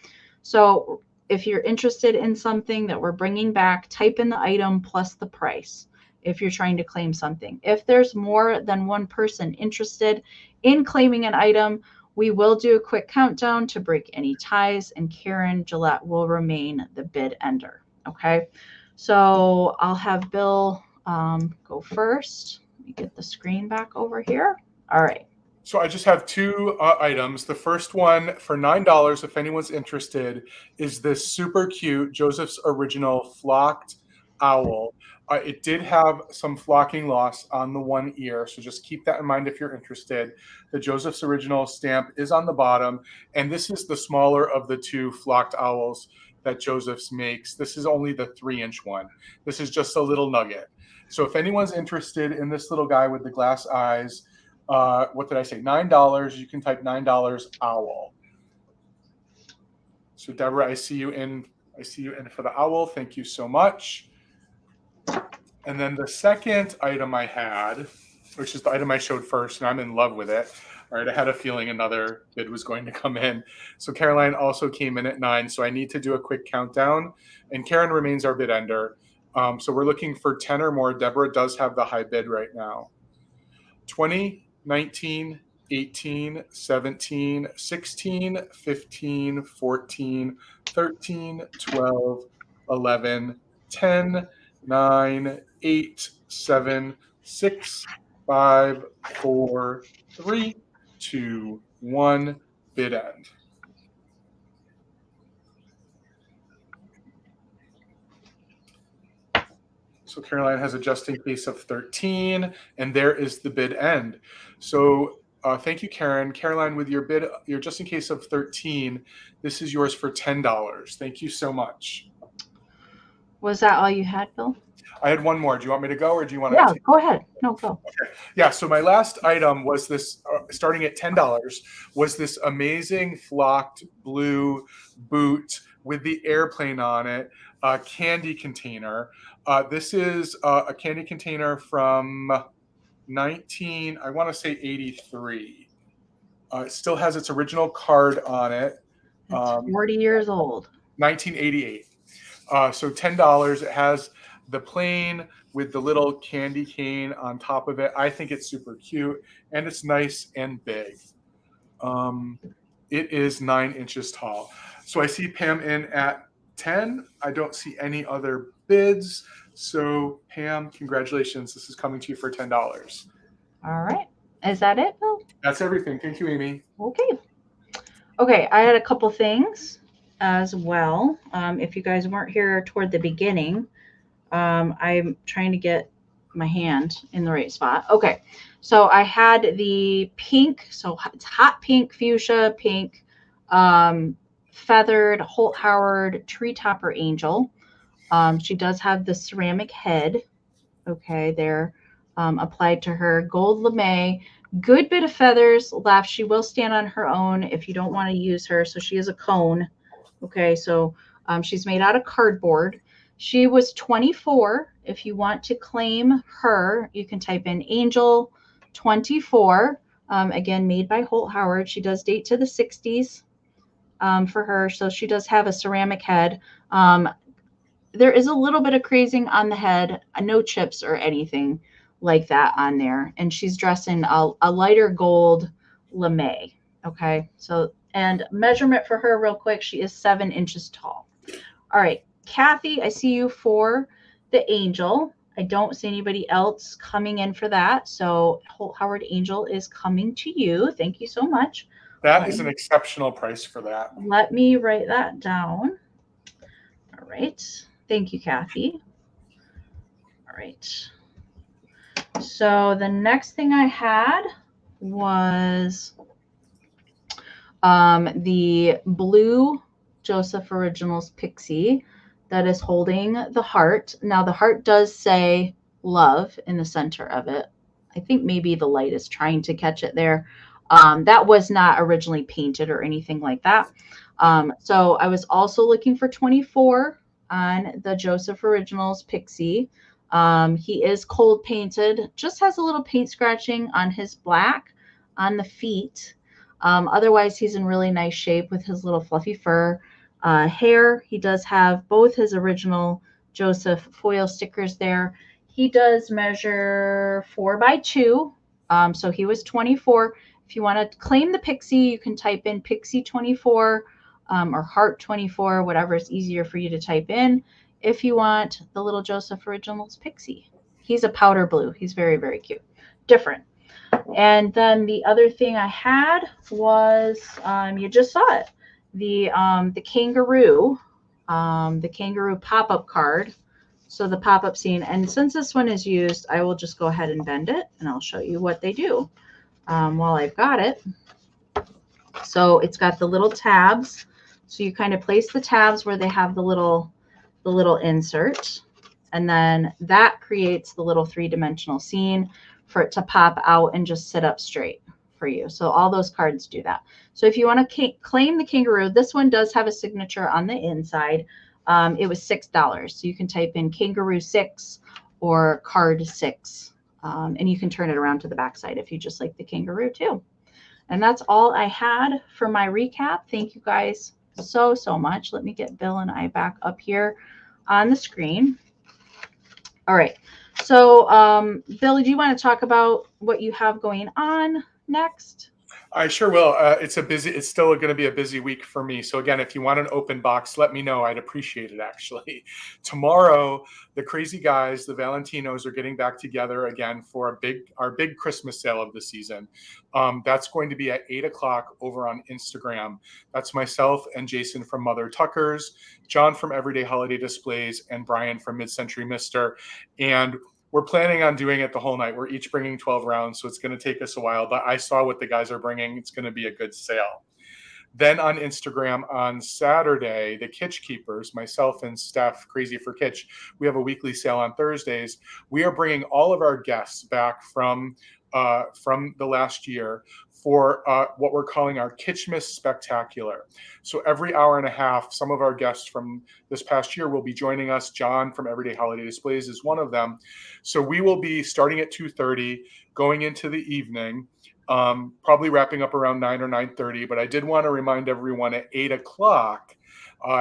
So if you're interested in something that we're bringing back, type in the item plus the price if you're trying to claim something. If there's more than one person interested in claiming an item, we will do a quick countdown to break any ties, and Karen Gillette will remain the bid ender. Okay, so I'll have Bill go first. Let me get the screen back over here. All right. So I just have two items. The first one for $9, if anyone's interested, is this super cute Joseph's Original flocked owl. It did have some flocking loss on the one ear, so just keep that in mind if you're interested. The Joseph's Original stamp is on the bottom, and this is the smaller of the two flocked owls that Joseph's makes. This is only the 3-inch one. This is just a little nugget. So if anyone's interested in this little guy with the glass eyes, what did I say? $9. You can type $9 owl. So Deborah, I see you in for the owl. Thank you so much. And then the second item I had, which is the item I showed first, and I'm in love with it. All right, I had a feeling another bid was going to come in. So Caroline also came in at 9. So I need to do a quick countdown. And Karen remains our bid ender. So we're looking for 10 or more. Deborah does have the high bid right now. 20, 19, 18, 17, 16, 15, 14, 13, 12, 11, 10, 9, 8, 7, 6, 5, 4, 3, 2, 1, bid end. So Caroline has a just in case of 13, and there is the bid end. So thank you, Karen. Caroline, with your bid, your just in case of 13, this is yours for $10. Thank you so much. Was that all you had, Bill? I had one more. Do you want me to go, or do you want to? Yeah, go ahead. No, go. Okay. Yeah. So my last item was this, starting at $10, was this amazing flocked blue boot with the airplane on it, candy container. This is a candy container from I want to say 83. It still has its original card on it. It's 40 years old. 1988. So $10. It has the plane with the little candy cane on top of it. I think it's super cute, and it's nice and big. It is 9 inches tall. So I see Pam in at 10. I don't see any other bids. So Pam, congratulations. This is coming to you for $10. All right. Is that it, Bill? That's everything. Thank you, Amy. Okay. Okay, I had a couple things as well. If you guys weren't here toward the beginning, I'm trying to get my hand in the right spot. Okay, so I had the pink, so it's hot pink, fuchsia pink, feathered Holt Howard tree topper angel. She does have the ceramic head, okay, there applied to her. Gold lame, good bit of feathers left. She will stand on her own if you don't want to use her. So she is a cone. Okay, so she's made out of cardboard. She was 24. If you want to claim her, you can type in Angel 24. Again, made by Holt Howard. She does date to the 60s for her. So she does have a ceramic head. There is a little bit of crazing on the head, no chips or anything like that on there. And she's dressed in a lighter gold lame. Okay, so, and measurement for her real quick, she is 7 inches tall. All right, Kathy, I see you for the angel. I don't see anybody else coming in for that. So Holt Howard Angel is coming to you. Thank you so much. That is an exceptional price for that. Let me write that down. All right. Thank you, Kathy. All right. So the next thing I had was the blue Joseph Originals Pixie that is holding the heart. Now the heart does say love in the center of it. I think maybe the light is trying to catch it there. That was not originally painted or anything like that. So I was also looking for 24 on the Joseph Originals Pixie. He is cold painted, just has a little paint scratching on his black on the feet. Otherwise, he's in really nice shape with his little fluffy fur. Hair, he does have both his original Joseph foil stickers there. He does measure 4 by 2. So he was 24. If you want to claim the Pixie, you can type in Pixie 24 or Heart 24, whatever is easier for you to type in. If you want the little Joseph Originals Pixie, he's a powder blue. He's very, very cute. Different. And then the other thing I had was, you just saw it, the kangaroo pop-up card. So the pop-up scene. And since this one is used, I will just go ahead and bend it, and I'll show you what they do while I've got it. So it's got the little tabs. So you kind of place the tabs where they have the little insert, and then that creates the little 3-dimensional scene for it to pop out and just sit up straight for you. So all those cards do that. So if you want to claim the kangaroo, this one does have a signature on the inside. It was $6. So you can type in kangaroo 6 or card 6, and you can turn it around to the backside if you just like the kangaroo too. And that's all I had for my recap. Thank you guys so much. Let me get Bill and I back up here on the screen. All right. So, Bill, do you want to talk about what you have going on next? I sure will. It's still going to be a busy week for me. So again, if you want an open box, let me know. I'd appreciate it, actually. Tomorrow, the crazy guys, the Valentinos, are getting back together again for our big Christmas sale of the season. That's going to be at 8 o'clock over on Instagram. That's myself and Jason from Mother Tucker's, John from Everyday Holiday Displays, and Brian from Mid-Century Mister. And we're planning on doing it the whole night. We're each bringing 12 rounds, so it's going to take us a while. But I saw what the guys are bringing. It's going to be a good sale. Then on Instagram on Saturday, the Kitsch Keepers, myself and Steph, Crazy for Kitsch, we have a weekly sale on Thursdays. We are bringing all of our guests back from the last year for what we're calling our Kitschmas Spectacular. So every hour and a half, some of our guests from this past year will be joining us. John from Everyday Holiday Displays is one of them. So we will be starting at 2:30, going into the evening, probably wrapping up around 9 or 9:30. But I did want to remind everyone at 8 o'clock,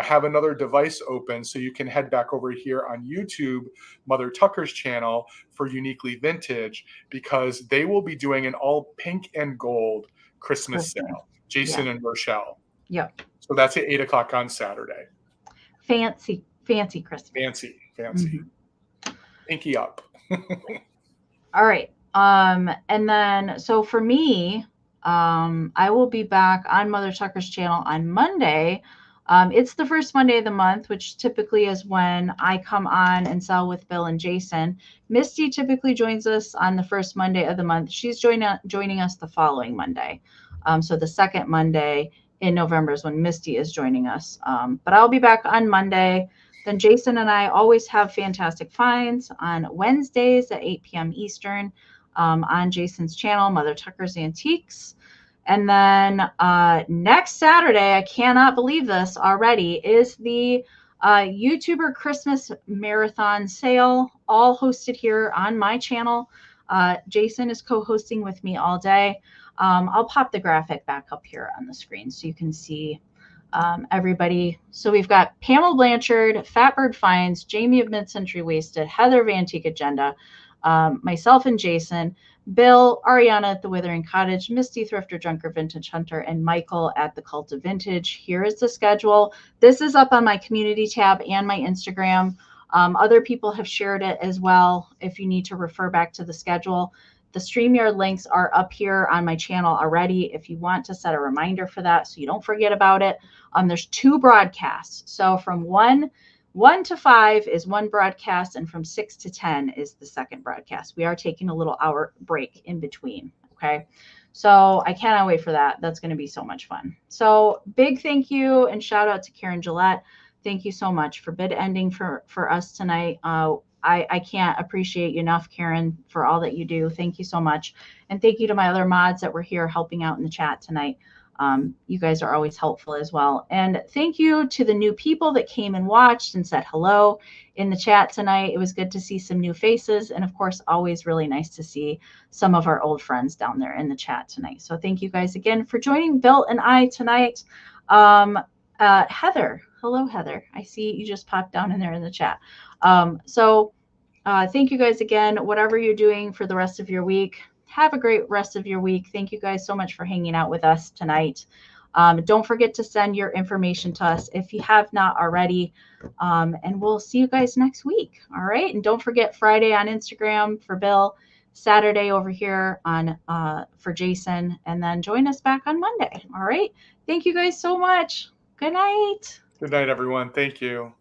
have another device open so you can head back over here on YouTube, Mother Tucker's channel, for Uniquely Vintage, because they will be doing an all pink and gold Christmas sale. Jason and Rochelle. Yep. So that's at 8 o'clock on Saturday. Fancy Christmas. Fancy. Mm-hmm. Pinky up. All right. And then, so for me, I will be back on Mother Tucker's channel on Monday. It's the first Monday of the month, which typically is when I come on and sell with Bill and Jason. Misty typically joins us on the first Monday of the month. She's joining us the following Monday. So the second Monday in November is when Misty is joining us. But I'll be back on Monday. Then Jason and I always have fantastic finds on Wednesdays at 8 p.m. Eastern on Jason's channel, Mother Tucker's Antiques. And then next Saturday, I cannot believe this already, is the YouTuber Christmas Marathon sale, all hosted here on my channel. Jason is co-hosting with me all day. I'll pop the graphic back up here on the screen so you can see everybody. So we've got Pamela Blanchard, Fatbird Finds, Jamie of Mid-Century Wasted, Heather of Antique Agenda, myself and Jason, Bill, Ariana at the Withering Cottage, Misty Thrifter Junker Vintage Hunter, and Michael at the Cult of Vintage. Here is the schedule. This is up on my community tab and my Instagram. Other people have shared it as well if you need to refer back to the schedule. The StreamYard links are up here on my channel already if you want to set a reminder for that so you don't forget about it. There's 2 broadcasts. So from 1 to 5 is one broadcast, and from 6 to 10 is the second broadcast. We are taking a little hour break in between. Okay. So I cannot wait for that. That's going to be so much fun. So big thank you and shout out to Karen Gillette. Thank you so much for bid ending for us tonight. I can't appreciate you enough, Karen, for all that you do. Thank you so much. And thank you to my other mods that were here helping out in the chat tonight. You guys are always helpful as well. And thank you to the new people that came and watched and said hello in the chat tonight. It was good to see some new faces. And of course, always really nice to see some of our old friends down there in the chat tonight. So thank you guys again for joining Bill and I tonight. Heather, hello, Heather. I see you just popped down in there in the chat. Thank you guys again. Whatever you're doing for the rest of your week, have a great rest of your week. Thank you guys so much for hanging out with us tonight. Don't forget to send your information to us if you have not already. And we'll see you guys next week. All right. And don't forget Friday on Instagram for Bill, Saturday over here on for Jason, and then join us back on Monday. All right. Thank you guys so much. Good night. Good night, everyone. Thank you.